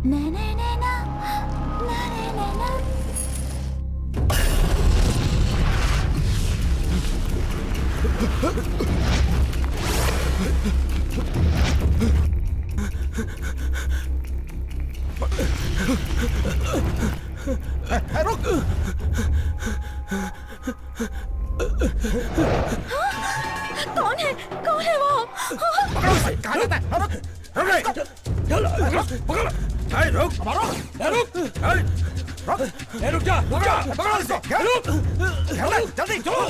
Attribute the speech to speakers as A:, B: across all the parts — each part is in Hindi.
A: रुक।
B: कौन है वो?
A: कहाँ जाता है? रुक, रुक जा, पकड़ो इसको, जल्दी चलो।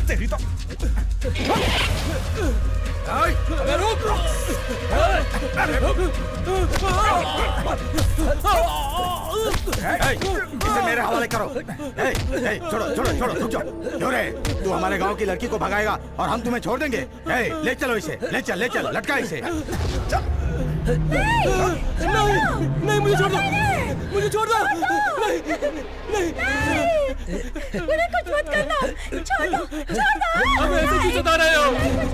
A: तेरी तो इसे मेरे हवाले करो। छोड़ो छोड़ो छोड़ो, रुक जाओ। रे, तू हमारे गांव की लड़की को भगाएगा और हम तुम्हें छोड़ देंगे। ले चलो इसे, ले चल लटका इसे।
C: नहीं, मुझे छोड़ दो, मुझे छोड़ दो। नहीं,
B: मुझे कुछ मत करना, छोड़ दो।
C: हम ऐसे क्यों सता रहे हो?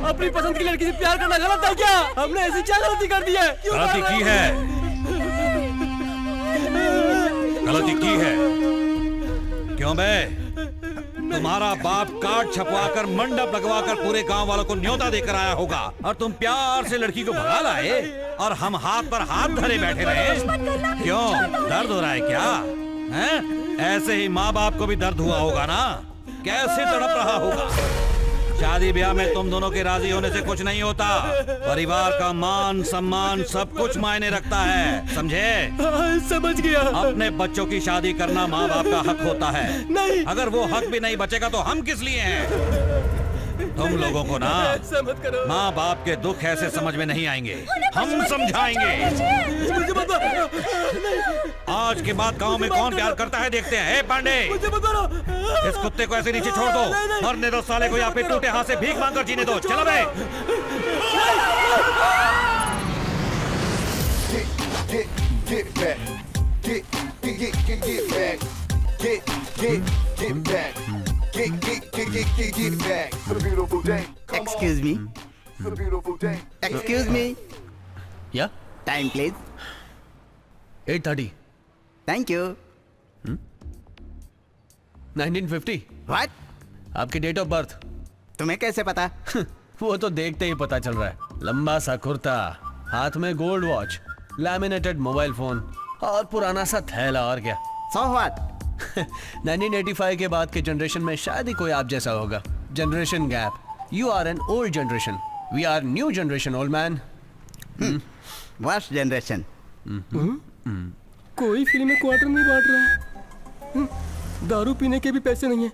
C: अपनी पसंद की लड़की से प्यार करना गलत है क्या? हमने ऐसी क्या गलती कर दी है?
D: गलती की है, गलती की है। क्यों बे? तुम्हारा बाप कार्ड छपवाकर मंडप लगवाकर पूरे गांव वालों को न्योता देकर आया होगा और तुम प्यार से लड़की को भगा लाए और हम हाथ पर हाथ धरे बैठे रहे। क्यों, दर्द हो रहा है क्या? हैं? ऐसे ही माँ बाप को भी दर्द हुआ होगा ना? कैसे तड़प रहा होगा? शादी ब्याह में तुम दोनों के राजी होने से कुछ नहीं होता। परिवार का मान सम्मान सब कुछ मायने रखता है, समझे?
C: समझ गया।
D: अपने बच्चों की शादी करना माँ बाप का हक होता है।
C: नहीं,
D: अगर वो हक भी नहीं बचेगा तो हम किस लिए हैं? तुम लोगों को ना
C: मत करो।
D: माँ बाप के दुख ऐसे समझ में नहीं आएंगे, हम समझाएंगे। आज के बाद गांव में कौन प्यार करता है देखते हैं। पांडे, इस कुत्ते को ऐसे नीचे छोड़ दो, मरने दो साले को, या फिर टूटे हाथ से भीख मांगकर जीने दो। चलो बे।
E: Get back. Get back. Get back. Get back. For the beautiful day.
F: Excuse me.
E: For the beautiful day.
F: Excuse me.
C: Yeah?
F: Time please.
C: 8:30.
F: Thank you.
C: 1950.
F: What?
C: आपकी डेट ऑफ बर्थ?
F: तुम्हें कैसे पता?
C: वो तो देखते ही पता चल रहा है। लंबा सा कुर्ता, हाथ में gold watch, laminated mobile phone और पुराना सा थैला, और क्या?
F: So what?
C: 1985 के बाद के जनरेशन में शायद ही कोई आप जैसा होगा। Generation gap. You are an old generation, we are new generation, old man.
F: Worst generation.
C: कोई फ्री में क्वार्टर नहीं बांट रहा है। दारू पीने के भी पैसे नहीं है।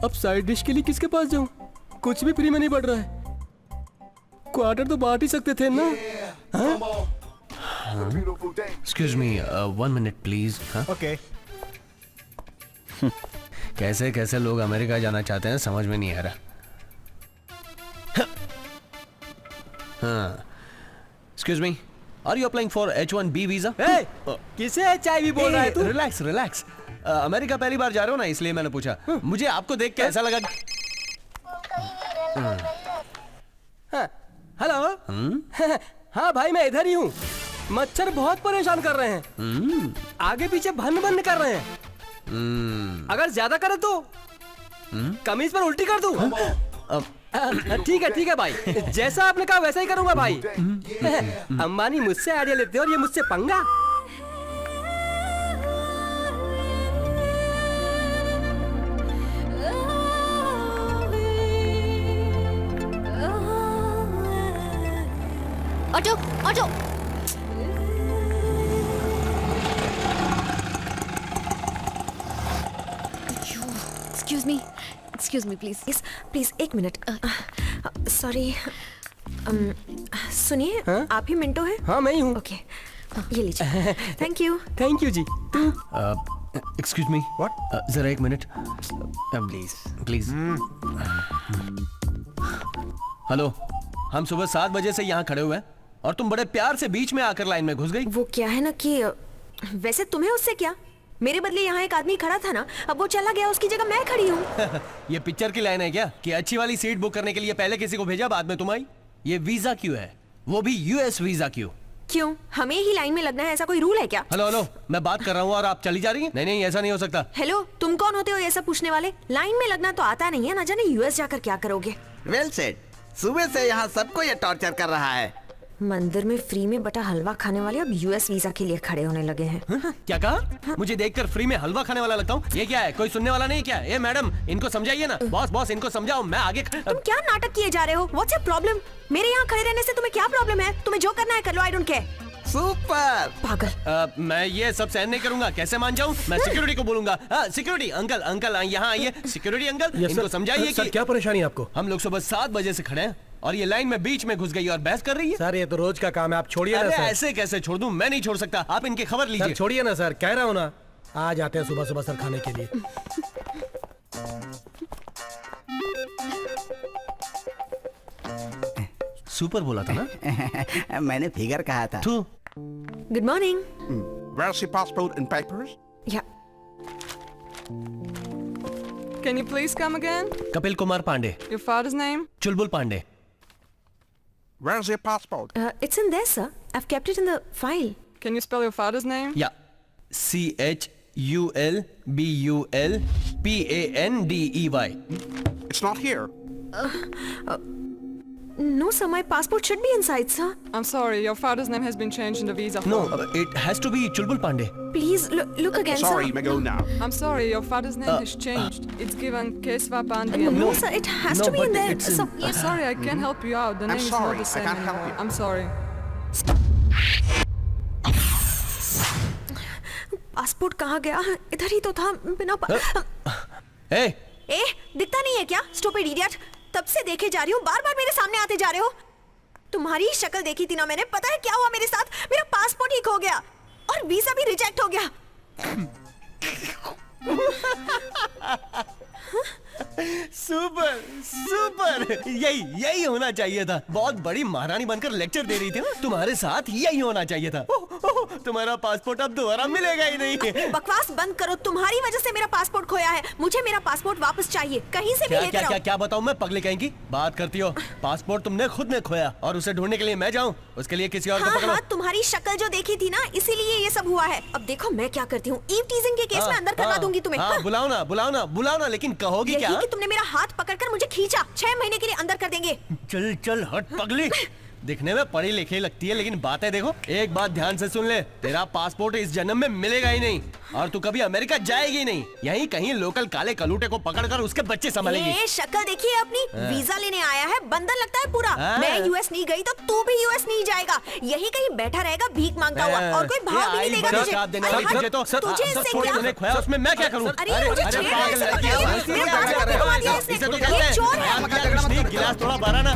C: अब साइड डिश के लिए किसके पास जाऊं? कुछ भी फ्री में नहीं बढ़ रहा है। क्वार्टर तो बांट ही सकते थे ना? Excuse me, 1 minute please.
A: Okay.
C: कैसे कैसे लोग अमेरिका जाना चाहते हैं समझ में नहीं आ रहा। हाँ, excuse me, are you applying for H1B visa? किसे HIV बोल रहा है तू? Relax relax. अमेरिका पहली बार जा रहे हो ना, इसलिए मैंने पूछा। मुझे आपको देख के ऐसा लगा। हेलो। हाँ भाई, मैं इधर ही हूँ। मच्छर बहुत परेशान कर रहे हैं, आगे पीछे भन भन कर रहे हैं। अगर ज्यादा करे तो कमीज पर उल्टी कर दूं? ठीक है भाई, जैसा आपने कहा वैसा ही करूंगा भाई। अंबानी मुझसे आइडिया लेते और ये मुझसे पंगा।
B: Auto auto. Excuse me please please 1 minute. Sorry, सुनिए, आप ही मिंटो है? हाँ, मैं ही हूँ। ओके, ये लीजिए। Thank you ji. Excuse me, what? जरा 1 मिनट प्लीज। हेलो, हम सुबह 7 बजे से यहाँ खड़े हुए हैं और तुम बड़े प्यार से बीच में आकर लाइन में घुस गई। वो क्या है ना कि वैसे तुम्हें उससे क्या, मेरे बदले यहाँ एक आदमी खड़ा था ना, अब वो चला गया, उसकी जगह मैं खड़ी हूँ।
C: ये पिक्चर की लाइन है क्या कि अच्छी वाली सीट बुक करने के लिए पहले किसी को भेजा बाद में तुम आई? ये वीजा क्यों है, वो भी US वीजा क्यों?
B: क्यों? हमें ही लाइन में लगना है, ऐसा कोई रूल है क्या? हेलो हेलो, मैं बात कर रहा हूँ और आप चली जा रही हैं? नहीं नहीं, ऐसा नहीं हो सकता। हेलो, तुम कौन होते हो ये सब पूछने वाले? लाइन में लगना तो आता नहीं है, ना जाने यूएस जाकर क्या करोगे।
F: Well said. सुबह से यहाँ सबको ये टॉर्चर कर रहा है।
B: मंदिर में फ्री में बटा हलवा खाने वाले अब यूएस वीजा के लिए खड़े होने लगे हैं।
C: क्या कहा? मुझे देखकर फ्री में हलवा खाने वाला लगता हूँ? ये क्या है? कोई सुनने वाला नहीं क्या? ये मैडम, इनको समझाइए ना। बॉस बॉस, इनको समझाओ, मैं आगे।
B: तुम क्या नाटक किए जा रहे हो? What's your problem? मेरे यहाँ खड़े रहने से तुम्हें क्या प्रॉब्लम है? तुम्हें जो करना है कर लो, आई डोंट केयर।
F: सुपर।
B: पागल।
C: मैं ये सब सहन नहीं करूंगा। कैसे मान जाऊं? मैं सिक्योरिटी को बोलूंगा। सिक्योरिटी अंकल, अंकल यहाँ आइए। सिक्योरिटी अंकल, इनको समझाइए कि
G: क्या परेशानी है आपको?
C: हम लोग सुबह 7 बजे से खड़े हैं और ये लाइन में बीच में घुस गई और बहस कर रही है।
G: सर ये तो रोज का काम है, आप छोड़िए ना
C: अरे
G: सर।
C: ऐसे कैसे छोड़ दूं? मैं नहीं छोड़ सकता। आप इनकी खबर
G: सर
C: लीजिए।
G: छोड़िए ना सर, कह रहा हूँ ना। आ जाते हैं सुबह सुबह सर खाने के लिए।
C: सुपर बोला था ना?
F: मैंने फिगर कहा था।
C: तू
B: good morning.
H: Where's your passport and papers?
B: या
I: Can you please come again?
C: Kapil Kumar Pandey,
I: Your father's name?
C: Chulbul Pandey.
H: Where's your passport?
B: It's in there sir, I have kept it in the file.
I: Can you spell your father's name?
C: या CHULBULPANDEY।
H: It's not here.
B: No sir, my passport should be inside sir.
I: I'm sorry, your father's name has been changed in the visa
C: No,
I: form.
C: it has to be Chulbul Pandey.
B: Please look again
H: Sorry,
B: sir.
H: may go now.
I: I'm sorry, your father's name has changed. It's given Kesva Pandian.
B: No sir, it has
C: No,
B: to be in
C: but
B: there.
C: it's in-
B: So,
I: I'm sorry, I can't help you out. The
H: I'm
I: name
H: sorry,
I: is not the
H: I
I: same
H: can't help
I: anymore.
H: you.
I: I'm sorry.
B: Passport कहाँ गया? इधर ही तो था। बिना
C: ए,
B: ए, दिखता नहीं है क्या? Stupid idiot! तब से देखे जा रही हूँ, बार बार मेरे सामने आते जा रहे हो। तुम्हारी शक्ल देखी थी ना मैंने, पता है क्या हुआ मेरे साथ? मेरा पासपोर्ट ही खो गया और वीजा भी रिजेक्ट हो गया।
C: सुपर सुपर, यही होना चाहिए था। बहुत बड़ी महारानी बनकर लेक्चर दे रही थी ना, तुम्हारे साथ यही होना चाहिए था। तुम्हारा पासपोर्ट अब दोबारा मिलेगा ही नहीं।
B: अपनी बकवास बंद करो, तुम्हारी वजह से मेरा पासपोर्ट खोया है। मुझे मेरा पासपोर्ट वापस चाहिए, कहीं से भी
C: क्या
B: लेकर
C: क्या
B: आओ।
C: क्या क्या बताऊं मैं? पगली कहेंगी बात करती हो। पासपोर्ट तुमने खुद ने खोया और उसे ढूंढने के लिए मैं जाऊं? उसके लिए किसी और को
B: हाँ
C: पकड़ो।
B: हाँ, तुम्हारी शक्ल जो देखी थी ना, इसीलिए ये सब हुआ है। अब देखो मैं क्या करती हूँ, ईव टीजिंग के केस में अंदर करवा दूंगी तुम्हें।
C: हाँ,
B: हाँ।
C: बुलाओ ना, लेकिन कहोगी
B: यही
C: क्या?
B: कि तुमने मेरा हाथ पकड़कर मुझे खींचा, 6 महीने के लिए अंदर कर देंगे।
C: चल चल हट पगली। दिखने में पढ़ी लिखी लगती है लेकिन बातें देखो। एक बात ध्यान से सुन ले, तेरा पासपोर्ट इस जन्म में मिलेगा ही नहीं और तू कभी अमेरिका जाएगी नहीं। यहीं कहीं लोकल काले कलूटे को पकड़कर उसके बच्चे संभालेगी।
B: ये शक्ल देखिए अपनी, वीजा लेने आया है, बंधन लगता है पूरा।
C: हाँ।
B: मैं यूएस नहीं गई तो तू भी यूएस नहीं जाएगा। यही कहीं बैठा रहेगा भीख मांगता हुआ और कोई भाव भी नहीं देगा तुझे। अरे तुझे इससे क्या?
C: खोया उसमें मैं क्या करूं?
B: अरे मुझे छेड़
C: पागल
B: ऐसे
C: लड़की
B: लग रही है।
C: है।
B: मेरा पासपोर्ट खवा दिया इसने।
C: इसे तो
B: ये
C: कहते हैं
B: चोर है।
C: गिलास थोड़ा बारा ना।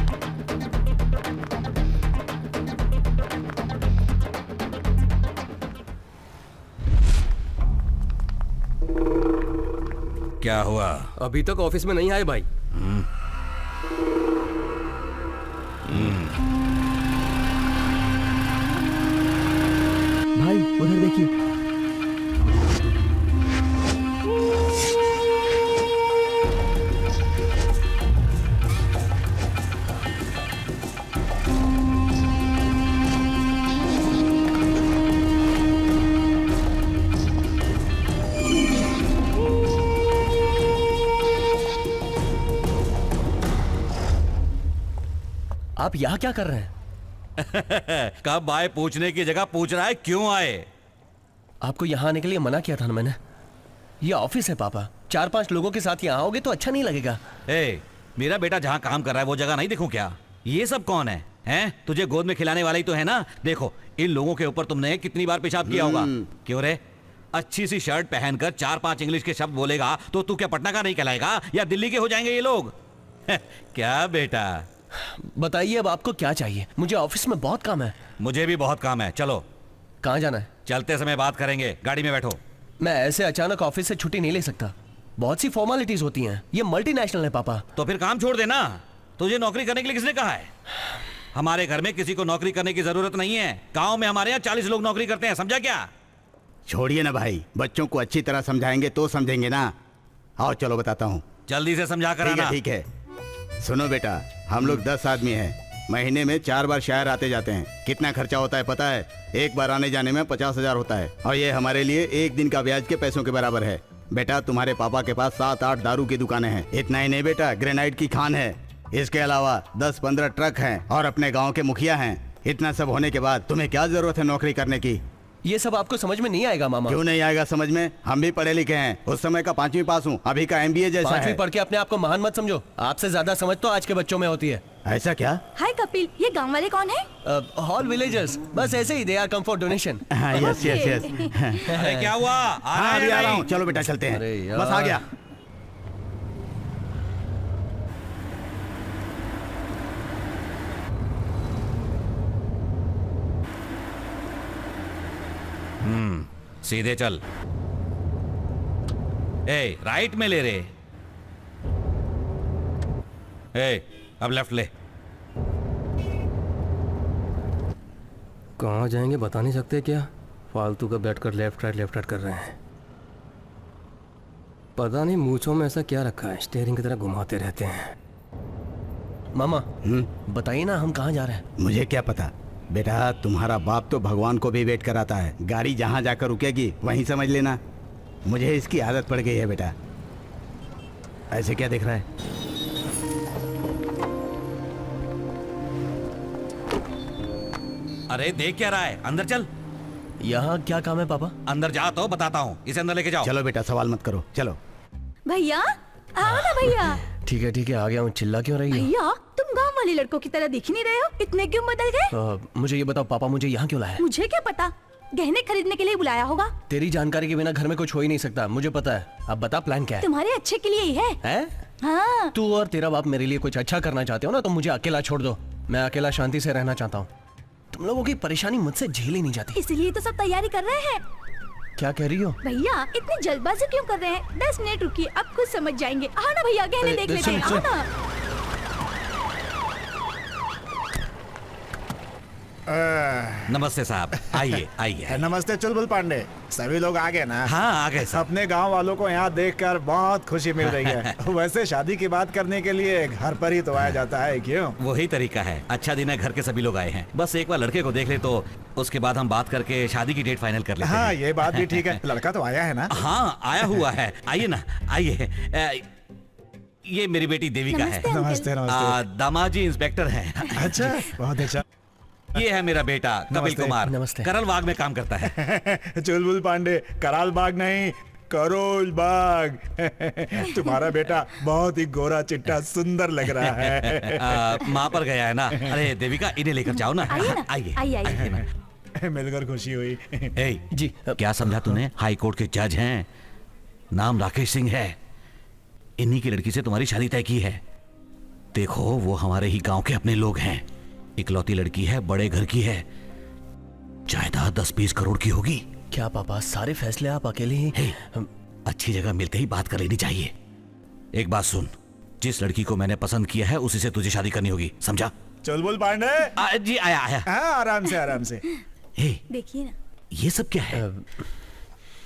D: क्या हुआ?
C: अभी तक ऑफिस में नहीं आए भाई।
F: भाई उधर देखिए।
C: आप यहाँ क्या कर रहे हैं?
D: कब आए पूछने की जगह पूछ रहा है क्यों आए?
C: आपको यहाँ आने के लिए मना किया था ना मैंने। ये ऑफिस है पापा, 4-5 लोगों के साथ यहाँ आओगे तो अच्छा नहीं लगेगा।
D: ए, मेरा बेटा जहाँ काम कर रहा है वो जगह नहीं देखूं क्या? ये सब कौन है? हैं? तुझे गोद में खिलाने वाला ही तो है ना? देखो इन लोगों के ऊपर तुमने कितनी बार पेशाब किया होगा। क्यों रे? अच्छी सी शर्ट पहनकर 4-5 इंग्लिश के शब्द बोलेगा तो तू क्या पटना का नहीं कहलाएगा या दिल्ली के हो जाएंगे ये लोग? क्या बेटा?
C: बताइए अब आपको क्या चाहिए? मुझे ऑफिस में बहुत काम है।
D: मुझे भी बहुत काम है, चलो।
C: कहाँ जाना है?
D: चलते समय बात करेंगे, गाड़ी में बैठो।
C: मैं ऐसे अचानक ऑफिस से छुट्टी नहीं ले सकता, बहुत सी फॉर्मेलिटीज होती हैं। ये मल्टीनेशनल है पापा।
D: तो फिर काम छोड़ देना। तुझे नौकरी करने के लिए किसने कहा है? हमारे घर में किसी को नौकरी करने की जरूरत नहीं है। गांव में हमारे यहाँ 40 लोग नौकरी करते हैं, समझा क्या?
A: छोड़िए ना भाई, बच्चों को अच्छी तरह समझाएंगे तो समझेंगे ना। आओ चलो बताता हूँ।
D: जल्दी से समझा कर
A: ठीक है
D: आना।
A: ठीक है। सुनो बेटा, हम लोग 10 आदमी हैं। महीने में 4 बार शहर आते जाते हैं। कितना खर्चा होता है पता है? एक बार आने जाने में 50,000 होता है, और ये हमारे लिए एक दिन का ब्याज के पैसों के बराबर है। बेटा, तुम्हारे पापा के पास 7-8 दारू की दुकानें हैं। इतना ही नहीं बेटा, ग्रेनाइट की खान है। इसके अलावा 10-15 ट्रक हैं और अपने गाँव के मुखिया हैं। इतना सब होने के बाद तुम्हें क्या जरूरत है नौकरी करने की?
B: ये सब आपको समझ में नहीं आएगा मामा।
A: क्यों नहीं आएगा समझ में? हम भी पढ़े लिखे हैं। उस समय का 5वीं पास हूँ, अभी का MBA जैसा
B: 5वीं
A: है।
B: पढ़ के अपने आप को महान मत समझो। आपसे ज्यादा समझ तो आज के बच्चों में होती है।
A: ऐसा क्या?
J: हाय कपिल, ये गांव वाले कौन है?
B: ऑल विलेजर्स, बस ऐसे ही, they are come for donation.
A: Yes yes yes.
D: अरे क्या हुआ?
A: हाँ अभी आ रहा हूँ, चलो बेटा चलते
B: अरे
A: हैं।
B: यार।
A: बस आ गया।
D: सीधे चल। ए, राइट में ले रे। ए, अब लेफ्ट ले।
C: कहाँ जाएंगे बता नहीं सकते क्या? फालतू का बैठकर लेफ्ट राइट कर रहे हैं। पता नहीं मूंछों में ऐसा क्या रखा है, स्टीयरिंग की तरह घुमाते रहते हैं।
B: मामा बताइए ना, हम कहाँ जा रहे हैं?
A: मुझे क्या पता बेटा, तुम्हारा बाप तो भगवान को भी वेट कराता है। गाड़ी जहाँ जाकर रुकेगी वहीं समझ लेना। मुझे इसकी आदत पड़ गई है बेटा। ऐसे क्या दिख रहा है?
D: अरे देख क्या रहा है? अंदर चल।
B: यहाँ क्या काम है पापा?
D: अंदर जा तो बताता हूँ। इसे अंदर लेके जाओ।
A: चलो बेटा, सवाल मत करो, चलो।
J: भैया आओ ना भैया।
B: ठीक है आ गया हूँ। चिल्ला क्यों रही हो?
J: भैया तुम गांव वाले लड़कों की तरह दिख ही नहीं रहे हो, इतने क्यों बदल गए?
B: मुझे ये बताओ, पापा मुझे यहाँ क्यों लाया?
J: मुझे क्या पता, गहने खरीदने के लिए बुलाया होगा।
B: तेरी जानकारी के बिना घर में कुछ हो ही नहीं सकता, मुझे पता है। अब बता प्लान क्या है?
J: तुम्हारे अच्छे के लिए ही है।
B: हैं?
J: हाँ।
B: तू और तेरा बाप मेरे लिए कुछ अच्छा करना चाहते हो ना, तो मुझे अकेला छोड़ दो। मैं अकेला शांति से रहना चाहता हूँ। तुम लोगों की परेशानी मुझसे झेली नहीं जाती।
J: इसलिए तो सब तैयारी कर रहे हैं।
B: क्या कह रही हो?
J: भैया इतनी जल्दबाजी क्यों कर रहे हैं? 10 मिनट रुकिए, अब खुद समझ जाएंगे। आओ ना भैया, गहने देख लेते हैं। आओ ना।
D: नमस्ते साहब, आइए आइए।
K: नमस्ते चुलबुल पांडे। सभी लोग आ गए ना?
D: हाँ आ गए साहब।
K: अपने गांव वालों को यहाँ देखकर बहुत खुशी मिल रही है। वैसे शादी की बात करने के लिए घर पर ही तो आया जाता है, क्यों?
D: वही तरीका है। अच्छा दिन है, घर के सभी लोग आए हैं। बस एक बार लड़के को देख ले तो उसके बाद हम बात करके शादी की डेट फाइनल कर लेते हैं।
K: हाँ ये बात भी ठीक है। लड़का तो आया है ना?
D: हाँ आया हुआ है। आइए ना, आइए। ये मेरी बेटी देविका है।
K: नमस्ते नमस्ते।
D: दामाजी इंस्पेक्टर है।
K: अच्छा, बहुत अच्छा।
D: ये है मेरा बेटा कपिल कुमार।
B: नमस्ते।
D: करल बाग में काम करता है।
K: चुलबुल पांडे, कराल बाग नहीं, करोल बाग। तुम्हारा बेटा बहुत ही गोरा चिट्टा सुंदर लग रहा है।
D: माँ पर गया है ना। अरे देविका, इन्हें लेकर जाओ ना। आइए
J: आइए।
K: मिलकर खुशी हुई।
D: जी क्या समझा तूने? हाई कोर्ट के जज हैं, नाम राकेश सिंह है। इन्हीं की लड़की से तुम्हारी शादी तय की है। देखो वो हमारे ही गांव के अपने लोग हैं। इकलौती लड़की है, बड़े घर की है, जायदाद 10-20 करोड़ की होगी।
B: क्या पापा सारे फैसले आप अकेले ही?
D: अच्छी जगह मिलते ही बात कर लेनी चाहिए। एक बात सुन, जिस लड़की को मैंने पसंद किया है उसी से तुझे शादी करनी होगी, समझा?
K: चुलबुल पांडे।
D: जी आया।
K: हाँ आराम से आराम से।
J: देखिए ना,
D: ये सब क्या है?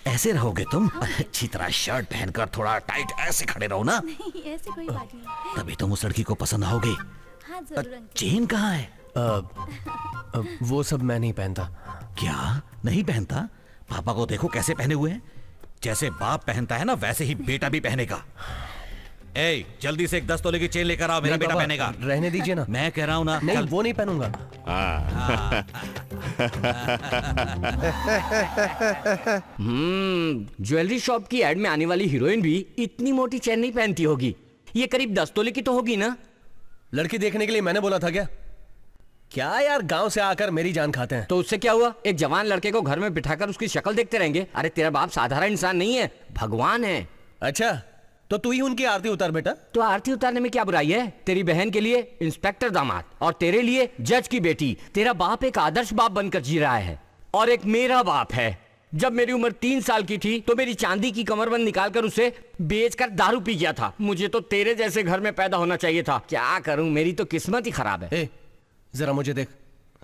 D: ऐसे रहोगे तुम? अच्छी तरह शर्ट पहनकर थोड़ा टाइट ऐसे खड़े रहो ना।
J: नहीं ऐसे कोई बात नहीं।
D: तभी तुम उस लड़की को पसंद आओगे।
J: हाँ जरूर।
D: चेन कहाँ है?
B: वो सब मैं नहीं पहनता।
D: क्या नहीं पहनता? पापा को देखो कैसे पहने हुए हैं। जैसे बाप पहनता है ना, वैसे ही बेटा भी पहनेगा। ए, जल्दी से एक 10 तोले की चेन लेकर आओ, मेरा बेटा पहनेगा।
B: रहने दीजिए ना।
D: मैं कह रहा हूँ ना।
B: नहीं, वो नहीं पहनूंगा।
C: ज्वेलरी शॉप की एड में आने वाली हीरोइन भी इतनी मोटी चेन नहीं पहनती होगी। ये करीब 10 तोले की तो होगी ना?
B: लड़की देखने के लिए मैंने बोला था क्या यार, गांव से आकर मेरी जान खाते हैं।
C: तो उससे क्या हुआ? एक जवान लड़के को घर में बिठाकर उसकी शक्ल देखते रहेंगे? अरे तेरा बाप साधारण इंसान नहीं है, भगवान है।
B: अच्छा, तो तू ही उनकी आरती उतार बेटा।
C: तो आरती उतारने में क्या बुराई है? तेरी बहन के लिए इंस्पेक्टर दामाद और तेरे लिए जज की बेटी। तेरा बाप एक आदर्श बाप बनकर जी रहा है और एक मेरा बाप है। जब मेरी उम्र 3 साल की थी तो मेरी चांदी की कमरबंद निकालकर उसे बेचकर दारू पी गया था। मुझे तो तेरे जैसे घर में पैदा होना चाहिए था। क्या करूं, मेरी तो किस्मत ही खराब है।
B: जरा मुझे देख,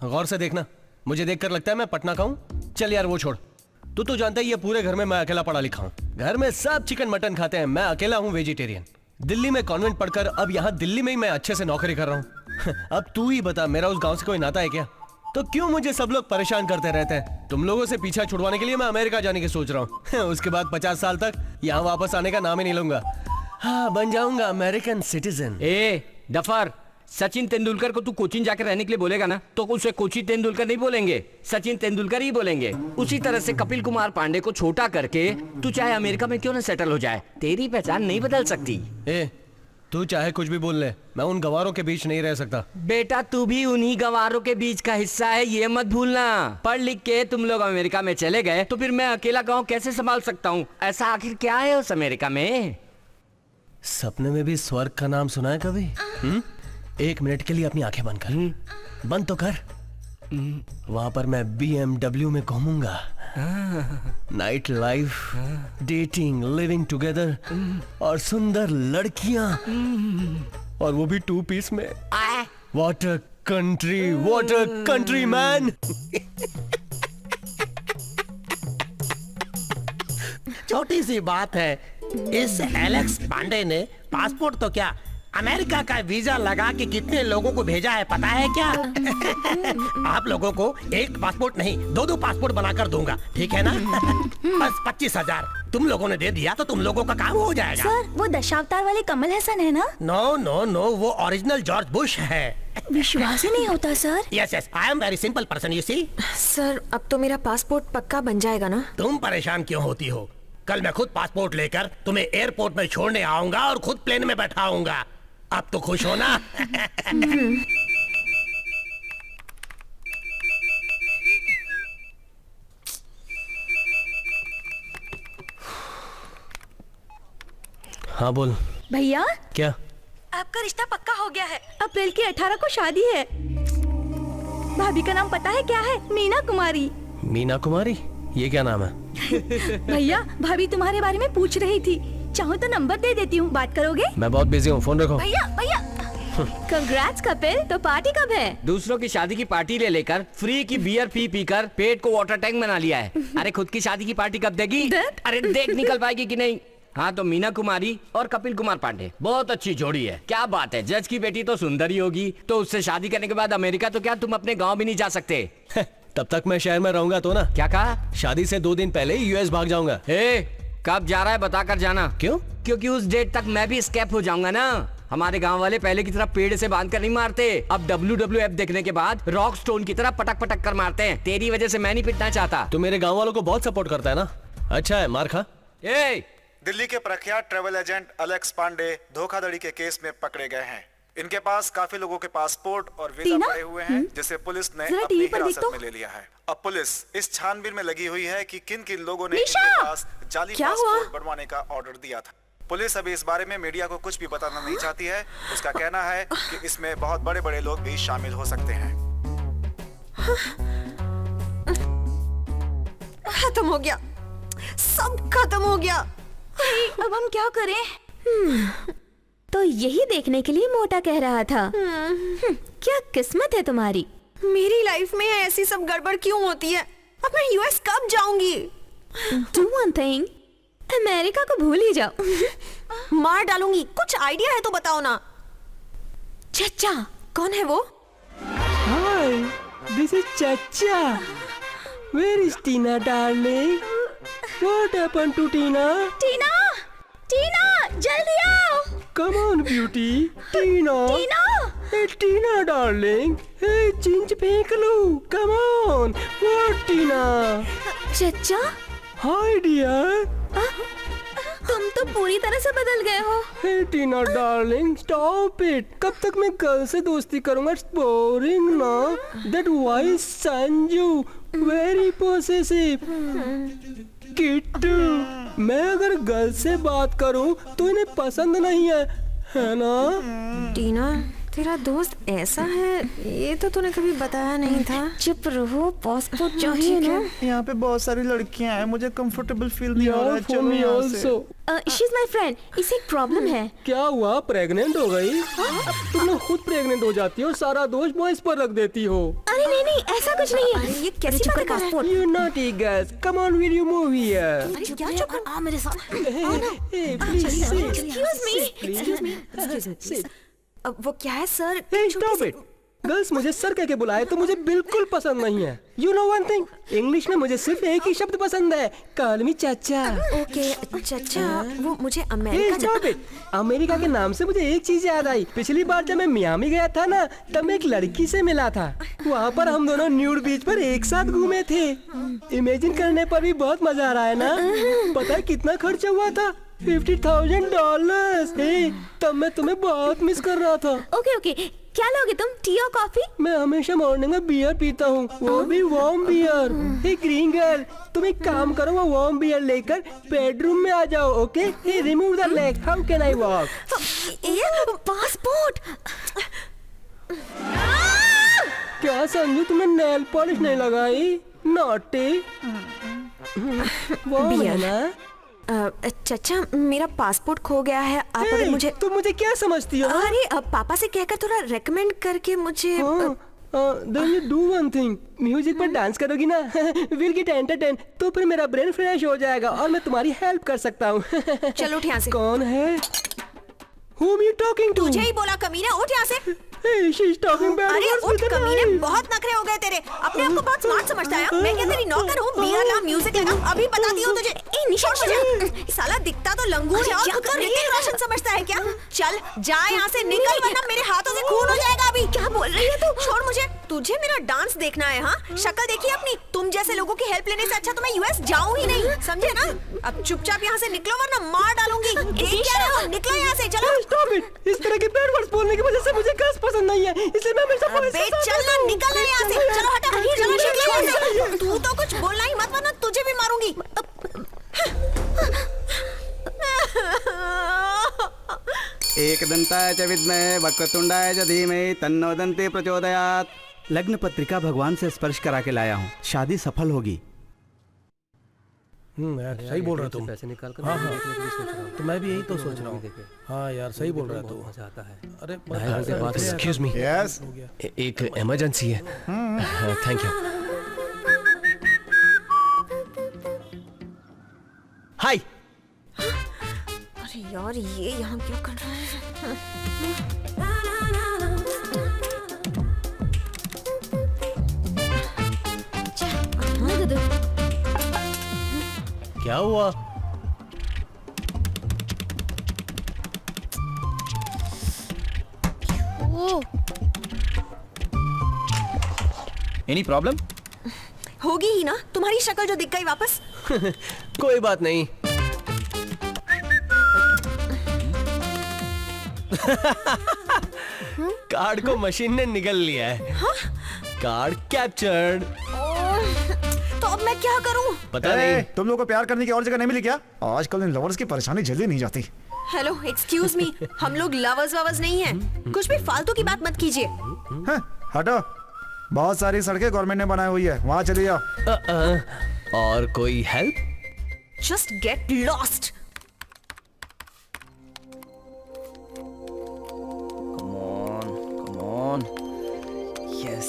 B: गौर से देखना। मुझे देखकर लगता है मैं पटना का हूँ? चल यार वो छोड़। तू तो जानता है ये पूरे घर में मैं अकेला पढ़ा लिखा हूँ। घर में सब चिकन मटन खाते हैं, मैं अकेला हूँ वेजिटेरियन। दिल्ली में कॉन्वेंट पढ़कर अब यहाँ दिल्ली में ही मैं अच्छे से नौकरी कर रहा हूँ। अब तू ही बता, मेरा उस गांव से कोई नाता है क्या? तो क्यों मुझे सब लोग परेशान करते रहते हैं? तुम लोगों से पीछा छुड़वाने के लिए मैं अमेरिका जाने की सोच रहा हूँ। उसके बाद 50 साल तक यहाँ वापस आने का नाम ही नहीं लूंगा। हाँ, बन जाऊंगा अमेरिकन सिटीजन।
C: ए डफर, सचिन तेंदुलकर को तू कोचिन जाकर रहने के लिए बोलेगा ना, तो उसे कोची तेंदुलकर नहीं बोलेंगे, सचिन तेंदुलकर ही बोलेंगे। उसी तरह से कपिल कुमार पांडे को छोटा करके तू चाहे अमेरिका में क्यों ना सेटल हो जाए, तेरी पहचान नहीं बदल सकती।
B: ए, तू चाहे कुछ भी बोल ले, मैं उन गवारों के बीच नहीं रह सकता।
C: बेटा तू भी उन्हीं गवारों के बीच का हिस्सा है, ये मत भूलना। पढ़ लिख के तुम लोग अमेरिका में चले गए तो फिर मैं अकेला गांव कैसे संभाल सकता हूँ? ऐसा आखिर क्या है उस अमेरिका में?
B: सपने में भी स्वर्ग का नाम सुना है कभी? 1 मिनट के लिए अपनी आंखें बंद कर। बंद तो कर। वहां पर मैं BMW में घूमूंगा। Night life, dating, living together और सुंदर लड़कियां, और वो भी 2 पीस में। What a country man.
G: छोटी सी बात है, इस एलेक्स पांडे ने पासपोर्ट तो क्या अमेरिका का वीजा लगा के कितने लोगों को भेजा है पता है क्या? आप लोगों को 1 पासपोर्ट नहीं 2 पासपोर्ट बनाकर दूंगा, ठीक है ना? बस 25,000 तुम लोगों ने दे दिया तो तुम लोगों का काम हो जाएगा।
J: सर, वो दशावतार वाले कमल हसन है ना?
G: नो, वो ओरिजिनल जॉर्ज बुश है।
J: विश्वास ही नहीं होता sir.
G: Yes, I am very simple person, you see.
B: Sir, अब तो मेरा पासपोर्ट पक्का बन जाएगा ना?
G: तुम परेशान क्यों होती हो? कल मैं खुद पासपोर्ट लेकर तुम्हें एयरपोर्ट में छोड़ने आऊंगा और खुद प्लेन में बैठाऊंगा। अब तो खुश हो ना?
B: हाँ बोल।
J: भैया,
B: क्या?
J: आपका रिश्ता पक्का हो गया है। अप्रैल की 18 को शादी है। भाभी का नाम पता है क्या है? मीना कुमारी।
B: मीना कुमारी? ये क्या नाम है?
J: भैया, भाभी तुम्हारे बारे में पूछ रही थी, चाहो तो नंबर दे देती हूँ, बात करोगे?
B: मैं बहुत बिजी हूँ, फोन रखो।
J: भैया कंग्रेट्स कपिल, तो पार्टी कब है?
C: दूसरों की शादी की पार्टी ले लेकर फ्री की बियर पीकर पेट को वाटर टैंक बना लिया है। अरे खुद की शादी की पार्टी कब देगी? अरे देख निकल पाएगी कि नहीं? हाँ, तो मीना कुमारी और कपिल कुमार पांडे बहुत अच्छी जोड़ी है। क्या बात है, जज की बेटी तो सुंदर ही होगी, तो उससे शादी करने के बाद अमेरिका तो क्या तुम अपने गाँव भी नहीं जा सकते?
B: तब तक मैं शहर में रहूंगा तो ना।
C: क्या कहा?
B: शादी से 2 दिन पहले ही US भाग जाऊंगा।
C: कब जा रहा है बता कर जाना।
B: क्यों?
C: क्योंकि उस डेट तक मैं भी एस्केप हो जाऊंगा ना। हमारे गांव वाले पहले की तरह पेड़ से बांध कर नहीं मारते, अब WWF देखने के बाद रॉक स्टोन की तरह पटक पटक कर मारते हैं। तेरी वजह से मैं नहीं पिटना चाहता।
B: तू मेरे गांव वालों को बहुत सपोर्ट करता है ना? अच्छा है, मार खा।
L: दिल्ली के प्रख्यात ट्रेवल एजेंट अलेक्स पांडे धोखाधड़ी के केस में पकड़े गए हैं। इनके पास काफी लोगों के पासपोर्ट और वीजा पड़े हुए हैं, जिसे पुलिस ने अपनी हिरासत में ले लिया है। अब पुलिस इस छानबीन में लगी हुई है कि किन किन लोगों ने इनके पास जाली पासपोर्ट बनवाने का ऑर्डर दिया था। पुलिस अभी इस बारे में मीडिया को कुछ भी बताना नहीं चाहती है। उसका कहना है कि इसमें बहुत बड़े बड़े लोग भी शामिल हो सकते हैं।
B: खत्म हो गया, सब खत्म हो गया।
J: अब हम क्या करें? तो यही देखने के लिए मोटा कह रहा था। क्या किस्मत है तुम्हारी।
B: मेरी लाइफ में ऐसी सब गड़बड़ क्यों होती है? अब मैं US कब जाऊंगी?
J: Do one thing, अमेरिका को भूल ही जाओ।
B: मार डालूंगी। कुछ आइडिया है तो बताओ ना।
J: चचा।
B: कौन है वो?
C: हाय, दिस इज चचा। Where is Tina darling? What happened to Tina?
J: टीना, जल्दी आओ।
C: Come on beauty. Tina. Hey Tina darling. Hey चिंच फेंक लो। Come on. What Tina?
J: चचा।
C: Hi dear.
J: तुम तो पूरी तरह से बदल गए हो।
C: Hey Tina darling, stop it. कब तक मैं गर्ल से दोस्ती करूंगा? It's boring ना। That wise Sanju, very possessive. Kittu, मैं अगर गर्ल से बात करूं तो इन्हें पसंद नहीं है ना?
B: टीना, तेरा दोस्त ऐसा है, ये तो तूने कभी बताया नहीं था।
J: चुप रहो, पासपोर्ट चाहिए ना।
F: यहाँ पे बहुत सारी लड़कियाँ हैं, मुझे कंफर्टेबल फील नहीं हो रहा है। चलो यहाँ से।
J: She's my friend. इसे एक प्रॉब्लम है।
C: क्या हुआ? प्रेग्नेंट हो गई? तुम लोग खुद प्रेग्नेंट हो जाती हो, सारा दोष बॉयज पर रख देती हो।
J: अरे नहीं, ऐसा कुछ नहीं है।
B: ये कैसी बात कर रहा है?
C: You naughty girls, come on, will you move here?
B: अरे क्या चुप कर? आ मेरे साथ।
C: Hey, please sit.
J: Excuse me.
B: वो क्या है सर?
C: Stop it. गर्ल्स मुझे सर कह के बुलाए तो मुझे बिल्कुल पसंद नहीं है। You know one thing, English में मुझे सिर्फ एक ही शब्द पसंद है, कॉल मी चाचा।
B: ओके चाचा, वो मुझे
C: स्टॉप इट। अमेरिका के नाम से मुझे एक चीज याद आई। पिछली बार जब मैं मियामी गया था ना, तब मैं एक लड़की से मिला था। वहाँ पर हम दोनों न्यूड बीच पर एक साथ घूमे थे। इमेजिन करने पर भी बहुत मजा आ रहा है ना? पता है कितना खर्चा हुआ था? $50,000। तब मैं तुम्हें बहुत मिस कर रहा था।
J: ओके ओके, क्या लोगे तुम, टी और कॉफी?
C: मैं हमेशा मॉर्निंग में बियर पीता हूँ, वो भी वार्म बियर। हे ग्रीन गर्ल, तुम एक काम करो, वो वार्म बियर लेकर बेडरूम में आ जाओ, okay? Hey remove the leg, how can I walk?
B: ये पासपोर्ट।
C: क्या समझू, तुमने नेल पॉलिश नहीं लगाई? नॉटी। वो है ना?
B: चाचा, मेरा पासपोर्ट खो गया है। आप अगर मुझे
C: तुम मुझे क्या समझती हो?
B: अरे पापा से कहकर थोड़ा रेकमेंड करके मुझे
C: Then you do one thing, music पर डांस करोगी ना, विल गेट एंटरटेन, तो फिर मेरा ब्रेन फ्रेश हो जाएगा और मैं तुम्हारी हेल्प कर सकता हूँ।
B: चलो उठ यहाँ से।
C: कौन है? Whom you talking to?
B: तुझे ही बोला कमीने, उठ यहाँ से।
C: Hey, she's talking bad
B: अरे
C: words
B: उठ
C: with the
B: कमीने,
C: knife.
B: बहुत नखरे हो गए तेरे। अपने आप को बहुत स्मार्ट समझता है। मैं क्या तेरी नौकर हूँ? बियर ला, म्यूजिक लगा, अभी बताती हूँ तुझे।
J: निशा
B: मुझे साला दिखता तो लंगूर है और खुद को ऋतिक रोशन समझता है क्या? चल जा यहाँ से, निकल वरना मेरे हाथों से खून हो जाएगा अभी।
J: क्या बोल रही है तू?
B: छोड़ मुझे, तुझे मेरा डांस देखना है? हाँ, शक्ल देखी अपनी? तुम जैसे लोगों की हेल्प लेने से अच्छा तो मैं यूएस जाऊँ ही नहीं, समझे ना? अब चुपचाप यहाँ से निकलो वरना मार डालूंगी। निकलो यहाँ से, चलो।
C: Stop it! इस तरह के बैड वर्ड्स बोलने की वजह से मुझे गर्ल्स पसंद नहीं है, इसलिए मैं हमेशा पुलिस के साथ
B: चल ना, निकल ना यहाँ से। चलो हटा, चलो निकलो यहाँ से। तू तो कुछ बोलना ही मत वरना तुझे भी मारूंगी।
A: एकदंताय च विद्महे वक्रतुंडाय च धीमहि तन्नो दन्ति प्रचोदयात्। लग्न पत्रिका भगवान से स्पर्श करा के लाया हूँ, शादी सफल होगी।
M: यार सही बोल रहा तुम।
C: पैसे निकाल कर
M: हाँ हाँ,
C: सोच रहा हूँ।
M: तो मैं भी यही तो सोच रहा हूँ। हाँ यार सही बोल रहा तू।
C: मजा आता है।
M: अरे
C: एक्सक्यूज मी, एक इमरजेंसी है। Thank you. हाय।
B: अरे यार, ये यहाँ क्या कर रहा है?
C: क्या हुआ?
N: Any problem?
B: होगी ही ना, तुम्हारी शक्ल जो दिख गई वापस।
C: कोई बात नहीं। कार्ड को मशीन ने निगल लिया है।
B: हाँ?
C: Card captured.
B: तो अब मैं क्या करूं?
C: पता नहीं।
K: तुम लोगों को प्यार करने की और जगह नहीं मिली क्या? आजकल इन लवर्स की परेशानी जल्दी नहीं जाती।
B: हेलो, एक्सक्यूज मी, हम लोग लवर्स ववर्स नहीं हैं। कुछ भी फालतू की बात मत कीजिए।
K: हटो, बहुत सारी सड़कें गवर्नमेंट ने बनाई हुई है, वहाँ चले जाओ।
C: और कोई help?
B: Just get lost.
N: Come on. Yes.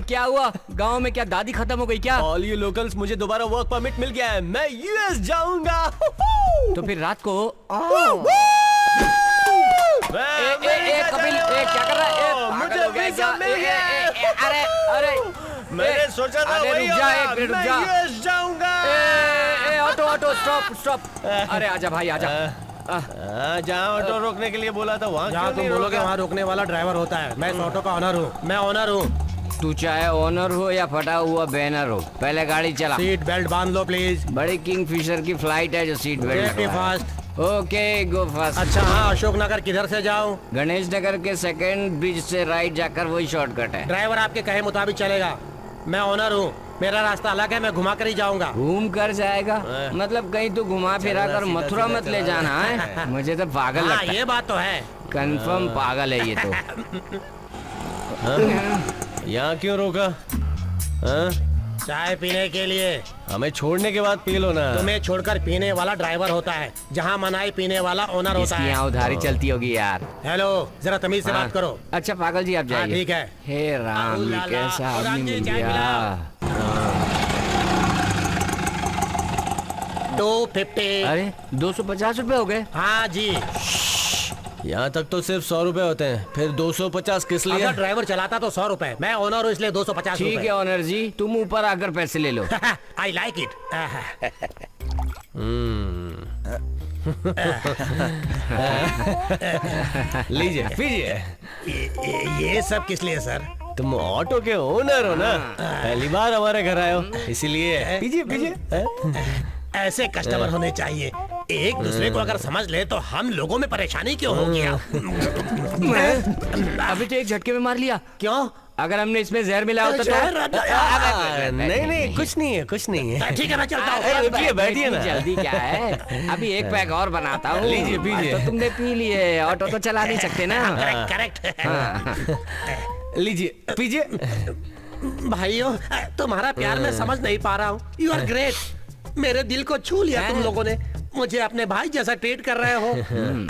C: क्या हुआ? गांव में क्या दादी खत्म हो गई क्या? ऑल यू लोकल्स, मुझे दोबारा वर्क परमिट मिल गया है, मैं यूएस जाऊंगा।
O: तो फिर रात को कपिल, क्या कर रहा है?
C: मुझे वीजा मिल गया।
O: अरे
C: मैंने सोचा था वही होगा, मैं यूएस जाऊंगा।
O: Auto stop. अरे आजा भाई आजा।
C: जहाँ ऑटो रोकने के लिए बोला था वहाँ
M: जहाँ तुम बोलोगे वहाँ रोकने वाला ड्राइवर होता है। मैं इस ऑटो का ऑनर हूँ, मैं ऑनर हूँ।
O: तू चाहे ऑनर हो या फटा हुआ बैनर हो, पहले गाड़ी चला।
M: सीट बेल्ट बांध लो प्लीज।
O: बड़ी किंगफिशर की फ्लाइट है जो seat belt
M: fast.
O: Okay go fast.
M: अच्छा हाँ, अशोक नगर किधर से जाऊँ?
O: गणेश नगर के सेकंड ब्रिज से राइट जाकर वही शॉर्टकट है।
M: ड्राइवर आपके कहे मुताबिक चलेगा, मैं ऑनर हूँ, मेरा रास्ता अलग है, मैं घुमा कर ही जाऊंगा।
O: घूम कर जाएगा? मतलब कहीं तो घुमा फिरा कर मथुरा मत ले जाना है। मुझे तो पागल लगता है।
M: ये बात तो है,
O: कंफर्म पागल है ये तो।
C: यहाँ क्यों रोका?
M: चाय पीने के लिए।
C: हमें छोड़ने के बाद पी लो ना।
M: तुम्हें छोड़कर पीने वाला ड्राइवर होता है, जहाँ मनाई पीने वाला ओनर होता है।
O: यहाँ उधारी चलती होगी यार।
M: हेलो, जरा तमीज से बात करो।
O: अच्छा पागल जी आप जाइए।
M: ठीक है।
O: हे राम, ये कैसा आदमी मिल गया।
G: 250।
O: अरे 250 रुपए हो गए?
G: हाँ जी।
C: यहाँ तक तो सिर्फ 100 रुपए होते हैं, फिर 250 किस लिए?
G: अगर ड्राइवर चलाता तो 100 रुपए, मैं ओनर हूँ इसलिए 250।
O: ठीक है ओनर जी, तुम ऊपर आकर पैसे ले लो।
G: I like it.
C: लीजिए पीजिए।
G: ये सब किस लिए सर?
C: तुम ऑटो के ओनर हो ना, पहली बार हमारे घर आए हो, इसीलिए पीजिए पीजिए।
G: ऐसे कस्टमर होने चाहिए, एक दूसरे को अगर समझ ले तो हम लोगों में परेशानी क्यों हो गया?
O: अभी तो एक झटके में मार लिया।
G: क्यों?
O: अगर हमने इसमें जहर मिलाया होता तो?
C: नहीं कुछ नहीं है, कुछ नहीं है।
G: ठीक है मैं चलता हूँ।
C: रुकिए बैठिए ना।
O: जल्दी क्या है, अभी एक पैक और बनाता हूँ।
C: लीजिए पीजिए।
O: तो तुमने पी लिए, ऑटो तो चला नहीं सकते ना।
G: करेक्ट।
C: लीजिए पीजिए।
G: भाइयों तुम्हारा प्यार मैं समझ नहीं पा रहा हूँ। यू आर ग्रेट, मेरे दिल को छू लिया तुम लोगों ने, मुझे अपने भाई जैसा ट्रीट कर रहे हो।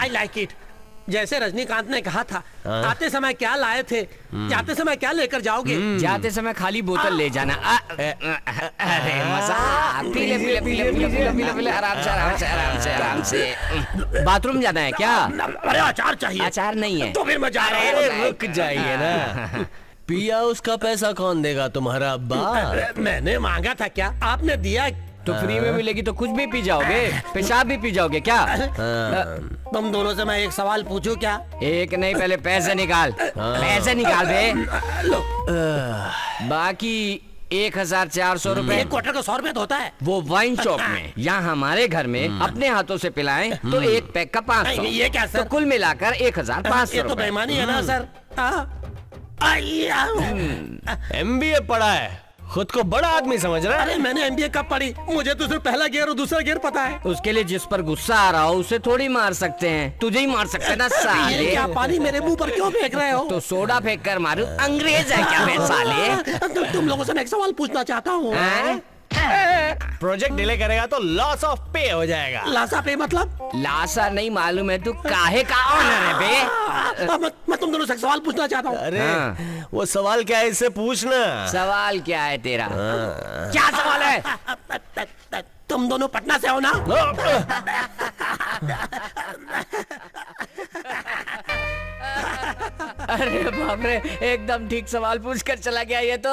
G: I like it. जैसे रजनीकांत ने कहा था, आते समय क्या लाए थे, जाते समय क्या लेकर जाओगे?
O: जाते समय खाली बोतल ले जाना। अरे मजा। पीले पीले पीले पीले पीले पीले पीले, आराम से आराम से आराम से आराम से। बाथरूम जाना है क्या?
G: अरे अचार चाहिए।
O: अचार नहीं है
G: तो फिर मैं जा रहा हूँ।
C: रुक जाइए ना। पिया उसका पैसा कौन देगा, तुम्हारा बाप?
G: मैंने मांगा था क्या, आपने दिया?
O: तो फ्री में मिलेगी तो कुछ भी पी जाओगे, पेशाब भी पी जाओगे क्या?
G: तुम दोनों से मैं एक सवाल पूछूं क्या?
O: एक नहीं, पहले पैसे निकाल। पैसे निकाल बे। बाकी 1400 रुपए।
G: एक क्वार्टर का 100 रुपए होता है।
O: वो वाइन शॉप में, यहाँ हमारे घर में अपने हाथों से पिलाएं तो एक पैक का 500।
G: ये क्या सर?
O: तो कुल मिलाकर 1500।
G: ये तो बेईमानी है ना सर।
C: MBA पढ़ा है, खुद को बड़ा आदमी समझ रहा है।
G: अरे मैंने MBA कब पढ़ी, मुझे तो सिर्फ पहला गियर और दूसरा गियर पता है।
O: उसके लिए जिस पर गुस्सा आ रहा हो उसे थोड़ी मार सकते हैं, तुझे ही मार सकते हैं ना साले।
G: ये क्या पानी मेरे मुंह पर क्यों फेंक रहे हो?
O: तो सोडा फेंक कर मारू, अंग्रेज है क्या मैं साले?
G: तुम लोगों से मैं एक सवाल पूछना चाहता हूँ।
C: प्रोजेक्ट डिले करेगा तो लॉस ऑफ पे हो जाएगा।
G: लासा पे मतलब?
O: लासा नहीं मालूम है, तू काहे का ऑनर है बे?
G: मैं तुम दोनों से एक सवाल पूछना चाहता हूँ।
C: अरे वो सवाल क्या है, इससे पूछना।
O: सवाल क्या है तेरा? क्या सवाल है?
G: तुम दोनों पटना से हो ना?
O: अरे बाप रे, एकदम ठीक सवाल पूछ कर चला गया ये तो।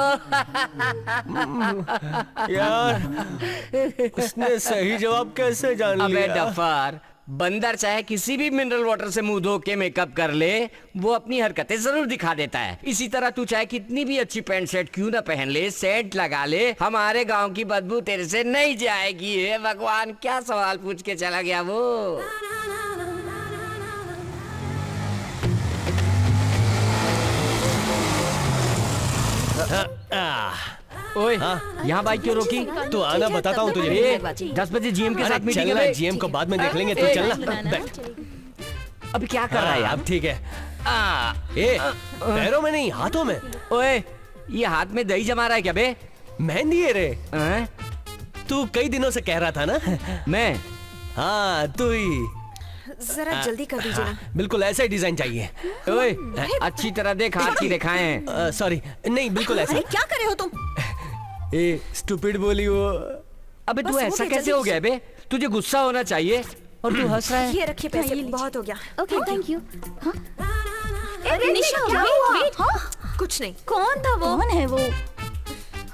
C: यार उसने सही जवाब कैसे जान
O: अबे
C: लिया?
O: डफर, बंदर चाहे किसी भी मिनरल वाटर से मुंह धो के मेकअप कर ले, वो अपनी हरकतें जरूर दिखा देता है। इसी तरह तू चाहे कितनी भी अच्छी पैंट शर्ट क्यों ना पहन ले, सेंट लगा ले, हमारे गांव की बदबू तेरे से नहीं जाएगी। हे भगवान, क्या सवाल पूछ के चला गया वो। ओए, यहाँ बाइक क्यों रोकी?
C: तो आना बताता हूँ तुझे।
O: 10 बजे GM के साथ मीटिंग है।
C: GM को बाद में देख लेंगे, तू चलना।
O: अभी क्या कर रहा है यार?
C: अब ठीक है। पैरों में नहीं, हाथों में।
O: ओए, ये हाथ में दही जमा रहा है क्या बे?
C: मेहंदी है रे। तू कई दिनों से कह रहा था ना।
O: मैं?
C: हाँ तू ही।
B: जरा जल्दी कर दीजिए ना।
C: बिल्कुल ऐसा ही डिजाइन चाहिए।
O: ओए, अच्छी तरह देख, हाथ की रेखाएं हैं।
C: सॉरी, नहीं बिल्कुल ऐसा।
B: अरे क्या करे हो तुम?
C: स्टूपिड बोली वो।
O: अबे तू ऐसा कैसे हो गया बे? तुझे गुस्सा होना चाहिए और तू हंस रहा है।
B: ये रखिए पैसे, बहुत हो गया।
J: Okay thank you.
B: अरे
J: निशा,
B: क्या
J: wait,
B: हुआ?
J: wait,
B: हाँ? कुछ नहीं।
J: कौन था वो? कौन है वो?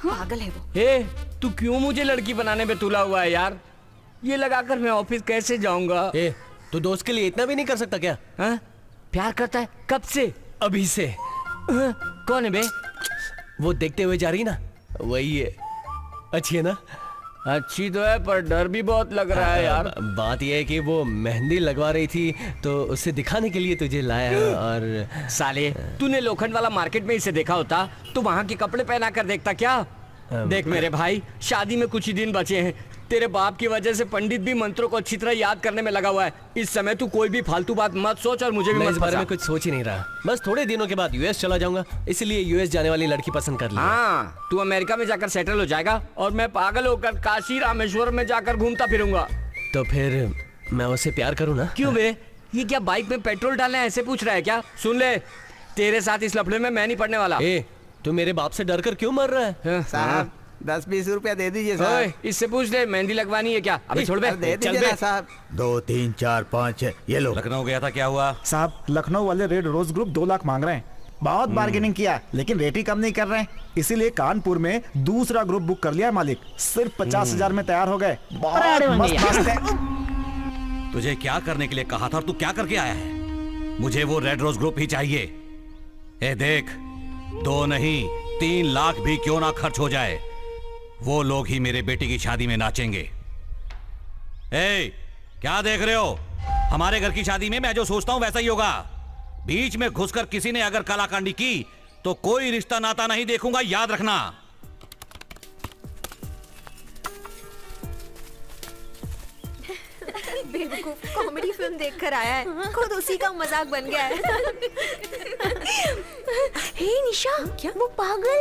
B: पागल है वो।
O: हे, तू क्यों मुझे लड़की बनाने में तुला हुआ है यार? ये लगाकर मैं ऑफिस कैसे जाऊंगा?
C: तू दोस्त के लिए इतना भी नहीं कर सकता क्या?
O: प्यार करता है? कब से?
C: अभी से।
O: कौन है बे?
C: वो देखते हुए जा रही ना, वही है। अच्छी है ना?
O: अच्छी तो है पर डर भी बहुत लग रहा है यार।
C: बात यह है कि वो मेहंदी लगवा रही थी तो उसे दिखाने के लिए तुझे लाया। और
O: साले, तूने लोखंड वाला मार्केट में इसे देखा होता तो वहाँ के कपड़े पहना कर देखता क्या? देख मेरे भाई, शादी में कुछ ही दिन बचे हैं। तेरे बाप की वजह से पंडित भी मंत्रों को अच्छी तरह याद करने में लगा हुआ है। इस समय तू कोई भी फालतू बात मत सोच और मुझे भी
C: मैं
O: मत
C: इस बारे
O: फंसा।
C: में कुछ सोच ही नहीं रहा। बस थोड़े दिनों के बाद यूएस चला जाऊंगा, इसलिए यूएस जाने वाली लड़की पसंद कर ली।
O: हाँ, तू अमेरिका में जाकर सेटल हो जाएगा और मैं पागल होकर काशी रामेश्वर में जाकर घूमता फिरूंगा।
C: तो फिर मैं उससे प्यार करूँ ना?
O: क्यों बे? ये क्या बाइक में पेट्रोल डालना है ऐसे पूछ रहा है क्या? सुन ले, तेरे साथ इस लफड़े में मैं नहीं पड़ने वाला।
C: तू मेरे बाप से डर कर क्यों मर रहा है?
A: साहब
N: 10-20 रुपया दे दीजिए
O: ओए,
N: साहब।
O: इससे पूछ ले मेहंदी लगवानी है क्या? अबे छोड़ बे,
N: दे
O: चल
N: दीजिए
O: बे।
N: ना साहब।
A: 2 3 4 5 6 ये लो।
D: लखनऊ गया था, क्या हुआ?
F: साहब लखनऊ वाले रेड रोज ग्रुप 2 लाख मांग रहे हैं। बहुत बार्गेनिंग किया लेकिन रेट ही कम नहीं कर रहे हैं, इसीलिए कानपुर में दूसरा ग्रुप बुक कर लिया मालिक। सिर्फ 50,000 में तैयार हो गए। बहुत मस्त मस्त है।
D: तुझे क्या करने के लिए कहा था और तू क्या करके आया है? मुझे वो रेड रोज ग्रुप ही चाहिए। ए देख, 2 नहीं 3 लाख भी क्यों ना खर्च हो जाए, वो लोग ही मेरे बेटे की शादी में नाचेंगे। ए, क्या देख रहे हो? हमारे घर की शादी में मैं जो सोचता हूं वैसा ही होगा। बीच में घुसकर किसी ने अगर कलाकांडी की तो कोई रिश्ता नाता नहीं देखूंगा, याद रखना।
J: बेवकूफ, कॉमेडी फिल्म देखकर आया है, खुद उसी का मजाक बन गया है। हे निशा, क्या वो पागल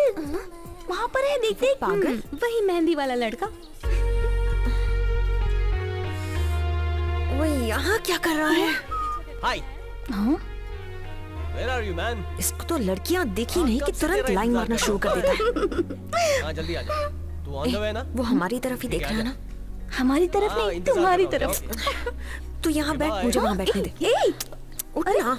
J: वहाँ पर है, देख देख। पागल? वही मेहंदी वाला लड़का। वो यहाँ क्या कर रहा है?
B: हाय।
J: हाँ?
B: Where are you, man?
J: इसको तो लड़कियाँ देखी नहीं कि तुरंत लाइन मारना शुरू कर देता है।
B: हाँ जल्दी आ जा। तू ऑन द वे ना?
J: वो हमारी तरफ ही देख रहा है ना? हमारी तरफ
B: हाँ,
J: नहीं,
B: इंतजार
J: तुम्हारी
B: कर रहा हूँ,
J: तरफ। तू यहाँ बैठ, मुझे वहाँ बैठने दे। उठ ना।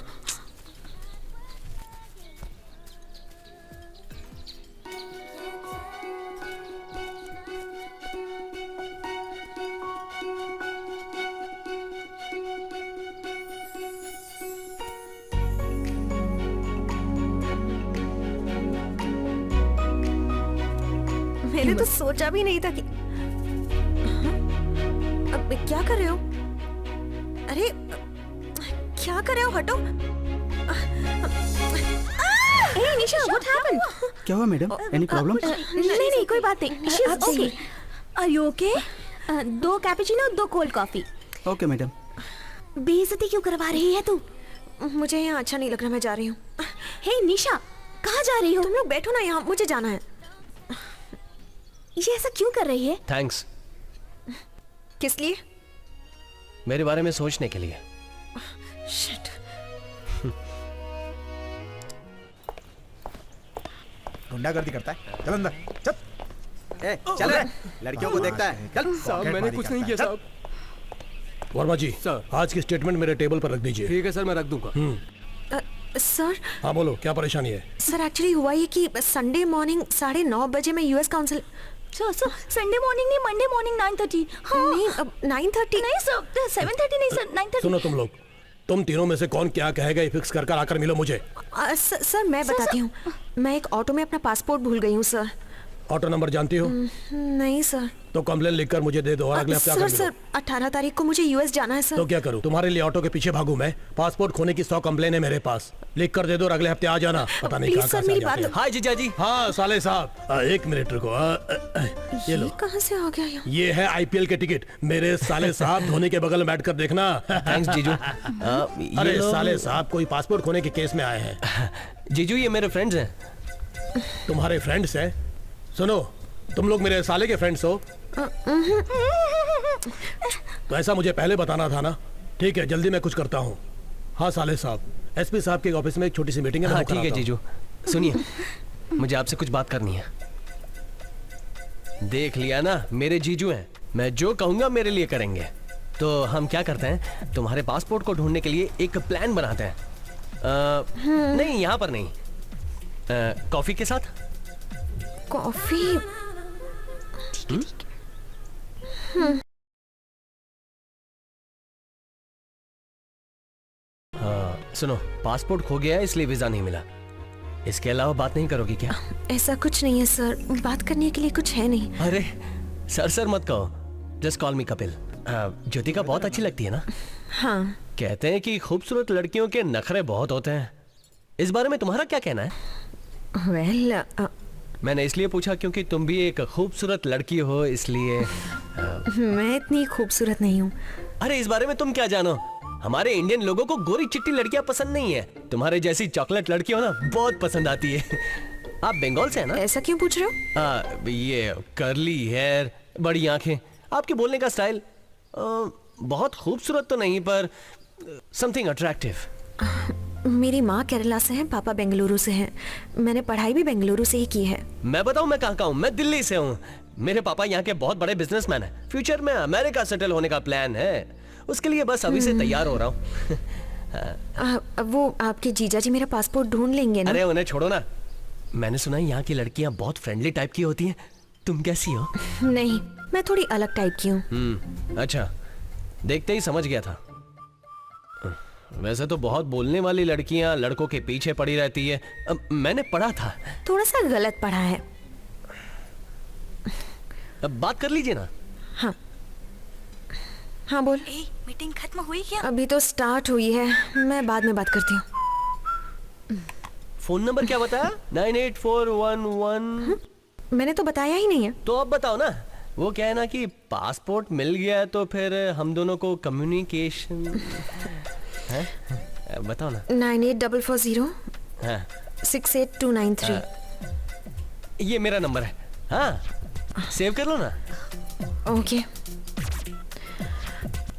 J: मैंने तो सोचा भी नहीं था कि अब क्या कर रहे हो? अरे क्या कर रहे हो? हटो। Hey, Nisha, what happened?
N: क्या हुआ मैडम? Any problem?
J: नहीं नहीं कोई बात नहीं। She's okay. Are you okay? 2 cappuccino 2 cold coffee.
N: Okay madam.
J: बेइज्जती क्यों करवा रही है तू? मुझे यहाँ अच्छा नहीं लग रहा, मैं जा रही हूँ। हे निशा, कहाँ जा रही हो? तुम लोग बैठो ना यहाँ, मुझे जाना है। ये ऐसा क्यों कर रही है?
B: थैंक्स।
J: किस लिए?
B: मेरे बारे में सोचने के लिए।
J: Shit.
K: गुंडागर्दी करता है, चल अंदर चल।
N: ए, चल रे, लड़कियों को देखता है, चल।
C: साहब मैंने कुछ नहीं किया साहब।
M: वर्मा जी सर, आज की स्टेटमेंट मेरे टेबल पर रख दीजिए।
C: ठीक है सर, मैं रख दूंगा।
J: सर।
M: हाँ बोलो, क्या परेशानी है?
J: सर एक्चुअली हुआ ये कि संडे मॉर्निंग 9:30 बजे मैं US council. Sir Sunday morning नहीं, मंडे मॉर्निंग 9:30। हाँ नहीं, अब 9:30 नहीं सर, 7:30 नहीं सर, 9:30।
M: सुनो तुम लोग, तुम तीनों में से कौन क्या कहेगा ये फिक्स कर आकर मिलो मुझे।
J: सर मैं बताती हूँ, मैं एक ऑटो में अपना पासपोर्ट भूल गई हूँ सर।
M: ऑटो नंबर जानती हो?
J: नहीं सर।
M: तो कंप्लेन लिखकर मुझे दे दो और अगले हफ्ते आकर मिलो।
J: सर 18 तारीख को मुझे यूएस जाना है सर।
M: तो क्या करूं, तुम्हारे लिए ऑटो के पीछे भागूं मैं? पासपोर्ट खोने की 100 कंप्लेन है मेरे पास, लिख कर दे दो और अगले हफ्ते आ जाना। पता नहीं कहाँ से आ जाते हैं।
B: हाय जीजा जी।
M: हाँ साले साहब, 1 मिनट रुको। ये लो,
J: कहाँ से आ गया यहाँ?
M: ये है IPL के टिकट। मेरे साले साहब धोनी के बगल में बैठ कर देखना।
B: थैंक्स जीजू।
M: अरे साले साहब, कोई पासपोर्ट खोने के केस में आए हैं।
B: जीजू ये मेरे फ्रेंड्स हैं।
M: तुम्हारे फ्रेंड्स हैं? सुनो, तुम लोग मेरे साले के फ्रेंड्स हो तो ऐसा मुझे पहले बताना था ना। ठीक है, जल्दी मैं कुछ करता हूँ। हाँ साले साहब, SP साहब के ऑफिस में एक छोटी सी मीटिंग है।
B: हाँ ठीक है जीजू, सुनिए मुझे आपसे कुछ बात करनी है। देख लिया ना, मेरे जीजू हैं, मैं जो कहूंगा मेरे लिए करेंगे। तो हम क्या करते हैं, तुम्हारे पासपोर्ट को ढूंढने के लिए एक प्लान बनाते हैं। नहीं यहाँ पर नहीं, कॉफी के साथ।
J: कॉफी?
B: हाँ सुनो, पासपोर्ट खो गया है इसलिए वीजा नहीं मिला। इसके अलावा बात नहीं करोगी क्या?
J: ऐसा कुछ नहीं है सर, बात करने के लिए कुछ है नहीं।
B: अरे सर मत कहो, just call me Kapil. Jyotika बहुत अच्छी लगती है ना?
J: हाँ।
B: कहते हैं कि खूबसूरत लड़कियों के नखरे बहुत होते हैं, इस बारे में तुम्हारा क्या कहना है?
J: वेल
B: मैंने इसलिए पूछा क्योंकि तुम भी एक खूबसूरत लड़की हो, इसलिए
J: मैं इतनी खूबसूरत नहीं हूँ।
B: अरे इस बारे में तुम क्या जानो? हमारे इंडियन लोगों को गोरी चिट्टी लड़कियां पसंद नहीं है, तुम्हारे जैसी चॉकलेट लड़की हो ना बहुत पसंद आती है। आप बंगाल से है ना?
J: ऐसा क्यों पूछ रहे हो?
B: ये कर्ली हेयर, बड़ी आंखें, आपके बोलने का स्टाइल बहुत खूबसूरत तो नहीं पर समथिंग अट्रैक्टिव।
J: मेरी माँ केरला से है, पापा बेंगलुरु से हैं। मैंने पढ़ाई भी बेंगलुरु से ही की है।
B: मैं बताऊं मैं कहाँ का हूँ? मैं दिल्ली से हूँ। मेरे पापा यहाँ के बहुत बड़े बिजनेसमैन हैं। फ्यूचर में अमेरिका सेटल होने का प्लान है, उसके लिए बस अभी से तैयार हो रहा हूँ।
J: वो आपके जीजा जी मेरा पासपोर्ट ढूंढ लेंगे ना?
B: अरे उन्हें छोड़ो ना, मैंने सुना है यहाँ की लड़कियाँ बहुत फ्रेंडली टाइप की होती हैं। तुम कैसी हो?
J: नहीं, मैं थोड़ी अलग टाइप की हूँ।
B: अच्छा, देखते ही समझ गया था। वैसे तो बहुत बोलने वाली लड़कियां लड़कों के पीछे पड़ी रहती है। मैंने पढ़ा था।
J: थोड़ा सा गलत पढ़ा है।
B: अब बात कर लीजिए ना।
J: हाँ हाँ बोल।
P: मीटिंग खत्म हुई क्या?
J: अभी तो स्टार्ट हुई है, मैं बाद में बात करती हूँ।
B: फोन नंबर क्या बताया? 98411।
J: मैंने तो बताया ही नहीं है।
B: तो अब बताओ ना। वो क्या है ना कि पासपोर्ट मिल गया है तो फिर हम दोनों को कम्युनिकेशन है? बताओ ना।
J: 9844
B: हाँ।
J: 68293।
B: ये मेरा नंबर है। हाँ, सेव कर लो ना।
J: ओके।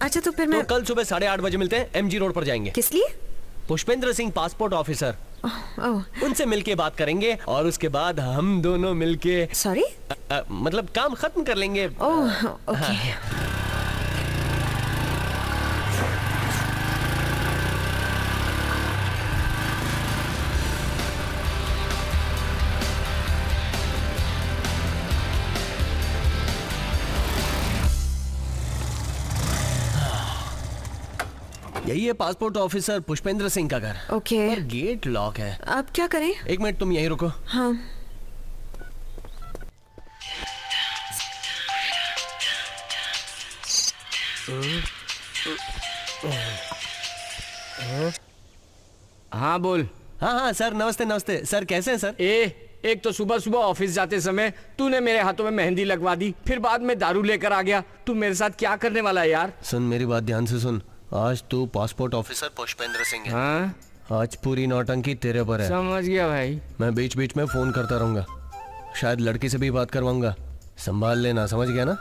J: अच्छा तो फिर मैं
B: कल सुबह 8:30 बजे मिलते हैं, MG रोड पर जाएंगे।
J: किस लिए?
B: Pushpendra Singh passport officer. उनसे मिलके बात करेंगे और उसके बाद हम दोनों मिलके
J: सॉरी
B: मतलब काम खत्म कर लेंगे।
J: Oh okay.
B: यही है पासपोर्ट ऑफिसर पुष्पेंद्र सिंह का घर।
J: ओके।
B: पर गेट लॉक है।
J: अब क्या करें?
B: 1 मिनट तुम यहीं रुको।
J: हाँ।
O: हाँ बोल।
B: हाँ सर, नमस्ते नमस्ते सर, कैसे हैं सर?
O: एक तो सुबह सुबह ऑफिस जाते समय तूने मेरे हाथों में मेहंदी लगवा दी, फिर बाद में दारू लेकर आ गया। तू मेरे साथ क्या करने वाला है यार?
B: सुन मेरी बात ध्यान से सुन। आज तू पासपोर्ट ऑफिसर पुष्पेंद्र सिंह है।
O: हाँ?
B: आज पूरी नौटंकी तेरे पर है।
O: समझ गया भाई।
B: मैं बीच बीच में फोन करता रहूंगा, शायद लड़की से भी बात करवाऊंगा, संभाल लेना। समझ गया ना?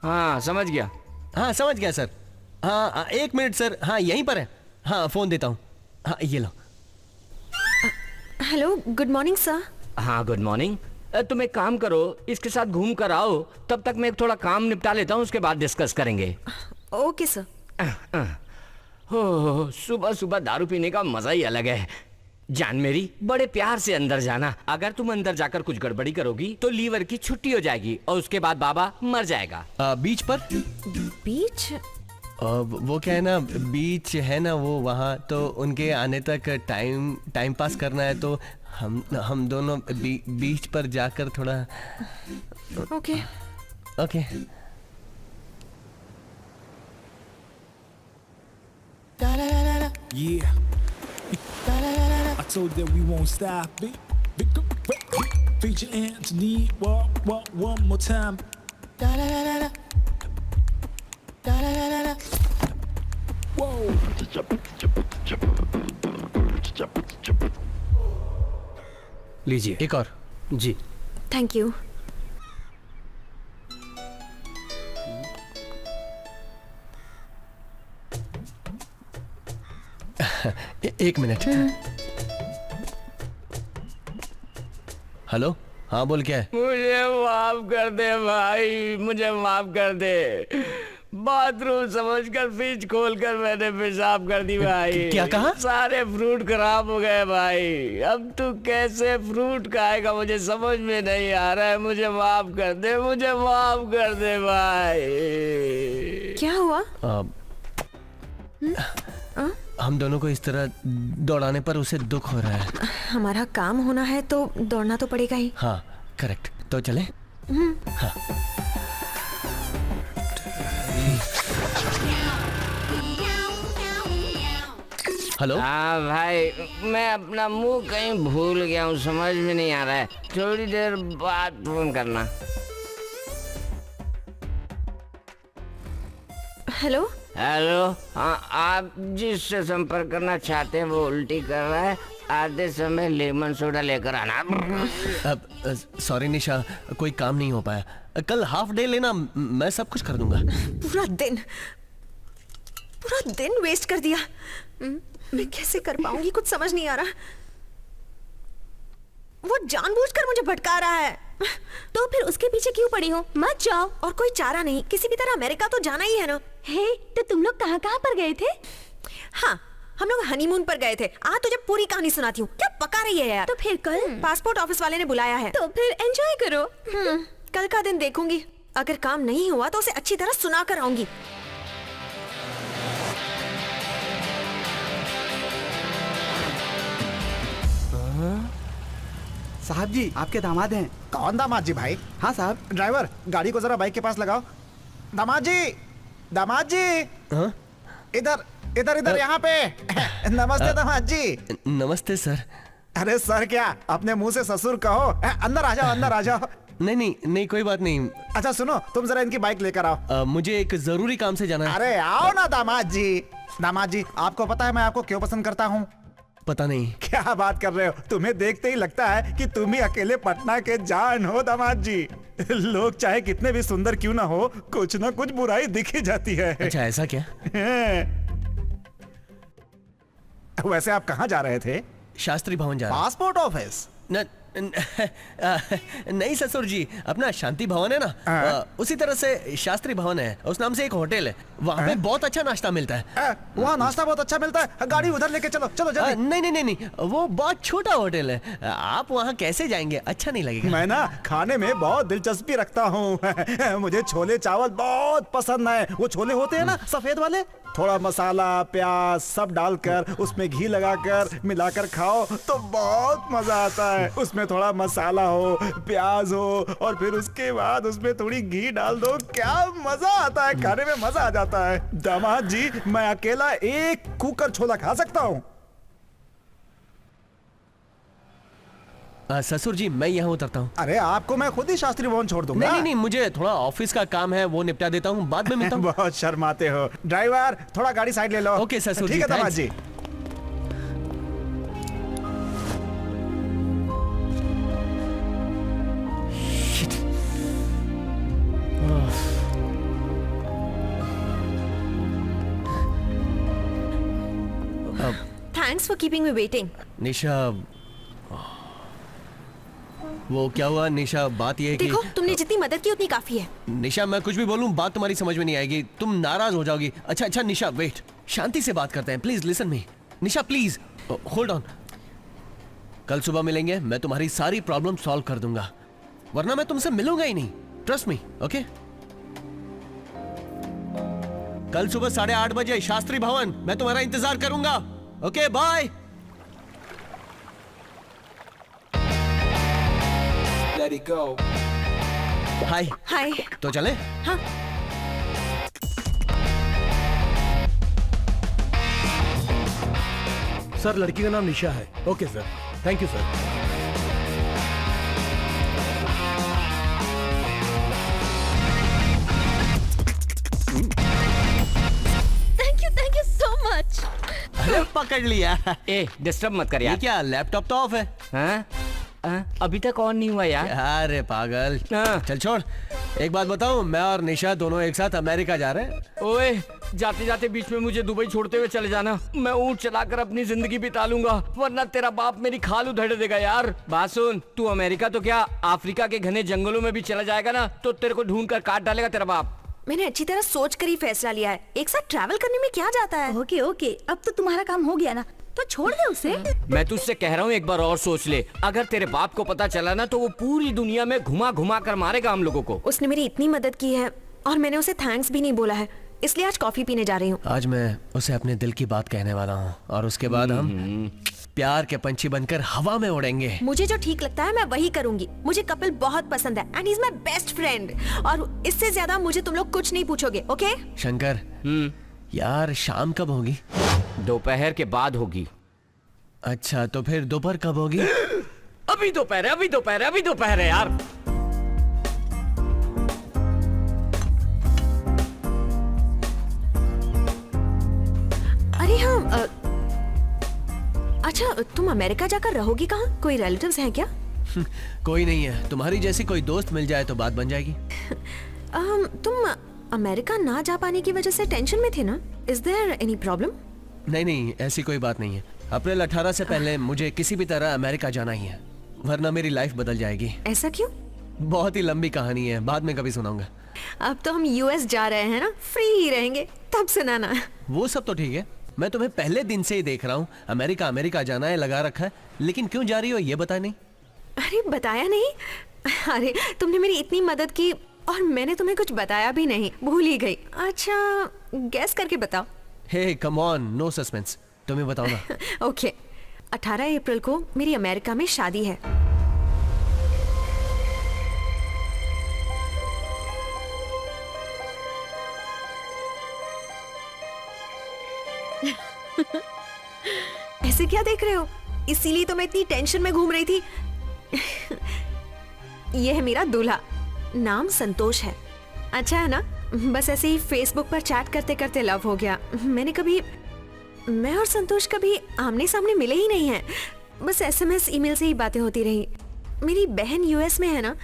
O: हाँ समझ गया।
B: हाँ समझ गया सर। हाँ 1 मिनट सर। हाँ यहीं पर है। हाँ फोन देता हूँ। हाँ ये लो।
J: Hello, good morning sir.
O: हाँ गुड मॉर्निंग। तुम एक काम करो, इसके साथ घूम कर आओ, तब तक मैं थोड़ा काम निपटा लेता हूँ, उसके बाद डिस्कस करेंगे।
J: Okay sir.
O: हो सुबह सुबह दारू पीने का मजा ही अलग है। जान मेरी, बड़े प्यार से अंदर जाना। अगर तुम अंदर जाकर कुछ गड़बड़ी करोगी तो लीवर की छुट्टी हो जाएगी और उसके बाद बाबा मर जाएगा।
B: बीच पर?
J: बीच?
B: वो क्या है ना, बीच है ना वो, वहाँ तो उनके आने तक टाइम पास करना है, तो हम दोनों बीच पर जाकर थोड़ा।
J: Okay
B: okay.
Q: Yeah. I told that we won't stop. Feature Anthony, walk one more time. Whoa.
C: लीजिए।
B: एक और।
C: जी
J: थैंक यू।
B: एक मिनट। हेलो, हाँ बोल, क्या है?
O: मुझे माफ कर दे भाई, मुझे माफ कर दे। बाथरूम समझकर फ्रिज खोलकर मैंने पेशाब कर दी भाई।
B: क्या कहा?
O: सारे फ्रूट खराब हो गए भाई। अब तू कैसे फ्रूट खाएगा मुझे समझ में नहीं आ रहा है। मुझे माफ कर दे, मुझे माफ कर दे भाई।
J: क्या हुआ?
B: हम दोनों को इस तरह दौड़ाने पर उसे दुख हो रहा है।
J: हमारा काम होना है तो दौड़ना तो पड़ेगा ही।
B: हाँ करेक्ट। तो चले? हाँ। हेलो।
O: हाँ भाई, मैं अपना मुंह कहीं भूल गया हूँ, समझ में नहीं आ रहा है। थोड़ी देर बाद फोन करना।
J: हेलो।
O: हेलो। हाँ, आप जिससे संपर्क करना चाहते हैं वो उल्टी कर रहा है। आधे समय लेमन सोडा लेकर आना।
B: सॉरी निशा, कोई काम नहीं हो पाया। कल हाफ डे लेना, मैं सब कुछ कर दूंगा।
J: पूरा दिन वेस्ट कर दिया। मैं कैसे कर पाऊंगी, कुछ समझ नहीं आ रहा। वो जानबूझकर मुझे भटका रहा है। तो फिर उसके पीछे क्यों पड़ी हो? मत जाओ। और कोई चारा नहीं, किसी भी तरह अमेरिका तो जाना ही है ना। हे, तो तुम लोग कहाँ कहाँ पर गए थे? हाँ, हम लोग हनीमून पर गए थे। आज तुझे पूरी कहानी सुनाती हूँ। क्या पका रही है यार? तो फिर कल पासपोर्ट ऑफिस वाले ने बुलाया है, तो फिर एंजॉय करो। कल का दिन देखूंगी, अगर काम नहीं हुआ तो उसे अच्छी तरह सुना कर आऊंगी।
N: साहब जी, आपके दामाद हैं।
F: कौन दामाद जी भाई?
N: हाँ साहब।
F: ड्राइवर, गाड़ी को जरा बाइक के पास लगाओ। दामाद जी, दामाद जी, इधर इधर इधर, यहाँ पे। नमस्ते दामाद जी।
B: नमस्ते सर।
F: अरे सर क्या, अपने मुंह से ससुर कहो। अंदर आ जाओ, अंदर आ जाओ।
B: नहीं कोई बात नहीं।
F: अच्छा सुनो, तुम जरा इनकी बाइक लेकर आओ।
B: मुझे एक जरूरी काम से जाना है।
F: अरे आओ ना दामाद जी। दामाद जी, आपको पता है मैं आपको क्यों पसंद करता हूँ?
B: पता नहीं।
F: क्या बात कर रहे हो, तुम्हें देखते ही लगता है कि तुम ही अकेले पटना के जान हो दामाद जी। लोग चाहे कितने भी सुंदर क्यों ना हो, कुछ ना कुछ बुराई दिख ही जाती है।
B: अच्छा ऐसा क्या?
F: वैसे आप कहाँ जा रहे थे?
B: शास्त्री भवन जा रहा।
F: Passport office?
B: नहीं ससुर जी, अपना शांति भवन है ना, उसी तरह से शास्त्री भवन है, उस नाम से एक होटल है, वहाँ पे बहुत अच्छा नाश्ता मिलता है।
F: वहाँ नाश्ता बहुत अच्छा मिलता है? गाड़ी उधर लेके चलो, चलो जल्दी।
B: नहीं, वो बहुत छोटा होटल है, आप वहाँ कैसे जाएंगे? अच्छा नहीं लगेगा।
F: मैं ना खाने में बहुत दिलचस्पी रखता हूँ। मुझे छोले चावल बहुत पसंद है। वो छोले होते हैं ना सफेद वाले, थोड़ा मसाला प्याज सब डालकर उसमें घी लगाकर मिलाकर खाओ तो बहुत मजा आता है। उसमें थोड़ा मसाला हो, प्याज हो, और फिर उसके बाद उसमें थोड़ी घी डाल दो, क्या मजा आता है, खाने में मजा आ जाता है। दामाद जी, मैं अकेला एक कुकर छोला खा सकता हूँ।
B: ससुर जी, मैं यहाँ उतरता हूँ।
F: अरे आपको मैं खुद ही शास्त्री भवन छोड़ दूंगा।
B: नहीं, मुझे थोड़ा ऑफिस का काम है, वो निपटा देता हूँ, बाद में मिलता हूँ।
F: बहुत शर्माते हो। ड्राइवर, थोड़ा गाड़ी साइड ले लो।
B: ओके ससुर जी।
F: ठीक है दामाद जी।
J: Thanks for keeping me waiting.
B: Nisha, वो क्या हुआ निशा? बात ये है कि
J: देखो, तुमने जितनी मदद की उतनी काफी है।
B: निशा, मैं कुछ भी बोलूं बात तुम्हारी समझ में नहीं आएगी, तुम नाराज हो जाओगी। अच्छा निशा, वेट, शांति से बात करते हैं, please listen me. Nisha please hold on. कल सुबह मिलेंगे, मैं तुम्हारी सारी प्रॉब्लम सॉल्व कर दूंगा, वरना मैं तुमसे मिलूंगा ही नहीं। Trust me, okay? कल सुबह 8:30 बजे शास्त्री भवन, मैं तुम्हारा इंतजार करूंगा। Okay bye.
Q: Let it go.
B: Hi.
J: Hi.
B: तो चले?
J: हाँ।
M: सर, लड़की का नाम निशा है। Okay sir, thank you sir.
J: Thank you so much.
B: अरे पकड़ लिया।
O: ए, डिस्टर्ब मत कर यार।
B: ये क्या, लैपटॉप तो ऑफ है?
O: हाँ? अभी तक ऑन नहीं हुआ यार।
B: अरे पागल, चल छोड़। एक बात बताऊं, मैं और निशा दोनों एक साथ अमेरिका जा रहे हैं।
O: ओए, जाते जाते बीच में मुझे दुबई छोड़ते हुए चले जाना। मैं ऊँट चलाकर अपनी जिंदगी बिता लूंगा, वरना तेरा बाप मेरी खाल उधेड़ देगा यार। बात सुन, तू अमेरिका तो क्या, अफ्रीका के घने जंगलों में भी चला जाएगा ना, तो तेरे को ढूंढ कर काट डालेगा तेरा बाप।
J: मैंने अच्छी तरह सोच कर ही फैसला लिया है। एक साथ ट्रैवल करने में क्या जाता है। ओके, अब तो तुम्हारा काम हो गया ना, तो छोड़ दे उसे।
O: मैं तुझसे कह रहा हूँ, एक बार और सोच ले। अगर तेरे बाप को पता चला ना, तो वो पूरी दुनिया में घुमा घुमा कर मारेगा हम लोगों को।
J: उसने मेरी इतनी मदद की है और मैंने उसे थैंक्स भी नहीं बोला है, इसलिए आज कॉफी पीने जा रही हूँ।
B: आज मैं उसे अपने दिल की बात कहने वाला हूँ, और उसके बाद हम प्यार के पंछी बनकर हवा में उड़ेंगे।
J: मुझे जो ठीक लगता है मैं वही करूंगी। मुझे कपिल बहुत पसंद है and he is my best friend, और इससे ज्यादा मुझे तुम लोग कुछ नहीं पूछोगे। ओके
B: शंकर, यार शाम कब होगी?
O: दोपहर के बाद होगी।
B: अच्छा, तो फिर दोपहर कब होगी?
O: अभी दोपहर है यार।
J: अरे हाँ, अच्छा तुम अमेरिका जाकर रहोगी कहाँ? कोई रिलेटिव्स हैं क्या?
B: कोई नहीं है, तुम्हारी जैसी कोई दोस्त मिल जाए तो बात बन जाएगी।
J: तुम अमेरिका ना जा पाने की वजह से टेंशन में थे ना? Is there any problem?
B: नहीं, ऐसी कोई बात नहीं है। अप्रैल 18 से पहले मुझे किसी भी तरह अमेरिका जाना ही है, वरना मेरी लाइफ बदल जाएगी।
J: ऐसा क्यों?
B: बहुत ही लंबी कहानी है, बाद में कभी सुनाऊंगा।
J: अब तो हम यूएस जा रहे हैं ना, फ्री ही रहेंगे, तब सुनाना।
B: वो सब तो ठीक है, मैं तुम्हें पहले दिन से ही देख रहा हूँ, अमेरिका अमेरिका जाना है लगा रखा है, लेकिन क्यों जा रही हो ये बता नहीं।
J: अरे बताया नहीं? अरे तुमने मेरी इतनी मदद की और मैंने तुम्हें कुछ बताया भी नहीं, भूल ही गई। अच्छा गैस करके बताओ।
B: हे कम ऑन, नो सस्पेंस, तुम्हें बताओ ना।
J: ओके, 18 अप्रैल को मेरी अमेरिका में शादी है। ऐसे क्या देख रहे हो? इसीलिए तो मैं इतनी टेंशन में घूम रही थी। यह है मेरा दूल्हा, नाम संतोष है। अच्छा है ना, बस ऐसे ही फेसबुक पर चैट करते करते लव हो गया। मैं और संतोष कभी आमने सामने मिले ही नहीं हैं, बस एसएमएस ईमेल से ही बातें होती रही। मेरी बहन यूएस में है ना,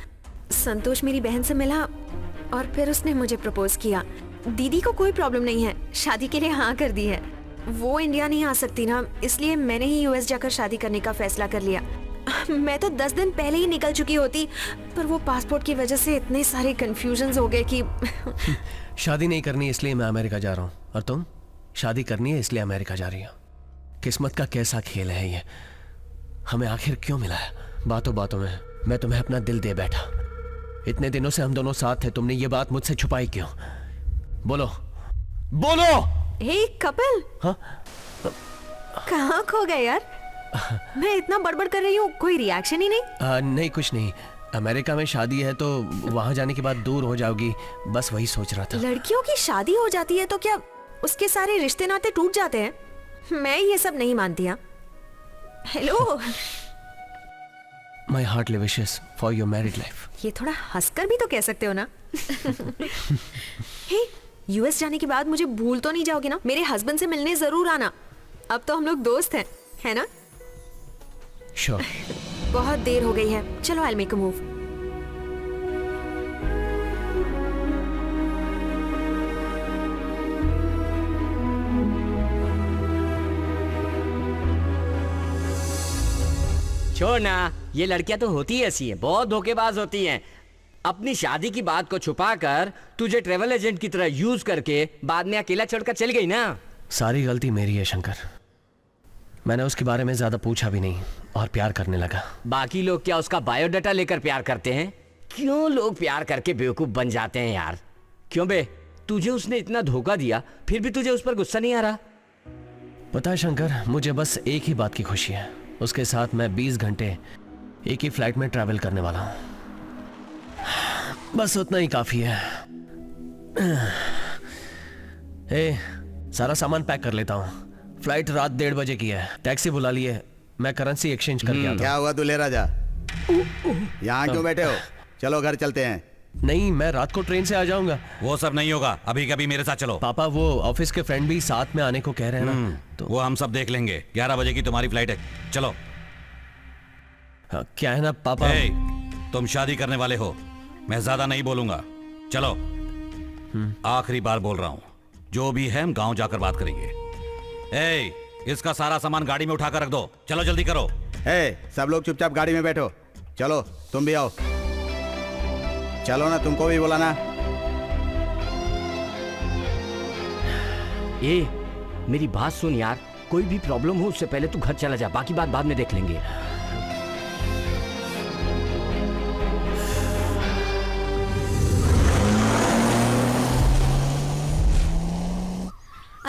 J: संतोष मेरी बहन से मिला और फिर उसने मुझे प्रपोज किया। दीदी को कोई प्रॉब्लम नहीं है, शादी के लिए हाँ कर दी है। वो इंडिया नहीं आ सकती ना, इसलिए मैंने ही यूएस जाकर शादी करने का फैसला कर लिया। मैं तो 10 दिन पहले ही निकल चुकी होती, पर वो पासपोर्ट की वजह से इतने सारे कंफ्यूजन्स हो गए कि
B: शादी नहीं करनी इसलिए मैं अमेरिका जा रहा हूँ, और तुम शादी करनी है इसलिए अमेरिका जा रही हो। किस्मत का कैसा खेल है ये, हमें आखिर क्यों मिला है? बातों बातों में मैं तुम्हें अपना दिल दे बैठा, इतने दिनों से हम दोनों साथ थे, तुमने ये बात मुझसे छुपाई क्यों? बोलो बोलो।
J: हे कपिल,
B: हाँ?
J: कहाँ खो गए यार? मैं इतना बड़बड़ कर रही हूँ, कोई रिएक्शन ही नहीं।
B: नहीं कुछ नहीं, अमेरिका में शादी है तो वहां जाने के बाद दूर हो जाओगी, बस वही सोच रहा था।
J: लड़कियों की शादी हो जाती है तो क्या उसके सारे रिश्ते नाते टूट जाते हैं? मैं ये सब नहीं मानती। हाँ hello.
B: My heartly wishes for your married life.
J: ये थोड़ा हंसकर भी तो कह सकते हो ना। हे, यूएस जाने के बाद मुझे भूल तो नहीं जाओगे ना? मेरे हस्बैंड से मिलने जरूर आना, अब तो हम लोग दोस्त हैं, है ना?
B: Sure.
J: बहुत देर हो गई है, चलो I'll make a move.
O: छोड़ ना, ये लड़कियां तो होती ही ऐसी हैं, बहुत धोखेबाज होती हैं। अपनी शादी की बात को छुपाकर तुझे ट्रेवल एजेंट की तरह यूज करके बाद में अकेला छोड़कर चल गई ना।
B: सारी गलती मेरी है शंकर, मैंने उसके बारे में ज्यादा पूछा भी नहीं और प्यार करने लगा।
O: बाकी लोग क्या उसका बायोडाटा लेकर प्यार करते हैं? क्यों लोग प्यार करके बेवकूफ बन जाते हैं यार? क्यों बे, तुझे उसने इतना धोखा दिया फिर भी तुझे उस पर गुस्सा नहीं आ रहा?
B: पता है शंकर, मुझे बस एक ही बात की खुशी है, उसके साथ मैं 20 घंटे एक ही फ्लाइट में ट्रैवल करने वाला हूं, बस उतना ही काफी है। सारा सामान पैक कर लेता हूं, फ्लाइट रात 1:30 बजे की है, टैक्सी बुला लिए, मैं करेंसी एक्सचेंज करके आता हूं।
A: क्या हुआ दूल्हे राजा, यहाँ क्यों बैठे हो? चलो घर चलते हैं।
B: नहीं, मैं रात को ट्रेन से आ जाऊंगा।
D: वो सब नहीं होगा, अभी कभी मेरे साथ चलो।
B: पापा वो ऑफिस के फ्रेंड भी साथ में आने को कह रहे हैं ना,
D: तो वो हम सब देख लेंगे। 11 बजे की तुम्हारी फ्लाइट है, चलो।
B: क्या है ना पापा,
D: तुम शादी करने वाले हो, मैं ज्यादा नहीं बोलूंगा, चलो। आखिरी बार बोल रहा हूं, जो भी है हम गांव जाकर बात करेंगे। इसका सारा सामान गाड़ी में उठाकर रख दो, चलो जल्दी करो।
A: सब लोग चुपचाप गाड़ी में बैठो, चलो तुम भी आओ। चलो ना, तुमको भी बोला ना।
O: मेरी बात सुन यार, कोई भी प्रॉब्लम हो उससे पहले तू घर चला जा, बाकी बात बाद में देख लेंगे।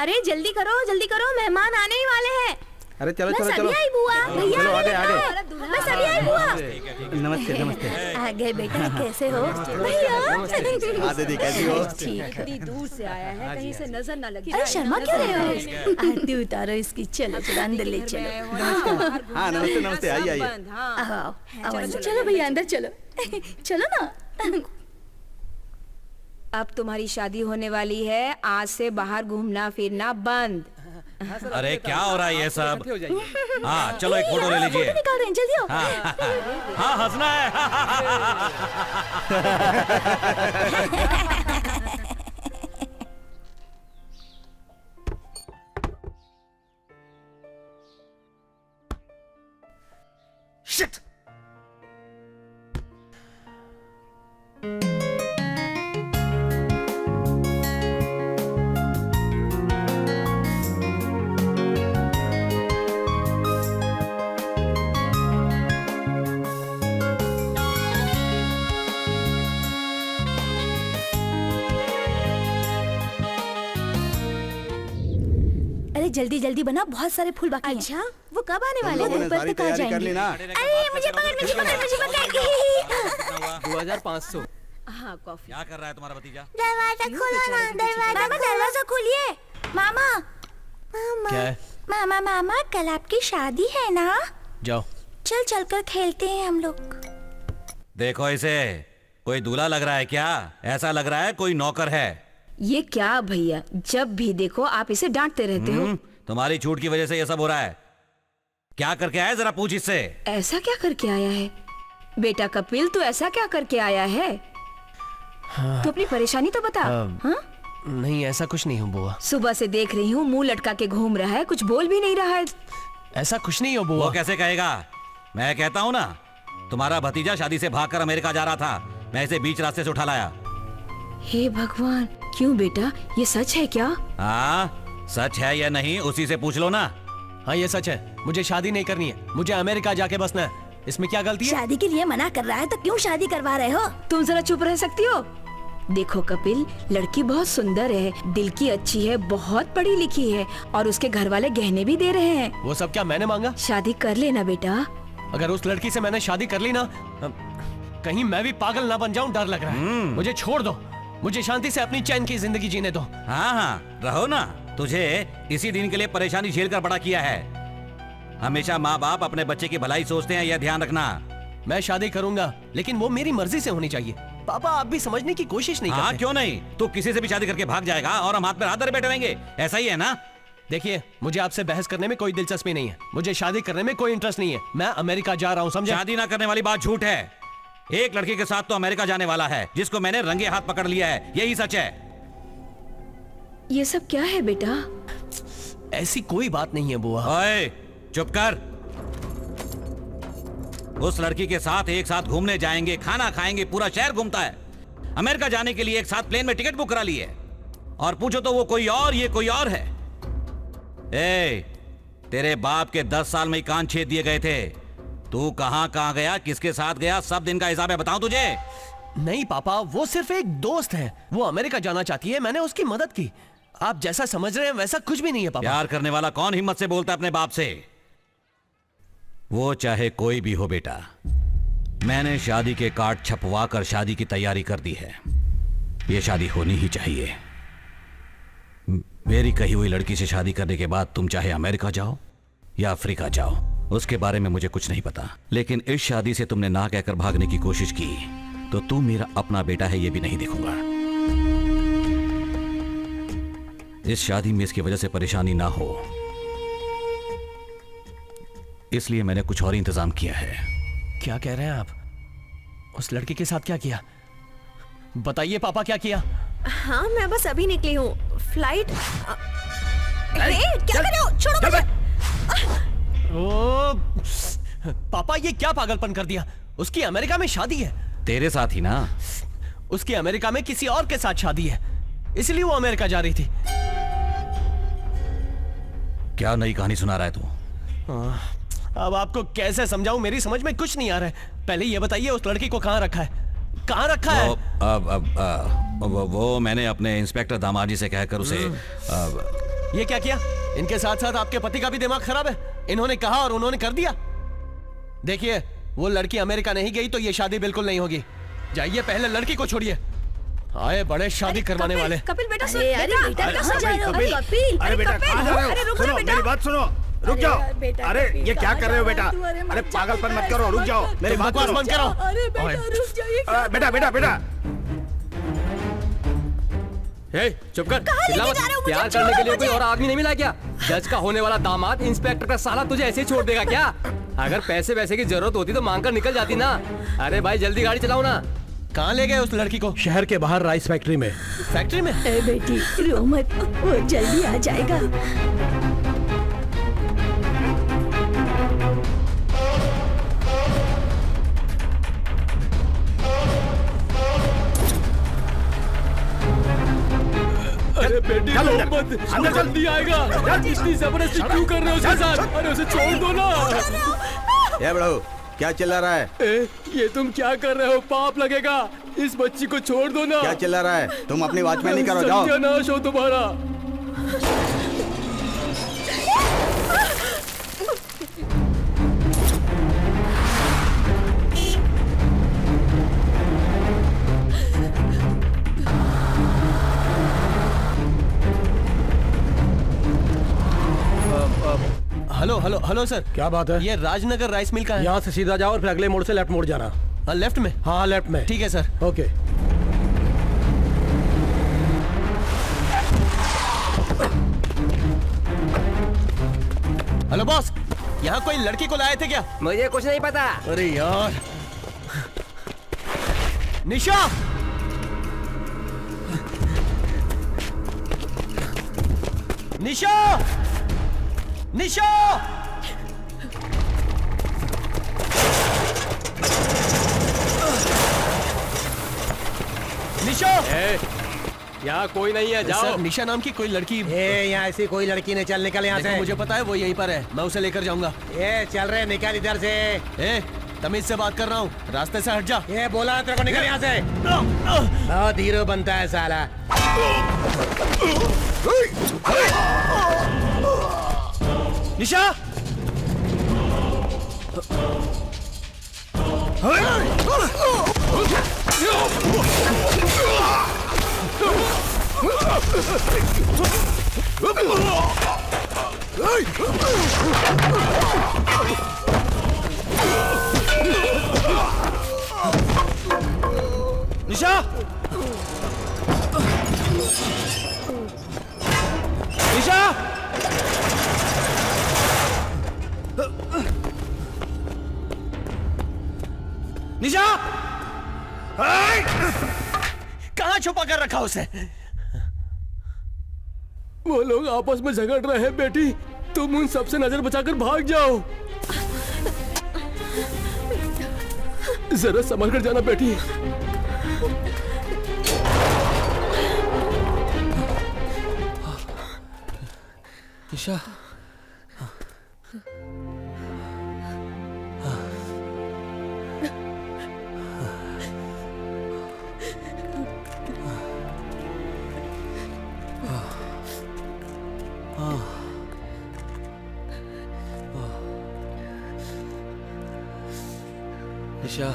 J: अरे जल्दी करो, मेहमान आने ही वाले हैं।
N: अरे चलो चलो चलो,
J: आई बुआ, भैया
N: चलो आगे आगे।
J: मैं सभी आई बुआ।
N: नमस्ते नमस्ते।
J: आ गए बेटा, कैसे हो भैया?
A: हाँ दीदी, कैसी हो?
J: ठीक है।
I: दूर से आया है, कहीं से नजर ना लगे।
J: अरे शर्मा क्यों रहे हो? आरती उतारो इसकी, चलो चलो अंदर ले चलो।
A: हाँ नमस्ते नमस्ते, आइए आइए।
J: चलो भैया अंदर चलो, चलो ना।
P: अब तुम्हारी शादी होने वाली है, आज से बाहर घूमना फिरना बंद।
D: अरे क्या हो रहा है ये सब? हाँ चलो एक फोटो ले लीजिए।
J: निकाल रहे हैं, जल्दी आओ।
D: हाँ हंसना है।
J: जल्दी जल्दी बना, बहुत सारे फूल बाकी हैं। अच्छा, वो कब आने वाले हैं?
A: सारी तैयारी कर ली ना?
J: अरे मुझे पकड़
C: 2500।
J: हाँ, कॉफी।
D: क्या कर रहा है तुम्हारा भतीजा?
J: दरवाजा खोलो ना, दरवाजा खोलिए। मामा
B: क्या है?
J: मामा कल आपकी शादी है ना?
B: जाओ।
J: चल कर खेलते हैं हम लोग।
D: देखो इसे, कोई दूल्हा लग रहा है क्या? ऐसा लग रहा है कोई नौकर है।
P: ये क्या भैया, जब भी देखो आप इसे डांटते रहते हो।
D: तुम्हारी छूट की वजह से ये सब हो रहा है। क्या करके आया जरा पूछ इससे।
P: ऐसा क्या करके आया है बेटा कपिल, तू ऐसा क्या करके आया है? तू अपनी परेशानी तो बता। हाँ?
B: नहीं, ऐसा कुछ नहीं हो बुआ।
P: सुबह से देख रही हूँ, मुंह लटका के घूम रहा है, कुछ बोल भी नहीं रहा है।
B: ऐसा कुछ नहीं हो बुआ।
D: वो कैसे कहेगा? मैं कहता हूँ ना, तुम्हारा भतीजा शादी से भागकर अमेरिका जा रहा था, मैं इसे बीच रास्ते से उठा लाया।
P: हे भगवान, क्यों बेटा, ये सच है क्या?
D: हाँ, सच है या नहीं उसी से पूछ लो ना।
B: हाँ, ये सच है। मुझे शादी नहीं करनी है, मुझे अमेरिका जाके बसना है। इसमें क्या गलती है?
J: शादी के लिए मना कर रहा है तो क्यों शादी करवा रहे हो?
P: तुम जरा चुप रह सकती हो? देखो कपिल, लड़की बहुत सुंदर है, दिल की अच्छी है, बहुत पढ़ी लिखी है और उसके घर वाले गहने भी दे रहे हैं।
B: वो सब क्या मैंने मांगा?
P: शादी कर लेना बेटा।
B: अगर उस लड़की से मैंने शादी कर ली ना, कहीं मैं भी पागल ना बन जाऊं, डर लग रहा है। मुझे छोड़ दो, मुझे शांति से अपनी चैन की जिंदगी जीने दो।
D: हाँ, रहो ना। तुझे इसी दिन के लिए परेशानी झेल कर बड़ा किया है। हमेशा माँ बाप अपने बच्चे की भलाई सोचते हैं, यह ध्यान रखना।
B: मैं शादी करूंगा, लेकिन वो मेरी मर्जी से होनी चाहिए। पापा, आप भी समझने की कोशिश नहीं करते।
D: हाँ, क्यों नहीं? तू किसी से भी शादी करके भाग जाएगा और हम हाथ पे हाथ धरे बैठे रहेंगे, ऐसा ही है ना?
B: देखिए, मुझे आपसे बहस करने में कोई दिलचस्पी नहीं है, मुझे शादी करने में कोई इंटरेस्ट नहीं है। मैं अमेरिका जा रहा हूँ, समझे?
D: शादी ना करने वाली बात झूठ है। एक लड़के के साथ तो अमेरिका जाने वाला है, जिसको मैंने रंगे हाथ पकड़ लिया है, यही सच है।
P: ये सब क्या है बेटा?
B: ऐसी कोई बात नहीं है बुआ।
D: ओए, चुप कर। उस लड़की के साथ एक साथ घूमने जाएंगे, खाना खाएंगे, पूरा शहर घूमता है। अमेरिका जाने के लिए एक साथ प्लेन में टिकट बुक करा ली है, और पूछो तो वो कोई और, ये कोई और है। ए, तेरे बाप के 10 साल में ही कान छेद दिए गए थे। तू कहां गया, किसके साथ गया, सब दिन का हिसाब है, बताऊं तुझे?
B: नहीं पापा, वो सिर्फ एक दोस्त है। वो अमेरिका जाना चाहती है, मैंने उसकी मदद की। आप जैसा समझ रहे हैं वैसा कुछ भी नहीं है पापा।
D: प्यार करने वाला कौन हिम्मत से बोलता है अपने बाप से? वो चाहे कोई भी हो बेटा, मैंने शादी के कार्ड छपवा कर शादी की तैयारी कर दी है। ये शादी होनी ही चाहिए। मेरी कही हुई लड़की से शादी करने के बाद तुम चाहे अमेरिका जाओ या अफ्रीका जाओ, उसके बारे में मुझे कुछ नहीं पता, लेकिन इस शादी से तुमने ना कहकर भागने की कोशिश की तो तू मेरा अपना बेटा है ये भी नहीं देखूंगा। इस शादी में इसकी वजह से परेशानी ना हो, इसलिए मैंने कुछ और इंतजाम किया है।
B: क्या कह रहे हैं आप? उस लड़की के साथ क्या किया? बताइए पापा, क्या किया?
J: हाँ, मैं बस अभी निकली हूँ। फ्लाइट क्या कर रहे हो? छोड़ो मुझे।
B: ओ, पापा, ये क्या पागलपन कर दिया? उसकी अमेरिका में शादी है।
D: तेरे साथ ही ना?
B: उसकी अमेरिका में किसी और के साथ शादी है, इसलिए वो अमेरिका जा रही थी।
D: क्या नई कहानी सुना रहा है तू?
B: अब आपको कैसे समझाऊं, मेरी समझ में कुछ नहीं आ रहा है। पहले ये बताइए, उस लड़की को कहाँ रखा है? कहाँ रखा है?
D: वो मैंने अपने इंस्पेक्टर दामाजी से कहकर उसे
B: ये क्या किया? इनके साथ साथ आपके पति का भी दिमाग खराब है। इन्होंने कहा और उन्होंने कर दिया। देखिए, वो लड़की अमेरिका नहीं गई तो ये शादी बिल्कुल नहीं होगी। जाइए, पहले लड़की को छोड़िए। आए बड़े शादी करवाने वाले।
J: कपिल बेटा सुन। बेटा कहाँ जा रहे हो? कपिल,
F: अरे बेटा कहाँ जा रहे हो? सुनो मेरी बात सुनो, रुक जाओ। अरे ये क्या कर रहे हो बेटा? अरे पागलपन मत करो, रुक जाओ, मेरी बात सुनो।
B: बंद करो।
J: अरे बेटा रुक जाइए।
F: बेटा बेटा बेटा
C: चुप कर, चिल्ला मत। प्यार करने के लिए कोई और आदमी नहीं मिला क्या? जज का होने वाला दामाद इंस्पेक्टर का साला तुझे ऐसे ही छोड़ देगा क्या? अगर पैसे वैसे की जरूरत होती तो मांग कर निकल जाती ना। अरे भाई जल्दी गाड़ी चलाओ ना।
B: कहाँ ले गए उस लड़की को?
M: शहर के बाहर राइस फैक्ट्री में।
B: फैक्ट्री में?
J: ए बेटी रो मत, वो जल्दी आ जाएगा।
C: अरे बेटी रो मत, अंदर जल्दी आएगा। इतनी जबरदस्ती क्यों कर रहे हो उसके साथ? अरे उसे छोड़ दो ना।
A: ये बड़ो, क्या चिल्ला रहा है?
C: ये तुम क्या कर रहे हो? पाप लगेगा। इस बच्ची को छोड़ दो ना।
A: क्या चिल्ला रहा है? तुम अपनी वॉचमैनी करो, जाओ।
C: सत्यानाश हो तुम्हारा।
B: Hello hello sir.
M: क्या बात है?
B: ये राजनगर राइस मिल का है।
M: यहाँ से सीधा जाओ और फिर अगले मोड़ से लेफ्ट मोड़ जाना।
B: लेफ्ट में?
M: हाँ लेफ्ट में।
B: ठीक है सर।
M: ओके।
B: हेलो बॉस, यहाँ कोई लड़की को लाए थे क्या?
C: मुझे कुछ नहीं पता।
B: अरे यार। निशा! निशा! निशा! निशा!
C: यहाँ कोई नहीं है, जाओ।
B: सर, निशा नाम की कोई लड़की।
G: यहाँ ऐसी कोई लड़की नहीं, चल निकल यहाँ से।
B: मुझे पता है वो यहीं पर है, मैं उसे लेकर जाऊंगा।
G: ये चल रहे, निकल इधर से।
B: तमीज से बात कर रहा हूँ, रास्ते से हट जा।
G: ये बोला तेरे को, निकल यहाँ से। बहुत हीरो बनता है साला।
B: निशा! निशा! निशा! निशा! कहाँ छुपा कर रखा उसे?
M: वो लोग आपस में झगड़ रहे हैं बेटी, तुम उन सबसे नजर बचाकर भाग जाओ। जरा संभल कर जाना बेटी।
B: निशा, निशा,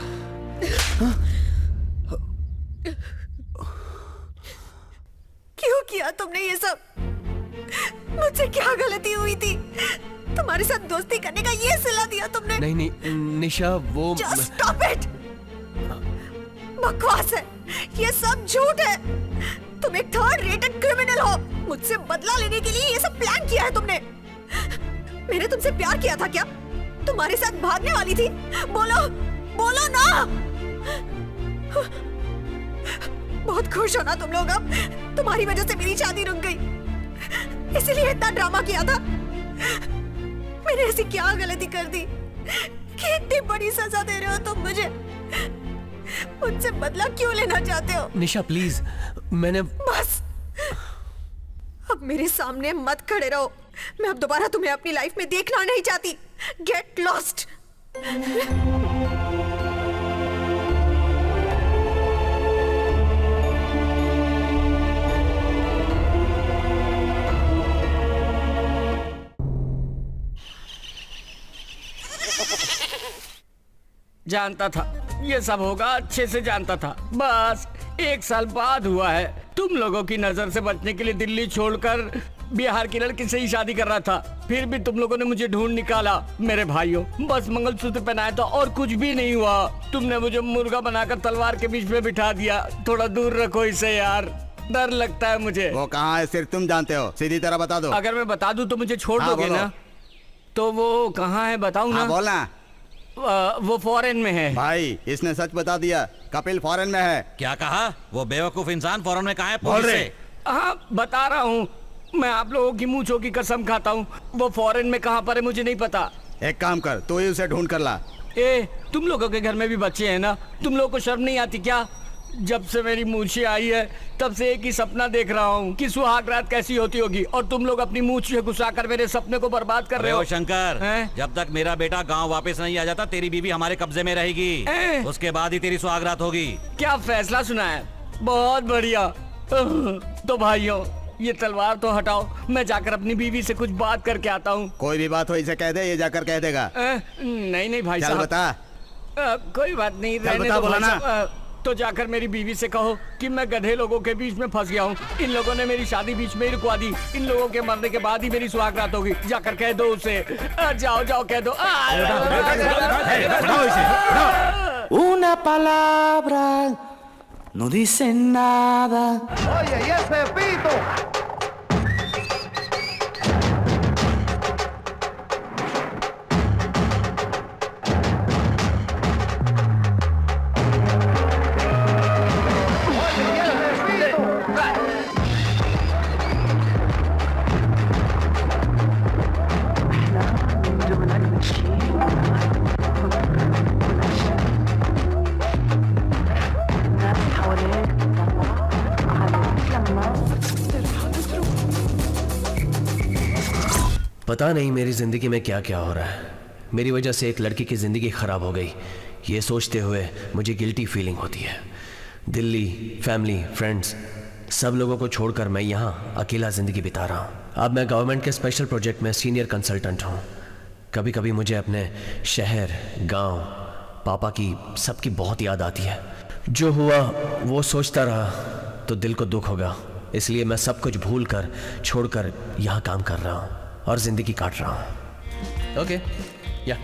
J: क्यों किया तुमने ये सब? मुझसे क्या गलती हुई थी? तुम्हारे साथ दोस्ती करने का ये सिला दिया तुमने?
B: नहीं नहीं निशा, वो
J: Just stop it! बकवास है, ये सब झूठ है। तुम एक थर्ड रेटेड क्रिमिनल हो। मुझसे बदला लेने के लिए ये सब प्लान किया है तुमने। मैंने तुमसे प्यार किया था क्या? तुम्हारे साथ भागने वाली थी? बोलो, बोलो ना। बहुत खुश हो ना तुम लोग अब? तुम्हारी वजह से मेरी शादी रुक गई, इसीलिए इतना ड्रामा किया था। मैंने ऐसी क्या गलती कर दी कि इतनी बड़ी सजा दे रहे हो तुम मुझे? मुझसे बदला क्यों लेना चाहते हो?
B: निशा प्लीज, मैंने
J: बस अब मेरे सामने मत खड़े रहो। मैं अब दोबारा तुम्हें अपनी लाइफ में देखना नहीं चाहती। Get lost.
O: जानता था ये सब होगा, अच्छे से जानता था। बस 1 साल बाद हुआ है। तुम लोगों की नजर से बचने के लिए दिल्ली छोड़कर बिहार की लड़की से ही शादी कर रहा था। फिर भी तुम लोगों ने मुझे ढूंढ निकाला। मेरे भाइयों, बस मंगलसूत्र पहनाया था और कुछ भी नहीं हुआ। तुमने मुझे मुर्गा बनाकर तलवार के बीच में बिठा दिया। थोड़ा दूर रखो इसे यार, डर लगता है मुझे।
A: वो कहाँ है सिर्फ तुम जानते हो, सीधी तरह बता दो।
O: अगर मैं बता दूं तो मुझे छोड़ दोगे ना? तो वो कहाँ है बताऊं ना?
A: बोलना।
O: वो फॉरेन में है।
A: भाई इसने सच बता दिया, कपिल फॉरेन में है।
D: क्या कहा? वो बेवकूफ इंसान फॉरेन में कहाँ है?
A: बोल रहे।
O: हाँ बता रहा हूँ, मैं आप लोगों की मूंछों की कसम खाता हूँ। वो फॉरेन में कहाँ पर है मुझे नहीं पता।
A: एक काम कर, तू ही उसे ढूंढ कर ला।
O: तुम लोगों के घर में भी बच्चे हैं ना? तुम लोगों को शर्म नहीं आती क्या? जब से मेरी मूछें आई है तब से एक ही सपना देख रहा हूँ कि सुहाग रात कैसी होती होगी, और तुम लोग अपनी मूछें घुसाकर मेरे सपने को बर्बाद कर रहे हो।
D: शंकर, जब तक मेरा बेटा गांव वापस नहीं आ जाता तेरी बीवी हमारे कब्जे में रहेगी। उसके बाद ही तेरी सुहाग रात होगी।
O: क्या फैसला सुना है? बहुत बढ़िया। तो भाइयों, ये तलवार तो हटाओ, मैं जाकर अपनी बीवी से कुछ बात करके आता हूँ।
A: कोई भी बात हो इसे कह दे, ये जाकर कह देगा।
O: नहीं नहीं भाई
A: चल
O: साहब,
A: बता।
O: कोई बात नहीं,
A: चल बता, बोला ना।
O: तो जाकर मेरी बीवी से कहो कि मैं गधे लोगों के बीच में फंस गया हूँ। इन लोगों ने मेरी शादी बीच में ही रुकवा दी। इन लोगों के मरने के बाद ही मेरी सुहाग रात होगी। जाकर कह दो उसे। जाओ जाओ कह दो।
R: Una palabra no dice nada.
E: Oye, ¿y ese pito?
B: पता नहीं मेरी जिंदगी में क्या क्या हो रहा है। मेरी वजह से एक लड़की की जिंदगी खराब हो गई। ये सोचते हुए मुझे गिल्टी फीलिंग होती है। दिल्ली, फैमिली, फ्रेंड्स, सब लोगों को छोड़कर मैं यहाँ अकेला जिंदगी बिता रहा हूँ। अब मैं गवर्नमेंट के स्पेशल प्रोजेक्ट में सीनियर कंसल्टेंट हूँ। कभी कभी मुझे अपने शहर, गांव, पापा की, सबकी बहुत याद आती है। जो हुआ वो सोचता रहा तो दिल को दुख होगा, इसलिए मैं सब कुछ भूल कर छोड़कर यहाँ काम कर रहा हूँ और जिंदगी काट रहा हूँ। ओके, या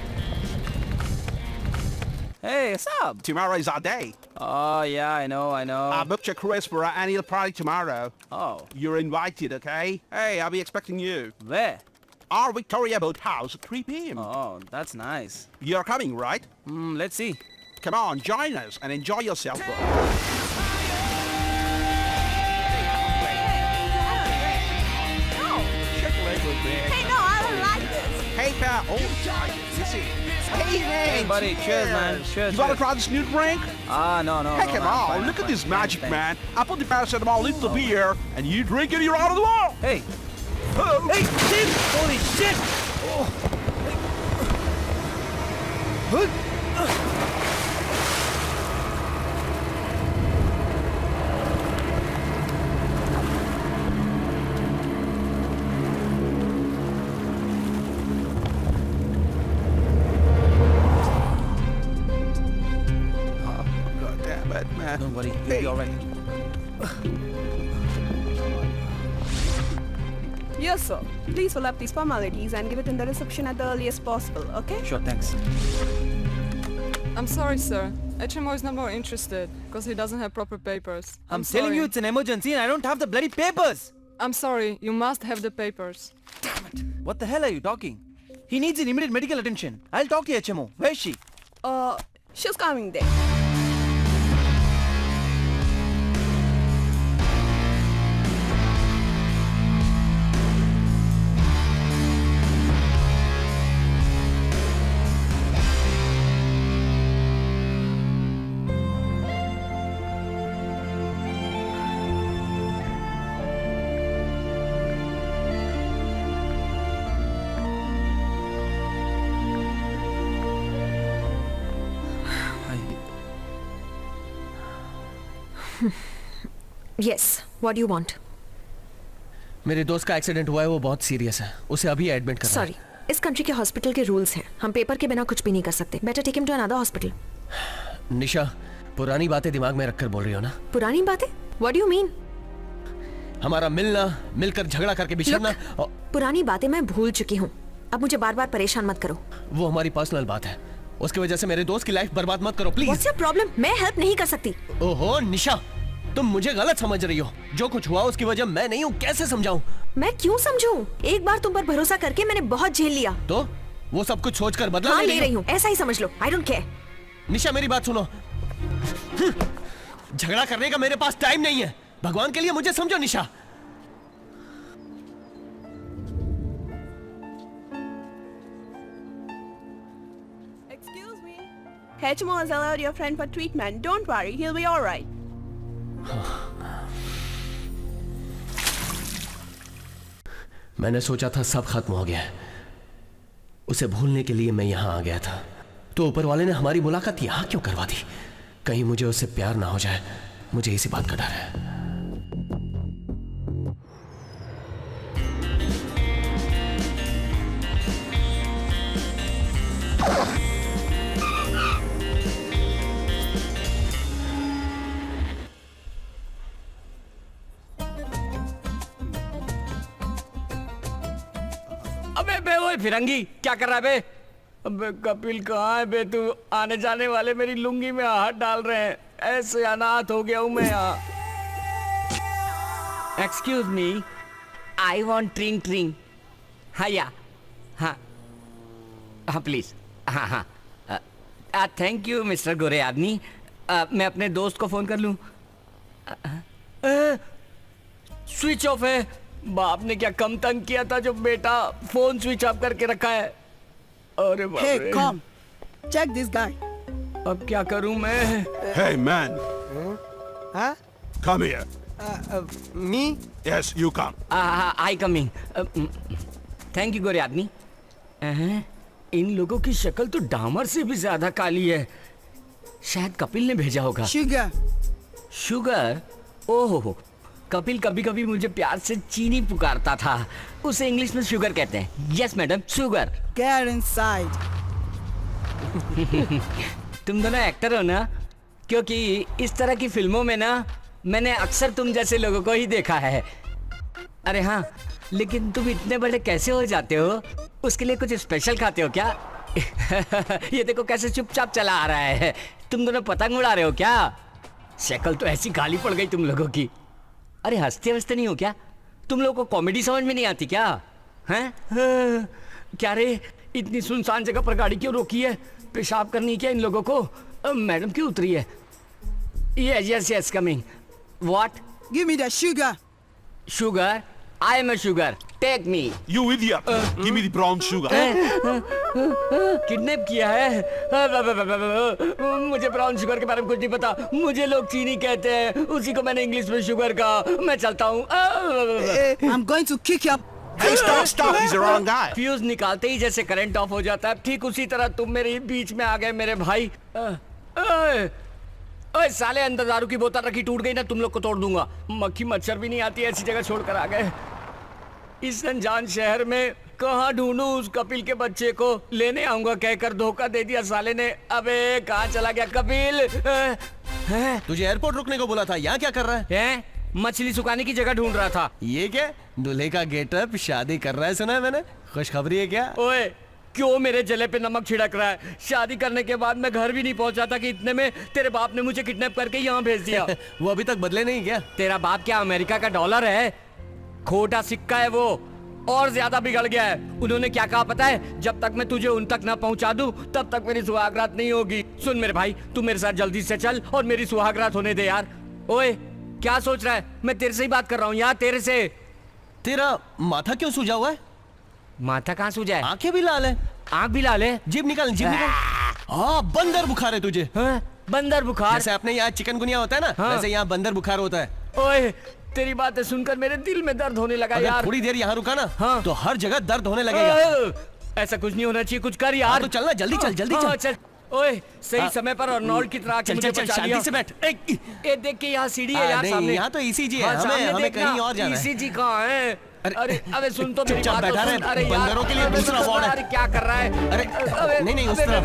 H: Hey, what's up? Tomorrow is our day.
N: Oh, yeah, I know.
H: I booked your Chris for our annual party tomorrow.
N: Oh.
H: You're invited, okay? Hey, I'll be expecting you.
N: Where?
H: Our Victoria Boat House at 3 p.m.
N: Oh, that's nice.
H: You're coming, right?
N: Let's see.
H: Come on, join us and enjoy yourself, bro.
J: Hey, no, I don't like this.
H: Hey, pal. Oh, this is. Hey, man.
N: Hey, buddy. Cheers, man. Cheers.
H: You wanna try this new drink?
N: No.
H: Hey, come on. Look at this magic, man. I put the paracetamol into the beer, and you drink it, you're out of the wall.
N: Hey. Hey, shit! Holy shit!
H: God damn it, man.
N: Don't worry, you'll be all right.
I: Yes, sir. Please fill up these formalities and give it in the reception at the earliest possible, okay?
N: Sure, thanks.
I: I'm sorry, sir. HMO is not more interested because he doesn't have proper papers.
N: I'm telling you it's an emergency and I don't have the bloody papers.
I: I'm sorry. You must have the papers.
N: What the hell are you talking? He needs an immediate medical attention. I'll talk to HMO. Where is she?
I: She's coming there.
J: Yes, what do you want?
B: मेरे दोस्त का एक्सीडेंट हुआ है, वो बहुत सीरियस है। उसे अभी एडमिट करना है।
J: सॉरी, इस कंट्री के हॉस्पिटल के रूल्स हैं। हम पेपर के बिना कुछ भी नहीं कर सकते। Better take him to another hospital.
B: Nisha, पुरानी बातें दिमाग में रखकर बोल रही हो ना?
J: पुरानी बातें? What do you mean?
B: हमारा मिलना, मिलकर झगड़ा करके बिछड़ना।
J: पुरानी बातें मैं भूल चुकी हूँ। अब मुझे बार बार परेशान मत करो।
B: वो हमारी पर्सनल बात है। उसकी वजह से मेरे दोस्त की लाइफ बर्बाद मत करो प्लीज।
J: What's your problem? मैं हेल्प नहीं कर सकती।
B: ओहो निशा, तुम मुझे गलत समझ रही हो। जो कुछ हुआ उसकी वजह मैं नहीं हूँ, कैसे समझाऊं?
J: मैं क्यों समझूं? एक बार तुम पर भरोसा करके मैंने बहुत झेल लिया।
B: तो वो सब कुछ सोचकर बदला
J: ले रही हूँ, ऐसा ही समझ लो। I don't care.
B: निशा मेरी बात सुनो। झगड़ा करने का मेरे पास टाइम नहीं है। भगवान के लिए मुझे समझो निशा।
I: Excuse me. HMO has allowed your friend for treatment. Don't worry, he'll be all right.
B: मैंने सोचा था सब खत्म हो गया है। उसे भूलने के लिए मैं यहाँ आ गया था, तो ऊपर वाले ने हमारी मुलाकात यहाँ क्यों करवा दी? कहीं मुझे उससे प्यार ना हो जाए, मुझे इसी बात का डर है।
O: ओए फिरंगी, क्या कर रहा है बे? अबे कपिल कहाँ है बे? तू आने जाने वाले मेरी लुंगी में हाथ डाल रहे हैं, ऐसे अनाथ हो गया हूँ मैं यहाँ। एक्सक्यूज मी, आई वॉन्ट ट्रिंग ट्रिंग। हाँ या हाँ हाँ प्लीज, हाँ हाँ थैंक यू मिस्टर गोरे आदमी। मैं अपने दोस्त को फोन कर लूँ? स्विच ऑफ है। बाप ने क्या कम तंग किया था जो बेटा फोन स्विच ऑफ करके रखा है। अरे बाप रे।
S: Hey, come. Check this guy.
O: अब क्या करूं मैं?
H: Hey, man.
S: Huh?
H: Come here.
S: Me?
H: Yes, you come.
O: I coming. Thank you गोरे आदमी। इन लोगों की शक्ल तो डामर से भी ज्यादा काली है। शायद कपिल ने भेजा होगा।
S: Sugar.
O: शुगर? ओहो, कपिल कभी कभी मुझे प्यार से चीनी पुकारता था। उसे इंग्लिश में शुगर कहते हैं। Yes madam, sugar.
S: Get inside.
O: तुम दोनों एक्टर हो ना? क्योंकि इस तरह की फिल्मों में ना मैंने अक्सर तुम जैसे लोगों को ही देखा है। अरे हाँ, लेकिन तुम इतने बड़े कैसे हो जाते हो? उसके लिए कुछ स्पेशल खाते हो क्या? ये देखो कैसे चुपचाप चला आ रहा है। तुम दोनों पतंग उड़ा रहे हो क्या? शक्ल तो ऐसी काली पड़ गई तुम लोगों की। अरे हंसते वसते नहीं हो क्या? तुम लोगों को कॉमेडी समझ में नहीं आती क्या? हैं? क्या रे, इतनी सुनसान जगह पर गाड़ी क्यों रोकी है? पेशाब करनी क्या इन लोगों को? मैडम क्यों उतरी है? Yes yes coming. What?
S: Give me the sugar.
O: Sugar? I am a sugar. Take me.
H: You idiot. Give me the brown sugar.
O: Kidnap किया है? मुझे ब्राउन शुगर के बारे में कुछ नहीं पता। मुझे लोग चीनी कहते हैं, उसी को मैंने इंग्लिश में शुगर कहा। मैं चलता हूँ।
S: I'm going to kick you.
H: Hey, stop. He's the wrong guy.
O: Fuse निकालते ही जैसे करंट ऑफ हो जाता है, ठीक उसी तरह तुम मेरे बीच में आ गए मेरे भाई। ओए साले, अंदर दारू की बोतल रखी टूट गई ना, तुम लोग को तोड़ दूंगा। मक्खी मच्छर भी नहीं आती, ऐसी जगह छोड़कर आ गए। इस अनजान शहर में कहाँ ढूंढूं उस कपिल के बच्चे को? लेने आऊंगा कहकर धोखा दे दिया साले ने। अबे कहाँ चला गया कपिल?
B: तुझे एयरपोर्ट रुकने को बोला था, यहाँ क्या कर रहा है?
O: मछली सुखाने की जगह ढूंढ रहा था।
B: ये क्या? दूल्हे का गेटअप, शादी कर रहा है सुना है मैंने। खुशखबरी है क्या?
O: ओए क्यों मेरे जले पे नमक छिड़क रहा है? शादी करने के बाद मैं घर भी नहीं पहुंचा था कि इतने में तेरे बाप ने मुझे किडनैप करके यहाँ भेज दिया।
B: वो अभी तक बदले नहीं क्या?
O: तेरा बाप क्या अमेरिका का डॉलर है? खोटा सिक्का है वो। और ज्यादा बिगड़ गया है। उन्होंने क्या कहा पता है? जब तक मैं तुझे उन तक ना पहुंचा दूं तब तक मेरी सुहागरात नहीं होगी। सुन मेरे भाई, तू मेरे साथ जल्दी से चल और मेरी सुहागरात होने दे यार। ओए क्या सोच रहा है? मैं तेरे से ही बात कर रहा हूँ यार, तेरे से।
B: तेरा माथा क्यों सूजा हुआ है?
O: माथा कहाँ सूजा है?
B: आंखें भी लाल है।
O: आंख भी लाल है?
B: जीभ निकाल, जीभ निकाल। हाँ, बंदर बुखार है तुझे।
O: बंदर बुखार?
B: जैसे अपने यहाँ चिकनगुनिया होता है ना, वैसे यहाँ बंदर बुखार होता है।
O: ओए तेरी बातें सुनकर मेरे दिल में दर्द होने लगा यार।
B: थोड़ी देर यहाँ रुका ना, तो हर जगह दर्द होने लगेगा।
O: ऐसा कुछ नहीं होना चाहिए, कुछ कर यार।
B: तो चलना, जल्दी चल, जल्दी चल।
O: ओए सही समय पर अर्नोल्ड की तरह
B: चल, शांति से बैठ।
O: ये देख के यहाँ सीढ़ी है यार सामने।
B: यहाँ तो ईसीजी है, हमें कहीं और जाना है।
O: ईसीजी कहाँ है? अरे अबे सुन तो मेरी बात।
B: अरे बंदरों के लिए दूसरा वार्ड है।
O: अरे क्या कर रहा है?
B: अरे नहीं उस तरफ,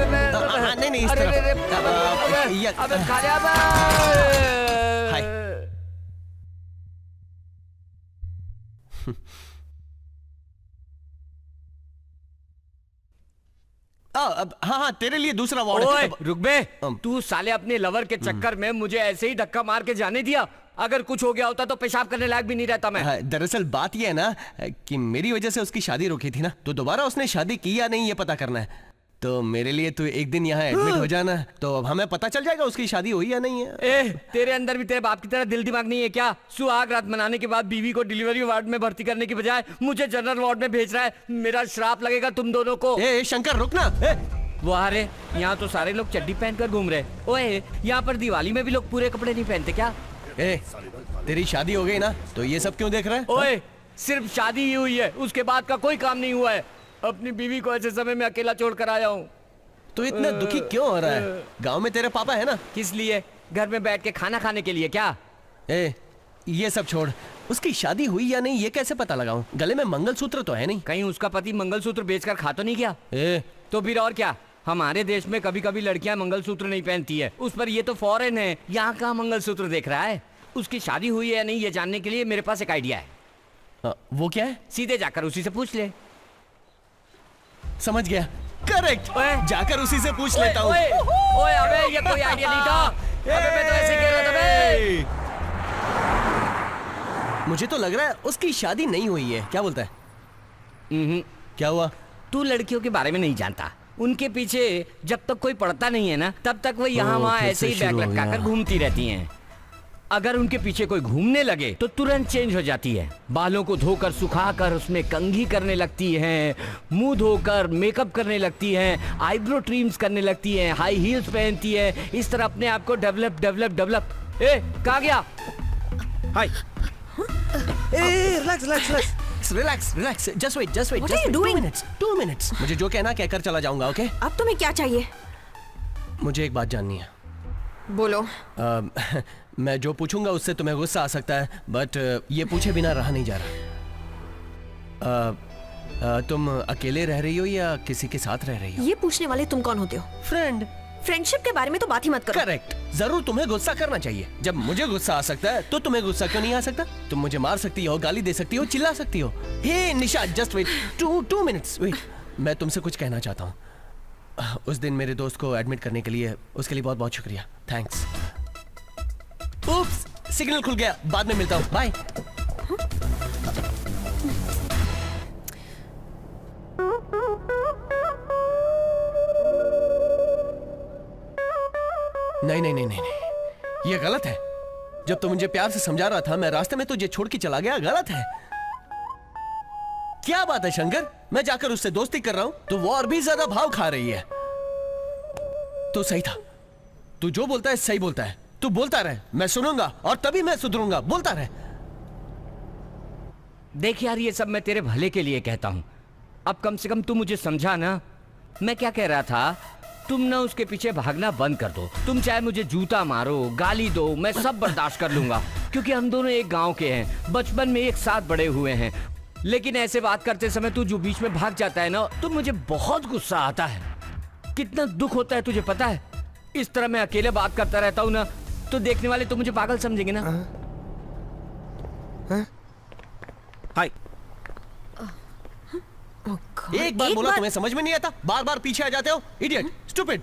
B: नहीं इस तरफ।
O: अबे खा जा।
B: हाँ, तेरे लिए दूसरा वार्ड है।
O: रुक बे, तू साले अपने लवर के चक्कर में मुझे ऐसे ही धक्का मार के जाने दिया। अगर कुछ हो गया होता तो पेशाब करने लायक भी नहीं रहता मैं।
B: दरअसल बात यह है ना कि मेरी वजह से उसकी शादी रुकी थी ना, तो दोबारा उसने शादी की या नहीं ये पता करना है। तो मेरे लिए तू एक दिन यहाँ एडमिट हो जाना, तो अब हमें पता चल जाएगा उसकी शादी हुई या नहीं है।
O: तेरे अंदर भी तेरे बाप की तरह दिल दिमाग नहीं है क्या? सुहाग रात मनाने के बाद बीवी को डिलीवरी वार्ड में भर्ती करने की बजाय मुझे जनरल वार्ड में भेज रहा है। मेरा श्राप लगेगा तुम दोनों को।
B: शंकर रुक ना।
O: वो अरे यहाँ तो सारे लोग चड्डी पहनकर घूम रहे। ओए यहाँ पर दिवाली में भी लोग पूरे कपड़े नहीं पहनते क्या?
B: तेरी शादी हो गई ना, तो ये सब क्यों देख रहे हैं?
O: ओए सिर्फ शादी ही हुई है, उसके बाद का कोई काम नहीं हुआ है। अपनी बीवी को ऐसे समय में अकेला छोड़ कर आया हूँ।
B: तो इतना दुखी क्यों हो रहा है? गांव में तेरे पापा है ना।
O: किस लिए? घर में बैठ के खाना खाने के लिए क्या?
B: ये सब छोड़, उसकी शादी हुई या नहीं ये कैसे पता लगाऊं? गले में मंगलसूत्र तो है नहीं।
O: कहीं उसका पति मंगलसूत्र बेचकर खा तो नहीं गया? तो फिर और क्या, हमारे देश में कभी कभी लड़कियां मंगलसूत्र नहीं पहनती है, उस पर ये तो फॉरेन है, यहाँ कहाँ मंगलसूत्र देख रहा है? उसकी शादी हुई है या नहीं ये जानने के लिए मेरे पास एक आइडिया है।
B: वो क्या है?
O: सीधे जाकर उसी से पूछ ले।
B: समझ गया, करेक्ट। जाकर उसी से पूछ लेता हूँ।
O: ओए अबे ये कोई आइडिया नहीं था। अबे मैं तो ऐसे कह रहा था बे।
B: मुझे तो लग रहा है उसकी शादी नहीं हुई है, क्या बोलता है? क्या हुआ?
O: तू लड़कियों के बारे में नहीं जानता। उनके पीछे जब तक कोई पड़ता नहीं है ना, तब तक वो यहाँ वहाँ ऐसे ही बैग लटकाकर घूमती रहती हैं। अगर उनके पीछे कोई घूमने लगे तो तुरंत चेंज हो जाती है। बालों को धोकर सुखाकर उसमें कंघी करने लगती हैं, मुंह धोकर मेकअप करने लगती हैं, आईब्रो ट्रिम्स करने लगती हैं, हाई हील्स पहनती हैं। इस तरह अपने आप को डेवलप। ए कहाँ गया?
C: Hi.
B: Relax, just wait, 2 minutes. मुझे जो कहना कहकर चला जाऊंगा, ओके?
J: अब तुम्हें क्या चाहिए?
B: मुझे एक बात जाननी है।
J: बोलो।
B: मैं जो पूछूंगा उससे तुम्हें गुस्सा आ सकता है, बट ये पूछे बिना रहा नहीं जा रहा। तुम अकेले रह रही हो या किसी के साथ रह रही हो?
J: ये पूछने वाले तुम कौन होते हो?
B: फ्रेंड।
J: फ्रेंडशिप के बारे में तो बात ही मत करो।
B: करेक्ट। जरूर तुम्हें गुस्सा करना चाहिए। जब मुझे गुस्सा आ सकता है तो तुम्हें गुस्सा क्यों नहीं आ सकता? तुम मुझे मार सकती हो, गाली दे सकती हो, चिल्ला सकती हो। हे निशा, जस्ट वेट, 2 मिनट्स वेट। मैं तुमसे कुछ कहना चाहता हूँ। उस दिन मेरे दोस्त को एडमिट करने के लिए, उसके लिए बहुत बहुत शुक्रिया। थैंक्स। उप्स, सिग्नल खुल गया। बाद में मिलता हूँ, बाय। नहीं, ये गलत है। जब तो मुझे प्यार से समझा रहा था, मैं रास्ते में तुझे छोड़ के चला गया, गलत है। क्या बात है शंकर? मैं जाकर उससे दोस्ती कर रहा हूं तो वो और भी ज्यादा भाव खा रही है। तो सही था। तू जो बोलता है सही बोलता है। तू बोलता रहे, मैं सुनूंगा और तभी मैं सुधरूंगा। बोलता रहे।
O: देख यार, ये सब मैं तेरे भले के लिए कहता हूं। अब कम से कम तू मुझे समझा ना। मैं क्या कह रहा था, तुम ना उसके पीछे भागना बंद कर दो। तुम चाहे मुझे जूता मारो, गाली दो, मैं सब बर्दाश्त कर लूंगा, क्योंकि हम दोनों एक गांव के हैं, बचपन में एक साथ बड़े हुए हैं। लेकिन ऐसे बात करते समय तू जो बीच में भाग जाता है ना, तो मुझे बहुत गुस्सा आता है। कितना दुख होता है तुझे पता है? इस तरह मैं अकेले बात करता रहता हूँ ना, तो देखने वाले तो मुझे पागल समझेंगे ना।
C: हाय।
B: एक बार बोला तुम्हें समझ में नहीं आता? बार बार पीछे आ जाते हो, इडियट, स्टूपिड।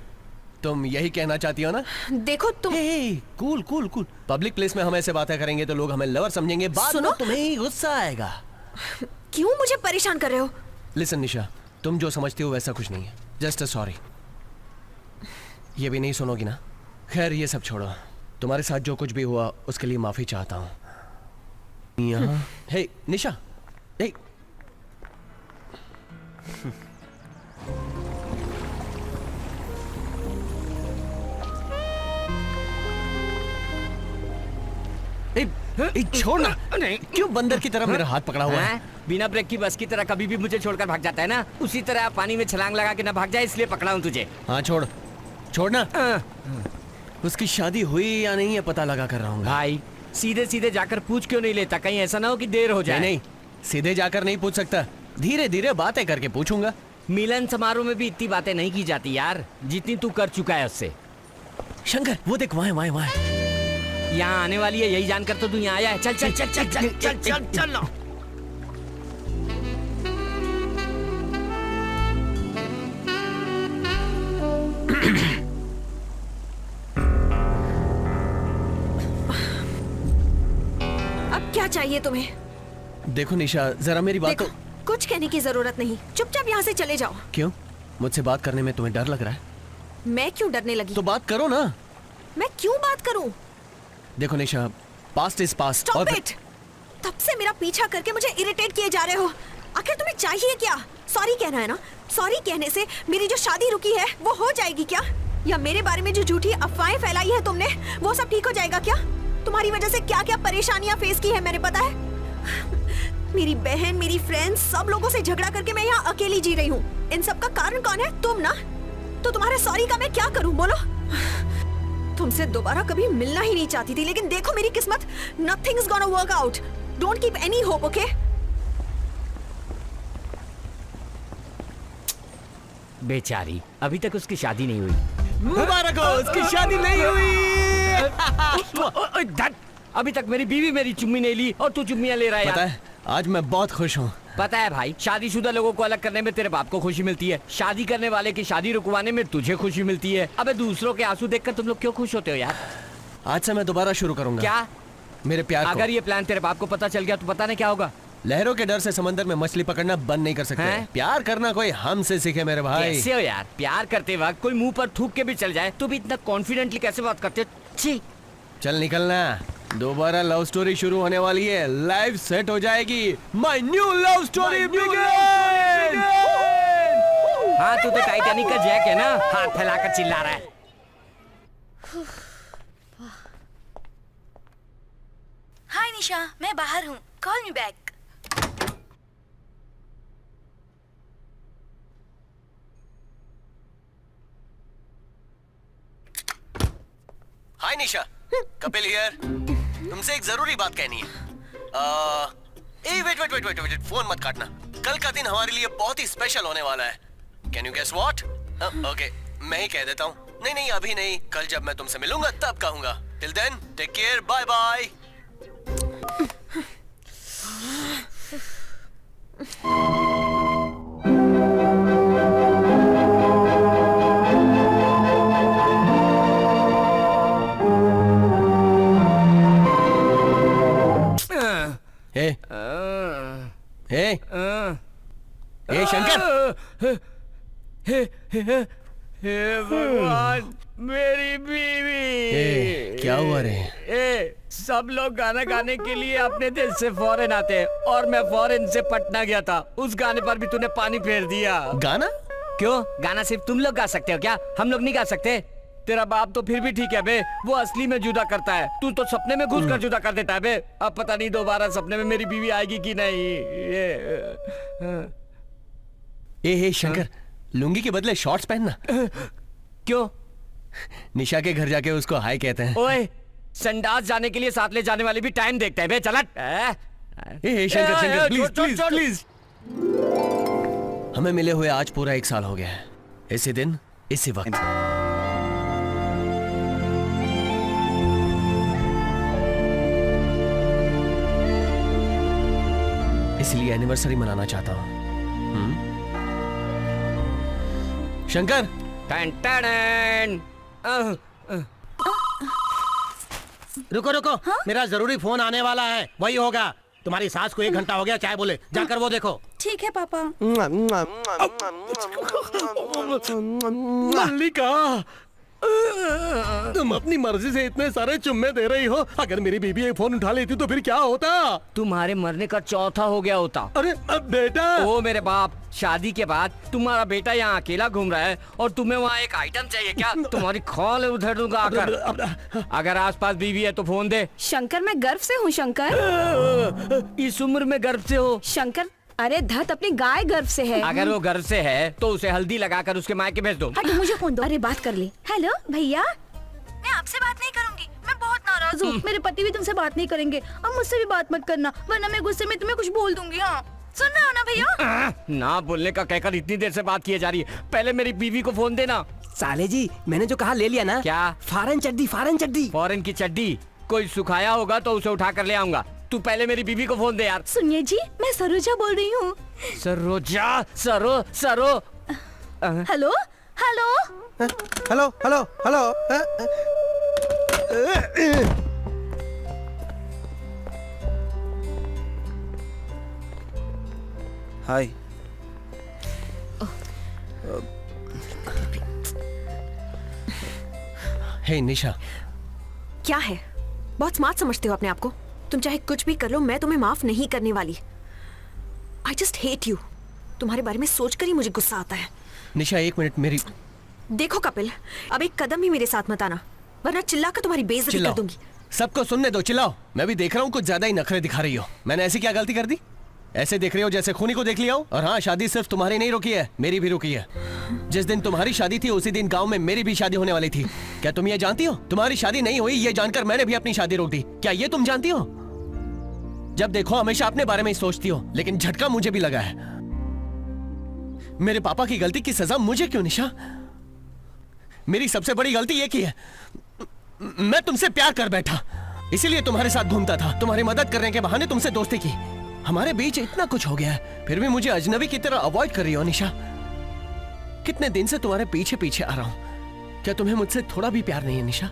B: तुम यही कहना चाहती हो ना?
J: देखो तुम।
B: कूल। पब्लिक प्लेस में हम ऐसे बातें करेंगे तो लोग हमें लवर समझेंगे, बाद में तुम्हें ही गुस्सा आएगा।
J: क्यों मुझे परेशान कर रहे हो?
B: लिसन निशा, तुम जो समझती हो वैसा कुछ नहीं है। Just a sorry. ये भी नहीं सुनोगी ना? खैर ये सब छोड़ो। तुम्हारे साथ जो कुछ भी हुआ उसके लिए माफी चाहता हूँ। यहाँ हे निशा, हे छोड़ना। क्यों बंदर की तरह मेरा हाथ पकड़ा हुआ है?
O: बिना ब्रेक की बस की तरह कभी भी मुझे छोड़कर भाग जाता है ना, उसी तरह पानी में छलांग लगा के ना भाग जाए, इसलिए पकड़ा हूँ तुझे।
B: हाँ छोड़ना। उसकी शादी हुई या नहीं ये पता लगा कर रहा हूँ।
O: भाई सीधे सीधे जाकर पूछ क्यों नहीं लेता? कहीं ऐसा ना हो कि देर हो जाए।
B: नहीं, सीधे जाकर नहीं पूछ सकता, धीरे धीरे बातें करके पूछूंगा।
O: मिलन समारोह में भी इतनी बातें नहीं की जाती यार, जितनी तू कर चुका है उससे।
B: शंकर वो देख, वहाँ
O: यहाँ आने वाली है, यही जानकर तो तू यहाँ आया है। चल।
J: अब क्या चाहिए तुम्हें?
B: देखो निशा, जरा मेरी बात तो।
J: कुछ कहने की जरूरत नहीं, चुपचाप यहाँ से चले जाओ।
B: क्यों? मुझसे बात करने में तुम्हें डर लग रहा है?
J: मैं क्यों डरने लगी?
B: तो बात करो ना।
J: मैं क्यों बात करूं?
B: देखो Nisha, past is past.
J: Stop it! तब से मेरा पीछा करके मुझे इरिटेट किए जा रहे हो। आखिर तुम्हें चाहिए क्या? सॉरी कहना है ना? सॉरी कहने से मेरी जो शादी रुकी है वो हो जाएगी क्या? या मेरे बारे में जो झूठी अफवाहें फैलाई है तुमने, वो सब ठीक हो जाएगा क्या? तुम्हारी वजह से क्या क्या परेशानियां फेस की है मैंने, पता है? मेरी बहन, मेरी फ्रेंड्स, सब लोगों से झगड़ा करके मैं यहाँ अकेली जी रही हूँ। इन सब का कारण कौन है? तुम ना। तो तुम्हारे सॉरी का मैं क्या करूँ बोलो? तुमसे दोबारा कभी मिलना ही नहीं चाहती थी, लेकिन देखो मेरी किस्मत, nothing's gonna work out. Don't keep any hope, okay?
O: बेचारी, अभी तक उसकी शादी नहीं हुई।
B: मुबारक हो, उसकी शादी नहीं हुई।
O: अभी तक मेरी बीवी मेरी चुम्मी नहीं ली और तू चुम्मियां ले रहा है।
B: पता है, आज मैं बहुत खुश हूँ।
O: पता है भाई, शादीशुदा लोगों को अलग करने में तेरे बाप को खुशी मिलती है, शादी करने वाले की शादी रुकवाने में तुझे खुशी मिलती है। अबे दूसरों के आंसू देखकर तुम लोग क्यों खुश होते हो यार?
B: आज से मैं दोबारा शुरू करूंगा।
O: क्या?
B: मेरे प्यार
O: अगर ये प्लान तेरे बाप को पता चल गया तो पता नहीं क्या होगा।
B: लहरों के डर से समंदर में मछली पकड़ना बंद नहीं कर सकते। प्यार करना कोई हमसे सीखे मेरे भाई।
O: कैसे हो यार? प्यार करते वक्त कोई मुंह पर थूक के भी चल जाए तो भी इतना कॉन्फिडेंटली कैसे बात करते हो? छी।
B: चल निकलना, दोबारा लव स्टोरी शुरू होने वाली है, लाइफ सेट हो जाएगी। My new love story begin.
O: हाँ तू तो टाइटैनिक का जैक है ना, हाथ फैलाकर चिल्ला रहा है।
J: हाय निशा, मैं बाहर हूँ, call me back.
B: Hi Nisha, Kapil here. तुमसे एक जरूरी बात कहनी है। वेट, फोन मत काटना। कल का दिन हमारे लिए बहुत ही स्पेशल होने वाला है। Can you guess what? Okay, मैं ही कह देता हूँ। नहीं, अभी नहीं, कल जब मैं तुमसे मिलूंगा तब कहूंगा। Till then take care, bye bye. हे शंकर,
O: हे भगवान, मेरी बीवी।
B: क्या हुआ रे?
O: सब लोग गाना गाने के लिए अपने देश से फॉरेन आते हैं और मैं फॉरेन से पटना गया था। उस गाने पर भी तूने पानी फेर दिया।
B: गाना?
O: क्यों? गाना सिर्फ तुम लोग गा सकते हो क्या? हम लोग नहीं गा सकते? तेरा बाप तो फिर भी ठीक है बे, वो असली में जुदा करता है, तू तो सपने में घुस कर जुदा कर देता है बे। अब पता नहीं दोबारा सपने में मेरी बीवी आएगी कि नहीं।
B: हे शंकर, लुंगी के बदले शॉर्ट्स पहनना।
O: क्यों?
B: निशा के घर जाके उसको हाय कहते हैं।
O: ओए, संडास जाने के लिए साथ ले जाने वाले भी टाइम देखते हैं बे, चल हट।
B: हे शंकर, प्लीज। हमें मिले हुए आज पूरा 1 साल हो गया है, इसी दिन इसी वक्त। इसलिए एनिवर्सरी मनाना चाहता हूँ। शंकर,
G: रुको, मेरा जरूरी फोन आने वाला है, वही होगा। तुम्हारी सास को 1 घंटा हो गया चाय बोले, जाकर वो देखो।
J: ठीक है पापा।
M: मल्लिका, तुम अपनी मर्जी से इतने सारे चुम्मे दे रही हो। अगर मेरी बीबी एक फोन उठा लेती तो फिर क्या होता?
O: तुम्हारे मरने का चौथा हो गया होता।
M: अरे बेटा।
O: ओ मेरे बाप, शादी के बाद तुम्हारा बेटा यहाँ अकेला घूम रहा है और तुम्हें वहाँ एक आइटम चाहिए क्या? तुम्हारी खोल उधर दूंगा आकर। अगर आसपास बीवी है तो फोन दे।
P: शंकर, मैं गर्व से हूँ शंकर।
O: इस उम्र में गर्व से हो?
P: शंकर, अरे धत, अपनी गाय गर्भ से है।
O: अगर वो गर्भ से है तो उसे हल्दी लगाकर उसके मायके भेज दो।
P: हट, मुझे फोन दो। अरे बात कर ले। हेलो भैया, मैं आपसे बात नहीं करूंगी, मैं बहुत नाराज हूँ। मेरे पति भी तुमसे बात नहीं करेंगे और मुझसे भी बात मत करना, वरना मैं गुस्से में तुम्हें कुछ बोल दूंगी। हाँ, सुन रहे हो ना भैया?
O: ना बोलने का कहकर इतनी देर से बात किए जा रही है, पहले मेरी बीवी को फोन देना।
C: साले जी, मैंने जो कहा ले लिया ना?
O: क्या?
C: फॉरेन चड्डी।
O: फॉरेन की चड्डी? कोई सुखाया होगा तो उसे उठा कर ले आऊंगा। तू पहले मेरी बीवी को फोन दे यार।
P: सुनिए जी, मैं सरोजा बोल रही हूँ।
O: सरोजा? सरो।
P: हेलो।
N: हाय।
B: हे निशा।
J: क्या है? बहुत स्मार्ट समझते हो अपने आप को? तुम चाहे कुछ भी कर लो, मैं तुम्हें माफ नहीं करने वाली। I just hate you। तुम्हारे बारे में सोचकर ही मुझे गुस्सा आता है।
B: निशा, 1 मिनट मेरी।
J: देखो कपिल, अब एक कदम भी मेरे साथ मत आना, वरना चिल्लाकर तुम्हारी बेइज्जती कर दूंगी।
B: सबको सुनने दो, चिल्लाओ। मैं भी देख रहा हूँ कुछ ज्यादा ही नखरे दिखा रही हो। मैंने ऐसी क्या गलती कर दी? ऐसे देख रहे हो जैसे खूनी को देख लिया हो। और हाँ, शादी सिर्फ तुम्हारी नहीं रुकी है, मेरी भी रुकी है। जिस दिन तुम्हारी शादी थी उसी दिन गांव में मेरी भी शादी होने वाली थी। क्या तुम ये जानती हो? तुम्हारी शादी नहीं हुई ये जानकर मैंने भी अपनी शादी रोक दी। क्या ये तुम जानती हो? जब देखो हमेशा अपने बारे में ही सोचती हो, लेकिन झटका मुझे भी लगा है। मेरे पापा की गलती की सजा मुझे क्यों निशा? मेरी सबसे बड़ी गलती ये की है, मैं तुमसे प्यार कर बैठा, इसीलिए तुम्हारे साथ घूमता था, तुम्हारी मदद करने के बहाने तुमसे दोस्ती की। हमारे बीच इतना कुछ हो गया है, फिर भी मुझे अजनबी की तरह अवॉइड कर रही हो निशा। कितने दिन से तुम्हारे पीछे पीछे आ रहा हूं, क्या तुम्हें मुझसे थोड़ा भी प्यार नहीं है निशा?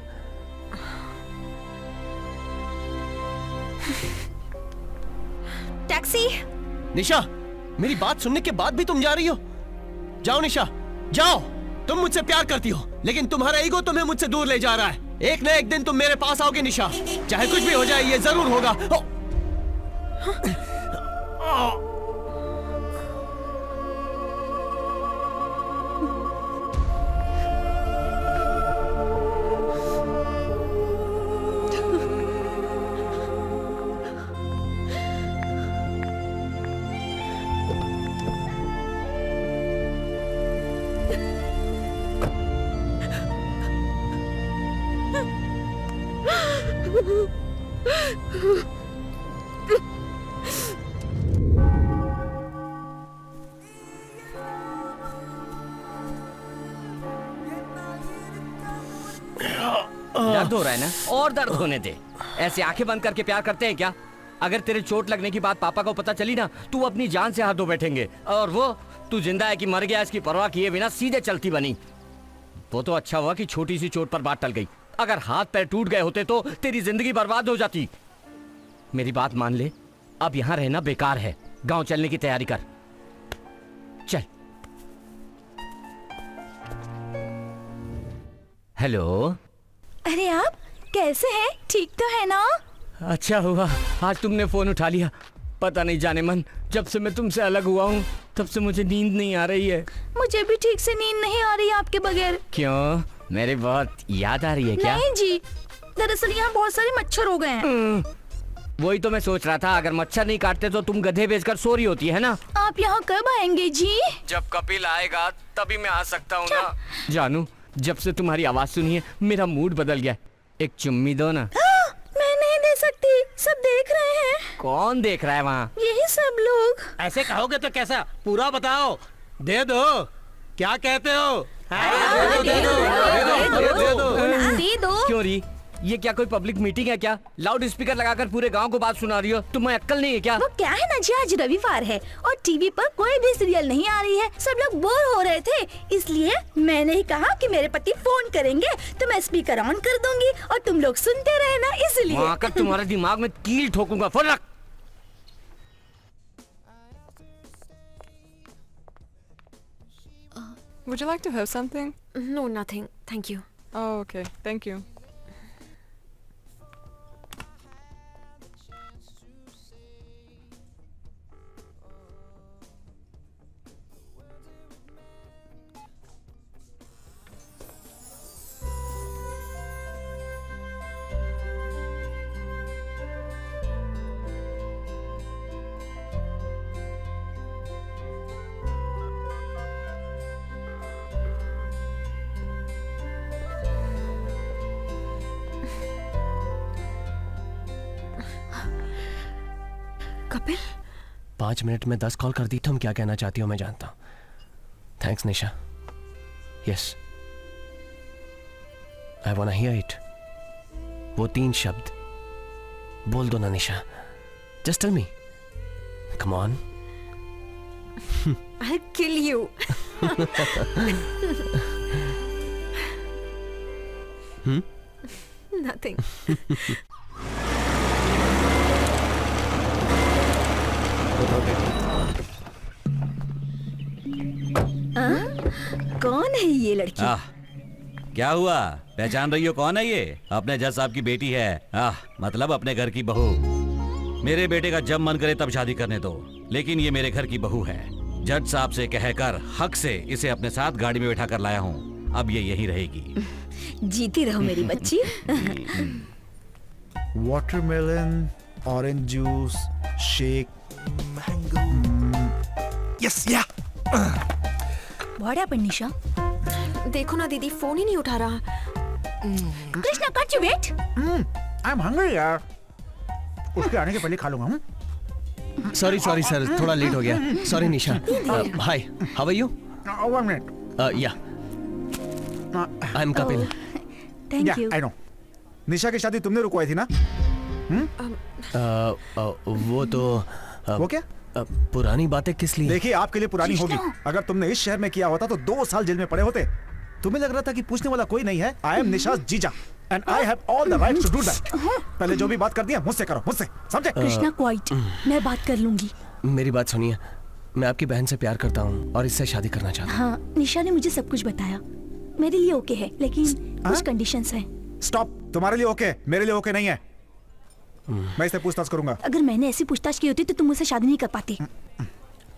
J: टैक्सी।
B: निशा, मेरी बात सुनने के बाद भी तुम जा रही हो? जाओ निशा, जाओ। तुम मुझसे प्यार करती हो, लेकिन तुम्हारा ईगो तुम्हें मुझसे दूर ले जा रहा है। एक ना एक दिन तुम मेरे पास आओगे निशा, चाहे कुछ भी हो जाए, ये जरूर होगा।
O: दर्द हो रहा है ना, और दर्द होने दे। ऐसे आंखें बंद करके प्यार करते हैं क्या? अगर तेरे चोट लगने की बात पापा को पता चली ना, तू अपनी जान से हाथ धो बैठेंगे। और वो तू जिंदा है कि मर गया इसकी परवाह किए बिना सीधे चलती बनी। वो तो अच्छा हुआ कि छोटी सी चोट पर बात टल गई। अगर हाथ पैर टूट गए होते तो तेरी जिंदगी बर्बाद हो जाती। मेरी बात मान ले, अब यहाँ रहना बेकार है। गांव चलने की तैयारी कर, चल। हेलो।
P: अरे आप कैसे हैं? ठीक तो है ना?
O: अच्छा हुआ आज तुमने फोन उठा लिया। पता नहीं जाने मन, जब से मैं तुमसे अलग हुआ हूँ तब से मुझे नींद नहीं आ रही है।
P: मुझे भी ठीक से नींद नहीं आ रही है आपके बगैर।
O: क्यों, मेरी बहुत याद आ रही है क्या?
P: नहीं जी, दरअसल यहाँ बहुत सारे मच्छर हो गए हैं।
O: वही तो मैं सोच रहा था, अगर मच्छर नहीं काटते तो तुम गधे बेचकर सो रही होती है ना।
P: आप यहाँ कब आएंगे जी?
O: जब कपिल आएगा तभी मैं आ सकता हूँ ना। जानू, जब से तुम्हारी आवाज सुनी है मेरा मूड बदल गया। एक चुम्मी दो ना।
P: मैं नहीं दे सकती, सब देख रहे हैं।
O: कौन देख रहा है वहाँ?
P: यही सब लोग।
G: ऐसे कहोगे तो कैसा, पूरा बताओ। दे दो, क्या कहते हो?
P: दे दो।
O: क्यों री, ये क्या कोई पब्लिक मीटिंग है क्या? लाउड स्पीकर लगाकर पूरे गांव को बात सुना रही हो। तुम्हें अक्ल नहीं है क्या?
P: वो क्या है ना जी, आज रविवार है और टीवी पर कोई भी सीरियल नहीं आ रही है। सब लोग बोर हो रहे थे, इसलिए मैंने ही कहा कि मेरे पति फोन करेंगे तो मैं स्पीकर ऑन कर दूंगी और तुम लोग सुनते रहे ना, इसलिए।
O: वहाँ आकर तुम्हारे दिमाग में कील ठोकूंगा। फोन रख।
I: Would you like to have something?
J: No, nothing. Thank you.
I: Oh, okay. Thank you.
J: Kapil,
B: 5 minute में 10 कॉल कर दी। तुम क्या कहना चाहती हो मैं जानता हूं। Thanks Nisha. Yes, I want to hear it. वो 3 शब्द बोल दो ना Nisha. Just tell me, come on.
J: I'll kill you. Nothing.
P: कौन है ये लड़की?
D: क्या हुआ, पहचान रही हो कौन है ये? अपने जज साहब की बेटी है। मतलब अपने घर की बहू। मेरे बेटे का जब मन करे तब शादी करने दो, लेकिन ये मेरे घर की बहू है। जज साहब से कहकर हक से इसे अपने साथ गाड़ी में बैठा कर लाया हूँ। अब ये यहीं रहेगी।
P: जीती रहो मेरी बच्ची।
F: Watermelon, orange juice, shake,
K: yes या।
P: What happened, निशा?
J: देखो ना दीदी, फोन ही नहीं उठा रहा।
P: Krishna, can't you wait?
F: I'm hungry यार। उसके आने के पहले खा लूंगा।
B: सॉरी सर, थोड़ा लेट हो गया। Sorry Nisha. Hi, how are you?
F: 1 minute.
B: Yeah, I am Kapil.
P: Thank you.
F: I know. Nisha की शादी तुमने रुकवाई थी ना?
B: वो तो
F: वो क्या?
B: पुरानी बातें किस लिए?
F: देखिए, आपके लिए पुरानी होगी। अगर तुमने इस शहर में किया होता तो 2 साल जेल में पड़े होते। तुम्हें लग रहा था कि पूछने वाला कोई नहीं है। आई एम निशा जीजा and I have all the right to do that. पहले जो भी बात करती है मुझसे करो, मुझसे, समझे?
P: कृष्णा क्वाइट, मैं बात कर लूंगी।
B: मेरी बात सुनिए, मैं आपकी बहन से प्यार करता हूँ और इससे शादी करना चाहता हूँ।
P: हाँ, निशा ने मुझे सब कुछ बताया। मेरे लिए ओके है, लेकिन कुछ कंडीशंस हैं।
F: स्टॉप, तुम्हारे लिए ओके, मेरे लिए ओके नहीं है। मैं इससे पूछताछ करूंगा।
P: अगर मैंने ऐसी पूछताछ की होती तो तुम मुझसे शादी नहीं कर पाती।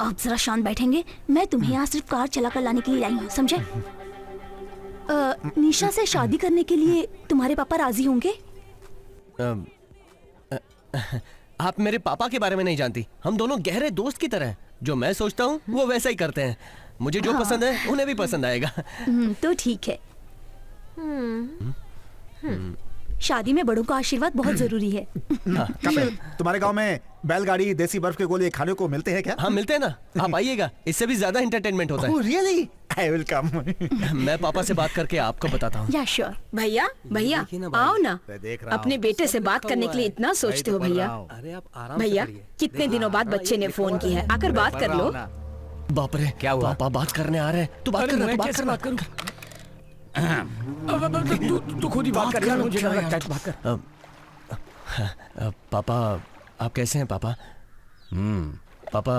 P: आप जरा शांत बैठेंगे? मैं तुम्हें यहाँ सिर्फ कार चला कर लाने के लिए आई हूँ, समझे? निशा से शादी करने के लिए तुम्हारे पापा राजी होंगे?
B: आप मेरे पापा के बारे में नहीं जानती। हम दोनों गहरे दोस्त की तरह हैं। जो मैं सोचता हूँ वो वैसा ही करते हैं। मुझे जो पसंद है उन्हें भी पसंद आएगा।
P: तो ठीक है। शादी में बड़ों का आशीर्वाद बहुत जरूरी है।
F: तुम्हारे गांव में बैलगाड़ी, देसी बर्फ के गोले खाने को मिलते हैं क्या?
B: हाँ, मिलते हैं ना। आप आइएगा, इससे भी ज्यादा एंटरटेनमेंट होता है।
F: Oh, really? I will come.
B: मैं पापा से बात करके आपको बताता हूँ।
P: या श्योर।
T: भैया आओ ना। अपने बेटे से बात करने के लिए इतना सोचते हो भैया। भैया, कितने दिनों बाद बच्चे ने फोन किया है, आकर बात कर लो।
B: बाप रे, क्या हुआ? पापा बात करने आ रहे हैं। तू बात कर।
C: तू खुद ही बात कर यार, मुझे डर लगता है। बात कर।
B: पापा, आप कैसे हैं पापा? पापा,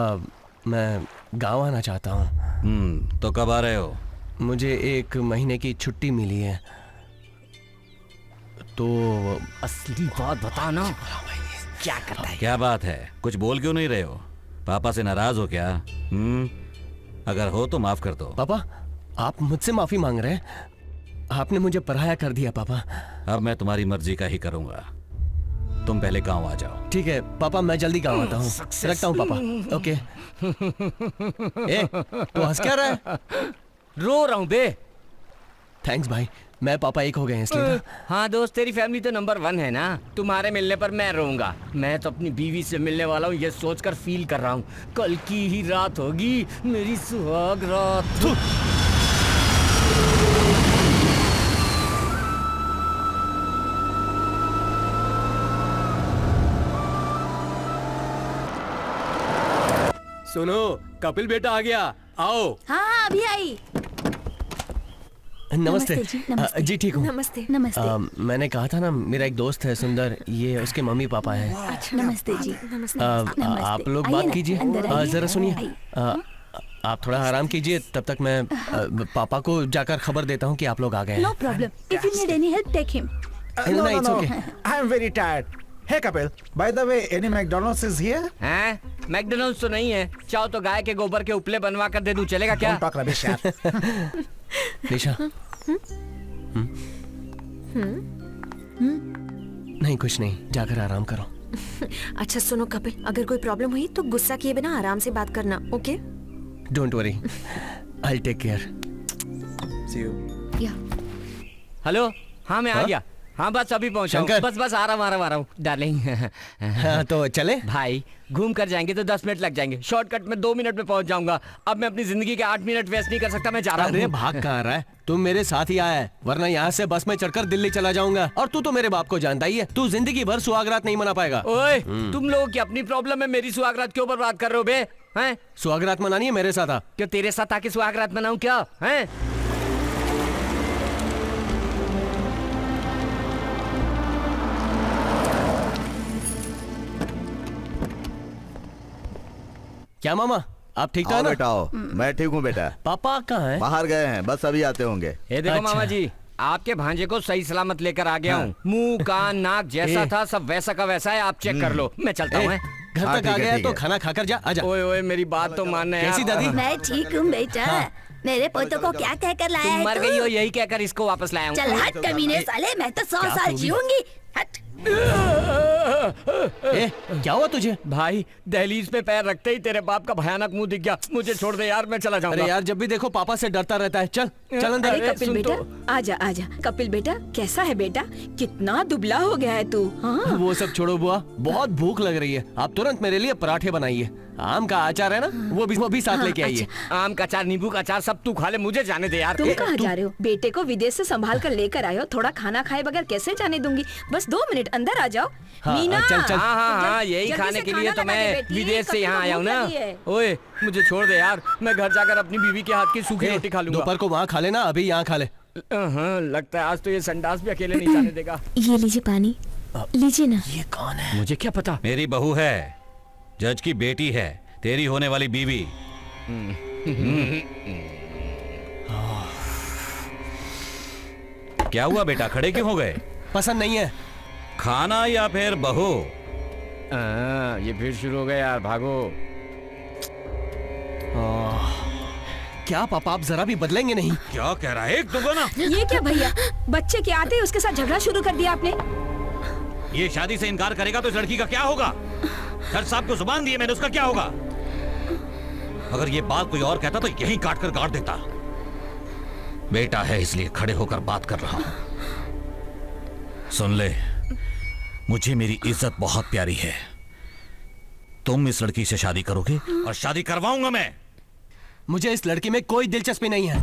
B: मैं गांव आना चाहता हूँ।
D: तो कब आ रहे हो?
B: मुझे 1 महीने की छुट्टी मिली है। तो
O: असली बात बता ना, क्या करता है?
D: क्या बात है? कुछ बोल क्यों नहीं रहे हो? पापा से नाराज हो क्या? अगर हो तो माफ कर दो।
B: पापा, आप मुझसे माफी मांग रहे हैं? आपने मुझे पराया कर दिया पापा।
D: अब मैं तुम्हारी मर्जी का ही करूंगा। तुम पहले गांव आ जाओ।
B: ठीक है पापा, मैं जल्दी गांव आता हूँ। रखता हूँ पापा। ओके। तू हंस क्या रहा है?
O: रो रहा हूँ बे।
B: थैंक्स भाई, मैं पापा एक हो गए हैं इसलिए।
O: हाँ दोस्त, तेरी फैमिली तो नंबर 1 है ना। तुम्हारे मिलने पर मैं रोऊंगा। मैं तो अपनी बीवी से मिलने वाला हूँ, ये सोचकर फील कर रहा हूँ। कल की ही रात होगी मेरी सुहाग रात।
C: सुनो, कपिल बेटा आ गया, आओ।
P: हाँ, अभी आई।
B: नमस्ते जी, ठीक हूँ।
P: नमस्ते। नमस्ते।
B: मैंने कहा था ना, मेरा एक दोस्त है सुंदर, ये उसके मम्मी पापा हैं।
P: अच्छा, नमस्ते जी।
B: आप लोग बात कीजिए। जरा सुनिए, आप थोड़ा आराम कीजिए, तब तक मैं पापा को जाकर खबर देता हूँ कि आप लोग आ गए।
P: No problem, if you need any help take him.
F: No, I am very tired. Hey Kapil, by the way, any McDonald's is here?
O: हैं? मैकडोनल्ड्स तो नहीं है। चाहो तो गाय के गोबर के उपले बनवा कर दे दूं, चलेगा क्या?
B: निशा, नहीं कुछ नहीं, जाकर आराम करो।
J: अच्छा सुनो कपिल, अगर कोई प्रॉब्लम हुई तो गुस्सा किए बिना आराम से बात करना, okay?
B: Don't worry, I take care.
F: See you.
O: Hello, हाँ मैं आ गया। हाँ बस अभी पहुंचा हूँ। बस आ रहा हूँ डार्लिंग।
B: हाँ, तो चले
O: भाई, घूम कर जाएंगे तो 10 मिनट लग जाएंगे। शॉर्टकट में 2 मिनट में पहुंच जाऊंगा। अब मैं अपनी जिंदगी के 8 मिनट वेस्ट नहीं कर सकता। मैं जा रहा हूँ।
B: अरे भाग कहाँ रहा है? तुम मेरे साथ ही आया है, वरना यहाँ से बस में चढ़कर दिल्ली चला जाऊंगा। और तू तो मेरे बाप को जानता ही है, तू जिंदगी भर सुहागरात नहीं मना पाएगा।
O: ओए, तुम लोगों की अपनी प्रॉब्लम है, मेरी सुहागरात क्यों बर्बाद कर रहे हो बे? हैं?
B: सुहागरात मनानी है मेरे साथ आ।
O: क्यों तेरे साथ आके सुहागरात मनाऊं क्या? हैं?
B: क्या मामा, आप ठीक ठाक?
A: बेटा आओ। मैं ठीक हूँ बेटा।
B: पापा कहाँ हैं?
A: बाहर गए हैं, बस अभी आते होंगे।
O: ये देखो मामा जी, आपके भांजे को सही सलामत लेकर आ गया हूँ। मुंह कान नाक जैसा था सब वैसा का वैसा है। आप चेक कर लो। मैं चलता हूँ।
B: घर तक आ गया तो खाना खाकर जा। आजा।
O: ओए मेरी बात तो मानना है।
B: कैसी दादी?
P: मैं ठीक हूँ बेटा। मेरे पोतों को क्या कहकर लाया है?
O: मर गई हो यही कहकर इसको वापस लाया हूँ।
P: चल हट कमीने साले, मैं तो 100 साल जीऊंगी। हट।
B: क्या हुआ तुझे?
O: भाई, दहलीज पे पैर रखते ही तेरे बाप का भयानक मुंह दिख गया। मुझे छोड़ दे यार, मैं चला जाऊंगा।
B: अरे यार, जब भी देखो पापा से डरता रहता है। चल अंदर।
T: अरे कपिल बेटा, आजा आजा। कपिल बेटा, कैसा है बेटा? कितना दुबला हो गया है तू। हाँ?
B: वो सब छोड़ो बुआ, बहुत भूख लग रही है। आप तुरंत मेरे लिए पराठे बनाइए। आम का अचार है ना, वो भी साथ लेके आइए।
O: आम का अचार, नींबू का अचार सब तू खा ले, मुझे जाने दे यार।
T: तुम कहाँ जा रहे हो? बेटे को विदेश से संभाल कर लेकर आए हो, थोड़ा खाना खाए बगैर कैसे जाने दूंगी? बस 2 मिनट अंदर आ जाओ।
B: हाँ,
T: मीना,
B: चल चल।
O: हाँ, यही
T: जल्दी
O: खाने
T: से
O: के
T: खाना
O: लिए तो
T: लगा दे
O: मैं
T: बेटी,
O: विदेश से
T: कब
O: यहाँ
T: तक
O: आया हूँ
T: भूख
O: ना।
T: लगी है।
O: ओए मुझे छोड़ दे यार, मैं घर जाकर अपनी बीवी के हाथ की सूखी रोटी खा लूंगा।
B: दोपहर को वहाँ खा लेना, अभी यहाँ खा ले।
O: हाँ, लगता है आज तो ये संडास भी अकेले नहीं जाने देगा।
J: ये लीजिए पानी, लीजिए ना।
B: ये कौन है?
O: मुझे क्या पता।
D: मेरी बहू है, जज की बेटी है, तेरी होने वाली बीवी। क्या हुआ बेटा, खड़े क्यों हो गए?
B: पसंद नहीं है
D: खाना या फिर बहू?
O: ये फिर शुरू हो गया यार, भागो।
B: क्या पापा आप जरा भी बदलेंगे नहीं?
D: क्या कह रहा है? एक दुगना।
T: ये क्या भैया, बच्चे के आते ही उसके साथ झगड़ा शुरू कर दिया आपने।
D: ये शादी से इनकार करेगा तो इस लड़की का क्या होगा? जज साहब को जुबान दी है मैंने, उसका क्या होगा? अगर ये बात कोई और कहता तो यहीं काट कर गाड़ देता। बेटा है इसलिए खड़े होकर बात कर रहा हूं। सुन ले, मुझे मेरी इज्जत बहुत प्यारी है। तुम इस लड़की से शादी करोगे और शादी करवाऊंगा मैं।
B: मुझे इस लड़की में कोई दिलचस्पी नहीं है।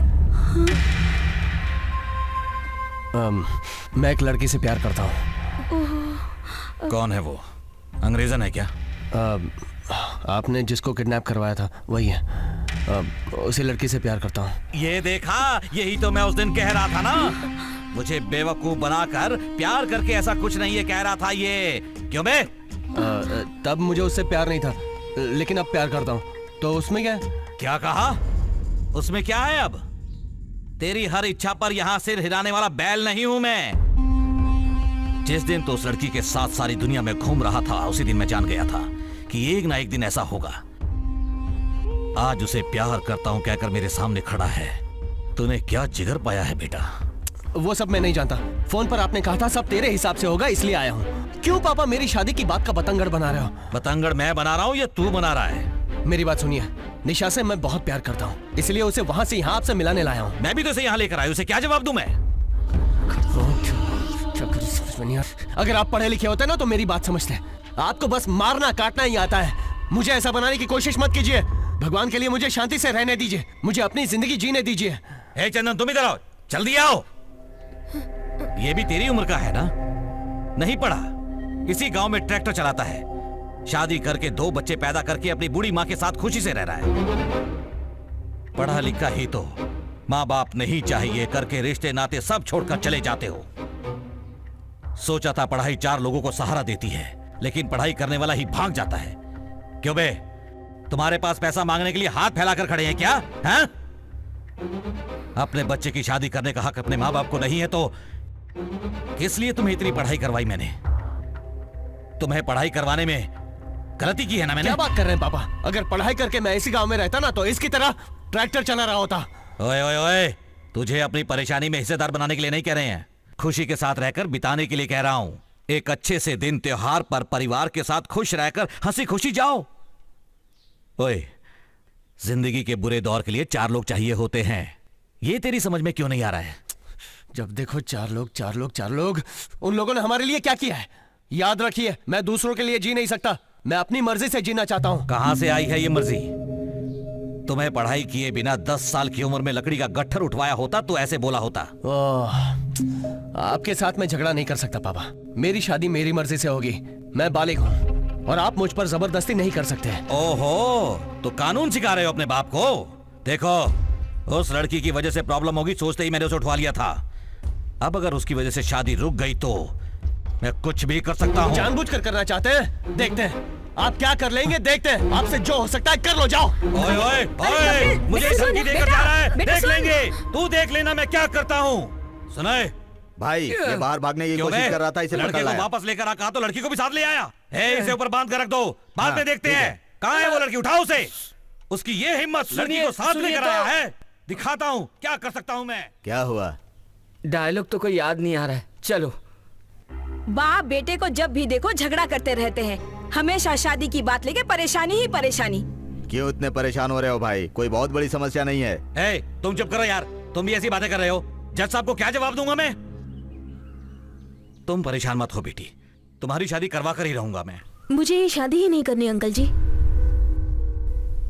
B: मैं एक लड़की से प्यार करता हूँ।
D: कौन है वो? अंग्रेजन है क्या?
B: आपने जिसको किडनैप करवाया था वही है। उसी लड़की से प्यार करता हूँ।
D: ये देखा, यही तो मैं उस दिन कह रहा था ना। मुझे बेवकूफ बनाकर प्यार करके ऐसा कुछ नहीं है कह रहा था ये। क्यों बे?
B: तब मुझे उससे प्यार नहीं था, लेकिन अब प्यार करता हूँ। तो उसमें क्या है?
D: क्या कहा? उसमें क्या है? अब तेरी हर इच्छा पर यहाँ सिर हिलाने वाला बैल नहीं हूं मैं। जिस दिन तो उस लड़की के साथ सारी दुनिया में घूम रहा था, उसी दिन मैं जान गया था कि एक ना एक दिन ऐसा होगा। आज उसे प्यार करता हूं कहकर मेरे सामने खड़ा है। तूने क्या जिगर पाया है बेटा?
B: वो सब मैं नहीं जानता। फोन पर आपने कहा था सब तेरे हिसाब से होगा, इसलिए आया हूँ। क्यों पापा मेरी शादी की बात का बतंगड़ बना रहे हो?
D: बतंगड़ मैं बना रहा हूँ या तू बना रहा है?
B: मेरी बात सुनिए, निशा से मैं बहुत प्यार करता हूँ, इसलिए उसे वहाँ से यहाँ आपसे मिलाने लाया हूँ।
D: मैं भी तो इसे यहाँ लेकर आया, उसे क्या जवाब दूं मैं?
B: अगर आप पढ़े लिखे होते ना तो मेरी बात समझते। आपको बस मारना काटना ही आता है। मुझे ऐसा बनाने की कोशिश मत कीजिए। भगवान के लिए मुझे शांति से रहने दीजिए, मुझे अपनी जिंदगी जीने दीजिए।
D: हे चंदन, तुम इधर आओ, जल्दी आओ। ये भी तेरी उम्र का है ना? नहीं पढ़ा, इसी गांव में ट्रैक्टर चलाता है, शादी करके 2 बच्चे पैदा करके अपनी बूढ़ी माँ के साथ खुशी से रह रहा है। पढ़ा लिखा ही तो माँ बाप नहीं चाहिए करके रिश्ते नाते सब छोड़कर चले जाते हो। सोचा था पढ़ाई 4 लोगों को सहारा देती है, लेकिन पढ़ाई करने वाला ही भाग जाता है। क्यों बे, तुम्हारे पास पैसा मांगने के लिए हाथ फैलाकर खड़े हैं क्या? हैं? अपने बच्चे की शादी करने का हक अपने माँ बाप को नहीं है तो किस लिए तुम्हें इतनी पढ़ाई करवाई मैंने? तुम्हें पढ़ाई करवाने में गलती की है ना मैंने?
B: क्या बात कर रहे हैं पापा? अगर पढ़ाई करके मैं इसी गांव में रहता ना तो इसकी तरह ट्रैक्टर चला रहा होता।
D: ओए ओए ओए, तुझे अपनी परेशानी में हिस्सेदार बनाने के लिए नहीं कह रहे हैं, खुशी के साथ रहकर बिताने के लिए कह रहा हूं। एक अच्छे से दिन त्योहार पर परिवार के साथ खुश रहकर हंसी खुशी जाओ। ओए, जिंदगी के बुरे दौर के लिए 4 लोग चाहिए होते हैं, ये तेरी समझ में क्यों नहीं आ रहा है?
B: जब देखो 4 लोग। उन लोगों ने हमारे लिए क्या किया है? याद रखिए, मैं दूसरों के लिए जी नहीं सकता, मैं अपनी मर्जी से जीना चाहता हूँ।
D: कहां से आई है ये मर्जी? तुम्हें पढ़ाई किए बिना 10 साल की उम्र में लकड़ी का गट्ठर उठवाया होता तो ऐसे बोला होता।
B: आपके साथ मैं झगड़ा नहीं कर सकता पापा। मेरी शादी मेरी मर्जी से होगी, मैं बालिग हूँ और आप मुझ पर जबरदस्ती नहीं कर सकते।
D: ओहो, तो कानून सिखा रहे हो अपने बाप को? देखो, उस लड़की की वजह से प्रॉब्लम होगी सोचते ही मैंने उसे उठवा लिया था। अब अगर उसकी वजह से शादी रुक गई तो मैं कुछ भी कर सकता हूँ।
B: जानबूझकर करना चाहते हैं? देखते हैं आप क्या कर लेंगे, देखते हैं। आपसे जो हो सकता है कर लो, जाओ।
D: ओए ओए ओए, मुझे धमकी देकर जा रहा है? देख लेंगे, तू देख लेना मैं क्या करता हूँ। सुनाए
A: भाई, ये बाहर भागने की कोशिश कर रहा था, इसे
D: लड़के को वापस लेकर आ, कहा तो लड़की को भी साथ ले आया। इसे ऊपर बांध कर रख दो, बाद में देखते हैं। कहाँ है वो लड़की? उठाओ उसे। उसकी ये हिम्मत, लड़की को साथ लेकर आया है। दिखाता हूँ क्या कर सकता हूँ मैं।
A: क्या हुआ?
O: डायलॉग तो कोई याद नहीं आ रहा है। चलो।
T: बाप बेटे को जब भी देखो झगड़ा करते रहते हैं, हमेशा शादी की बात लेके परेशानी ही परेशानी।
A: क्यों इतने परेशान हो रहे हो भाई? कोई बहुत बड़ी समस्या नहीं है।
D: तुम चुप करो यार, तुम भी ऐसी बातें कर रहे हो। जज साहब को क्या जवाब दूंगा मैं? तुम परेशान मत हो बेटी, तुम्हारी शादी करवा कर ही रहूंगा मैं।
J: मुझे ये शादी ही नहीं करनी अंकल जी।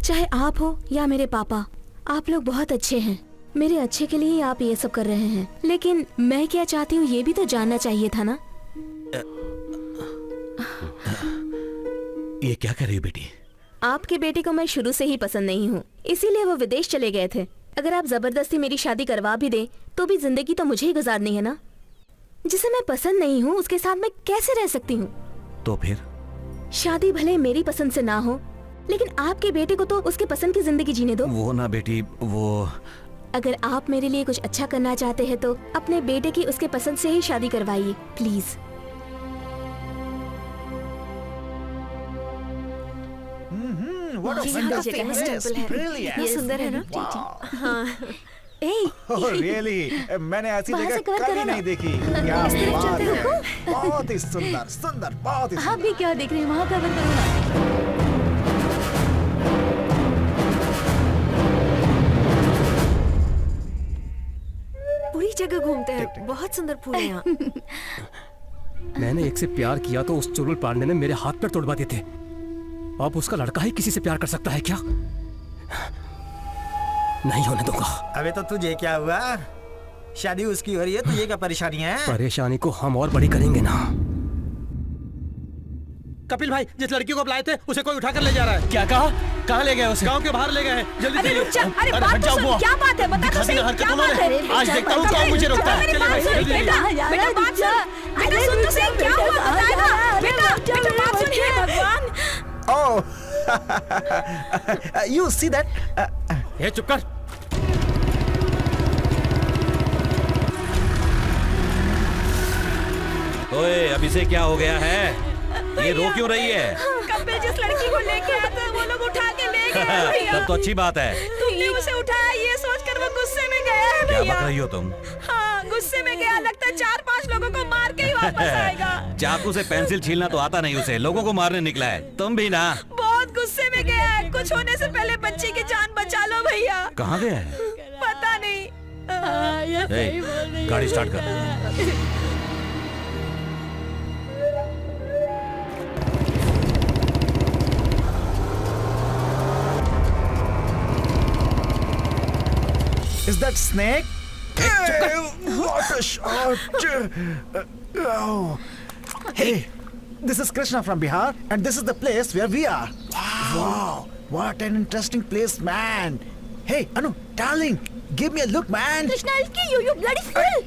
J: चाहे आप हो या मेरे पापा, आप लोग बहुत अच्छे हैं। मेरे अच्छे के लिए आप ये सब कर रहे हैं, लेकिन मैं क्या चाहती हूँ ये भी तो जानना चाहिए था ना।
D: ये क्या कर रही हो बेटी?
J: आपके बेटे को मैं शुरू से ही पसंद नहीं हूँ, इसीलिए वो विदेश चले गए थे। अगर आप जबरदस्ती मेरी शादी करवा भी दें तो भी जिंदगी तो मुझे ही गुजारनी है ना। जिसे मैं पसंद नहीं हूँ उसके साथ मैं कैसे रह सकती हूँ?
D: तो फिर
J: शादी भले मेरी पसंद से ना हो, लेकिन आपके बेटे को तो उसके पसंद की जिंदगी जीने दो।
D: वो ना बेटी, वो
J: अगर आप मेरे लिए कुछ अच्छा करना चाहते हैं तो अपने बेटे की उसके पसंद से ही शादी करवाइए please.
F: What a fantastic place. Brilliant.
J: ये सुंदर है ना? हाँ।
F: Oh, really? मैंने ऐसी
J: बाहर
F: जगह
J: से कवर
F: कभी
J: करो ना।
F: नहीं देखी। क्या
J: इस तरफ
F: बात
J: चलते
F: है।
J: रुको।
F: बहुत ही सुंदर, सुंदर, बहुत ही
P: आप
F: सुंदर।
P: भी क्या देख रहे हैं, वहाँ कवर करो ना।
J: पूरी जगह घूमते हैं, बहुत सुंदर फूल हैं यहाँ।
C: मैंने एक से प्यार किया तो उस चुड़ैल पांडे ने मेरे हाथ पैर तोड़वा दिए थे। अब उसका लड़का ही किसी से प्यार कर सकता है क्या? नहीं होने दूंगा।
G: अबे तो तुझे क्या हुआ? शादी उसकी हो रही है, तुझे क्या परेशानी है?
C: परेशानी को हम और बड़ी करेंगे ना।
M: कपिल भाई, जिस लड़की को आप लाए थे उसे कोई उठाकर ले जा रहा है।
C: क्या कहा? कहाँ ले गए उसे?
M: गांव के बाहर ले गए हैं। जल्दी
P: अरे
M: चलिए।
P: रुक जा, अरे बात तो सुन, क्या बात है बता तो सही, क्या बात है?
C: आज देखता हूँ कौन मुझे रोकता है।
P: मेरी बात सुन बेटा, बेटा बात सुन, बेटा सुन तो सही, क्या हुआ बताया ना बेटा, बेटा बात सुन। हे भगवान।
F: Oh, you see that?
C: ये चुप कर।
D: ओए, अब इसे क्या हो गया है? ये रो क्यों रही है?
P: कपिल जिस लड़की को लेके आया था वो लोग उठा के ले गए हैं भैया।
D: तब तो अच्छी बात है।
P: तुमने उसे उठाया ये सोचकर वो गुस्से में गया है
D: क्या
P: भैया।
D: बक रही हो तुम?
P: हाँ, गुस्से में गया, लगता है 4-5 लोगों को मार के ही वापस आएगा।
D: चाकू से पेंसिल छीलना तो आता नहीं उसे, लोगों को मारने निकला है। तुम भी ना।
P: बहुत गुस्से में गया है, कुछ होने से पहले बच्ची की जान बचा लो भैया।
D: कहाँ गया है?
P: पता नहीं।
D: गाड़ी स्टार्ट कर।
F: Is that snake? What a shot! Oh. Hey, this is Krishna from Bihar, and this is the place where we are. Wow, what an interesting place, man. Hey, Anu, darling, give me a look, man.
P: Krishna, I'll kill you, you bloody fool.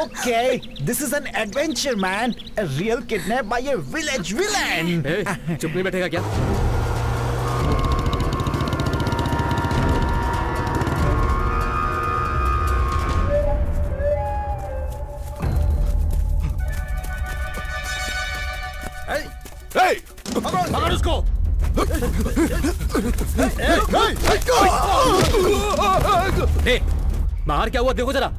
F: Okay, this is an adventure, man. A real kidnap by a village villain.
C: चुप नहीं बैठेगा क्या?
H: Hey!
C: पकड़ उसको! बाहर क्या हुआ देखो जरा।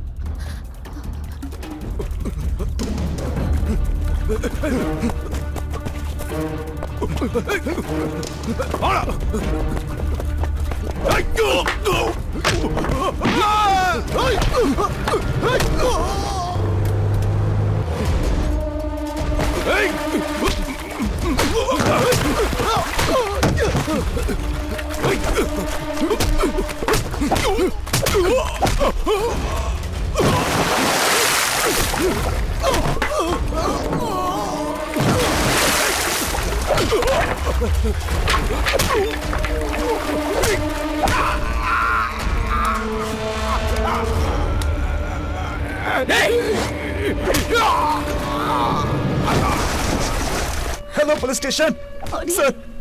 F: Hello police station.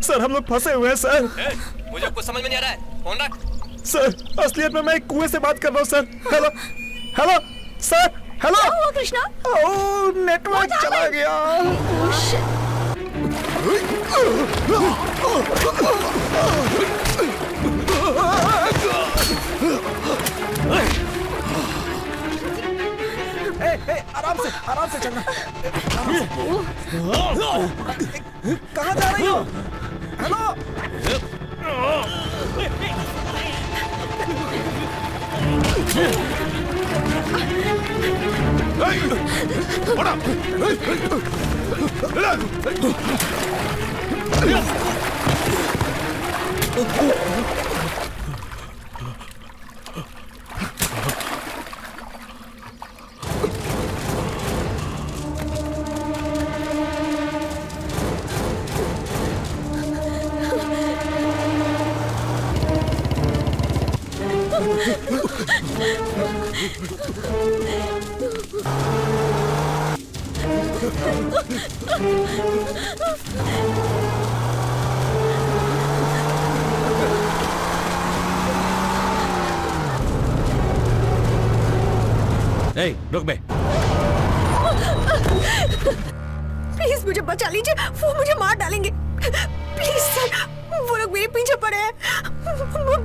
F: सर हम लोग फंसे हुए हैं सर।
C: मुझे कुछ समझ में नहीं आ रहा है। फोन रख।
F: सर असलियत में मैं एक कुएं से बात कर रहा हूँ sir. Hello hello sir. Hello.
P: क्या हुआ कृष्णा?
F: ओह नेटवर्क चला गया। आराम से चलना। कहाँ जा रही हो? हेलो।
D: ए, रुक बे।
J: प्लीज मुझे बचा लीजिए, वो मुझे मार डालेंगे। प्लीज सर, वो लोग मेरे पीछे पड़े हैं।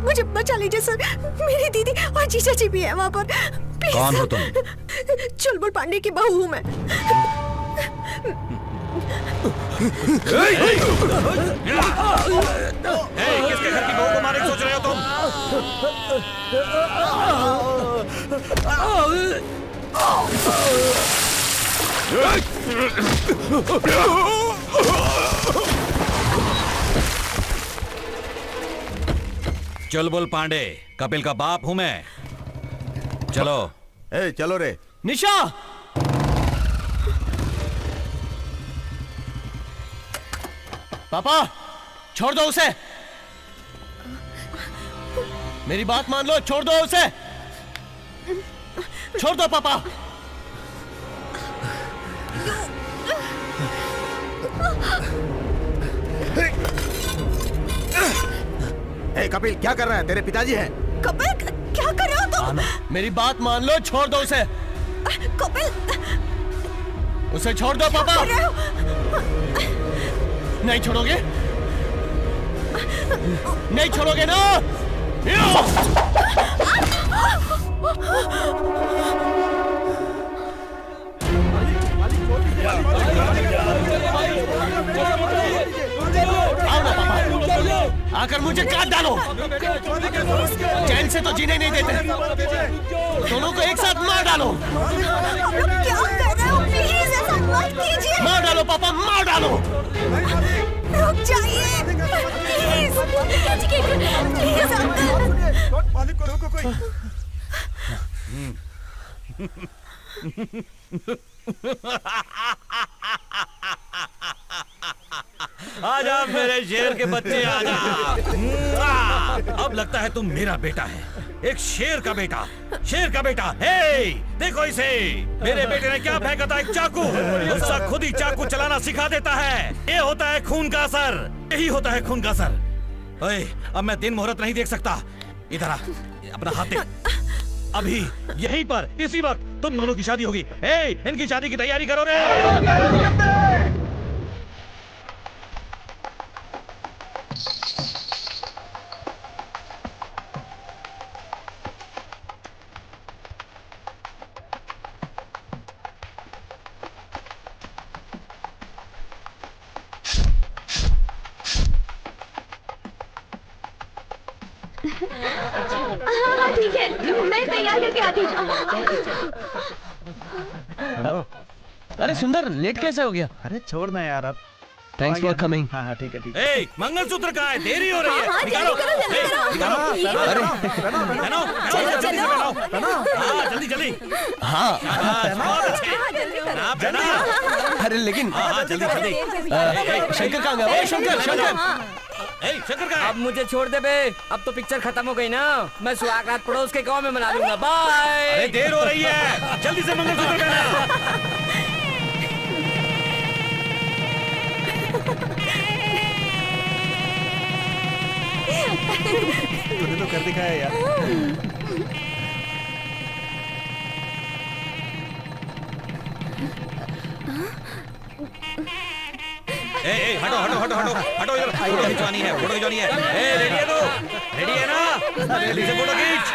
J: मुझे बचा लीजिए सर, मेरी दीदी और जीजा जी भी है वहाँ पर। प्लीज
D: कौन हो तुम?
J: चुलबुल पांडे की बहू हूँ मैं।
D: किसके घर की बहू को मारने की सोच रहे हो तुम? चुलबुल पांडे, कपिल का बाप हूं मैं। चलो।
A: चलो रे।
B: निशा! पापा, छोड़ दो उसे। मेरी बात मान लो, छोड़ दो उसे। छोड़ दो पापा।
A: कपिल क्या कर रहा है? तेरे पिताजी हैं।
J: कपिल क्या कर रहे हो तुम?
B: मेरी बात मान लो, छोड़ दो उसे।
J: कपिल,
B: उसे छोड़ दो पापा। नहीं छोड़ोगे? नहीं छोड़ोगे ना? आओ ना पापा, आकर मुझे काट डालो। चैन से तो जीने नहीं देते। दोनों को एक साथ मार डालो।
J: क्या कर रहे हो? प्लीज ऐसा मत कीजिए।
B: मार डालो पापा, मार डालो।
J: रुक जाइए प्लीज। प्लीज
F: मालिक को रोको कोई।
D: आजा मेरे शेर के बच्चे, आजा। अब लगता है तुम मेरा बेटा है, एक शेर का बेटा, शेर का बेटा। हे, देखो इसे। मेरे बेटे ने क्या फेंका था? एक चाकू। गुस्सा खुद ही चाकू चलाना सिखा देता है। ये होता है खून का असर, यही होता है खून का असर। ओए, अब मैं दिन मुहूर्त नहीं देख सकता। इधर आ, अपना हाथ दे। अभी यहीं पर इसी वक्त तुम दोनों की शादी होगी। हे, इनकी शादी की तैयारी करो रे।
P: हाँ ठीक है, मैं तैयार करके आती हूँ।
B: अरे सुंदर, लेट कैसे हो गया?
F: अरे छोड़ना यार अब।
B: Thanks for coming.
F: हाँ ठीक है ठीक
D: है। ए, मंगलसूत्र कहाँ है? देरी हो रही है। निकालो। जल्दी जल्दी।
B: हाँ अरे लेकिन
D: जल्दी जल्दी।
B: शंकर कहाँ गया? ओए शंकर, शंकर।
D: शंकर कहाँ है?
O: अब मुझे छोड़ दे बे, अब तो पिक्चर खत्म हो गई ना। मैं सुहाग रात पड़ोस के गांव में मना लूंगा। बाय।
D: अरे देर हो रही है, जल्दी से मंगलसूत्र पहना।
F: तूने तो कर दिखाया यार।
D: ए, हटो हटो हटो हटो हटो इधर। फोटो खिंचवानी है, फोटो खिंचवानी है। ए, रेडी है तू? रेडी है ना? जल्दी से फोटो खींच।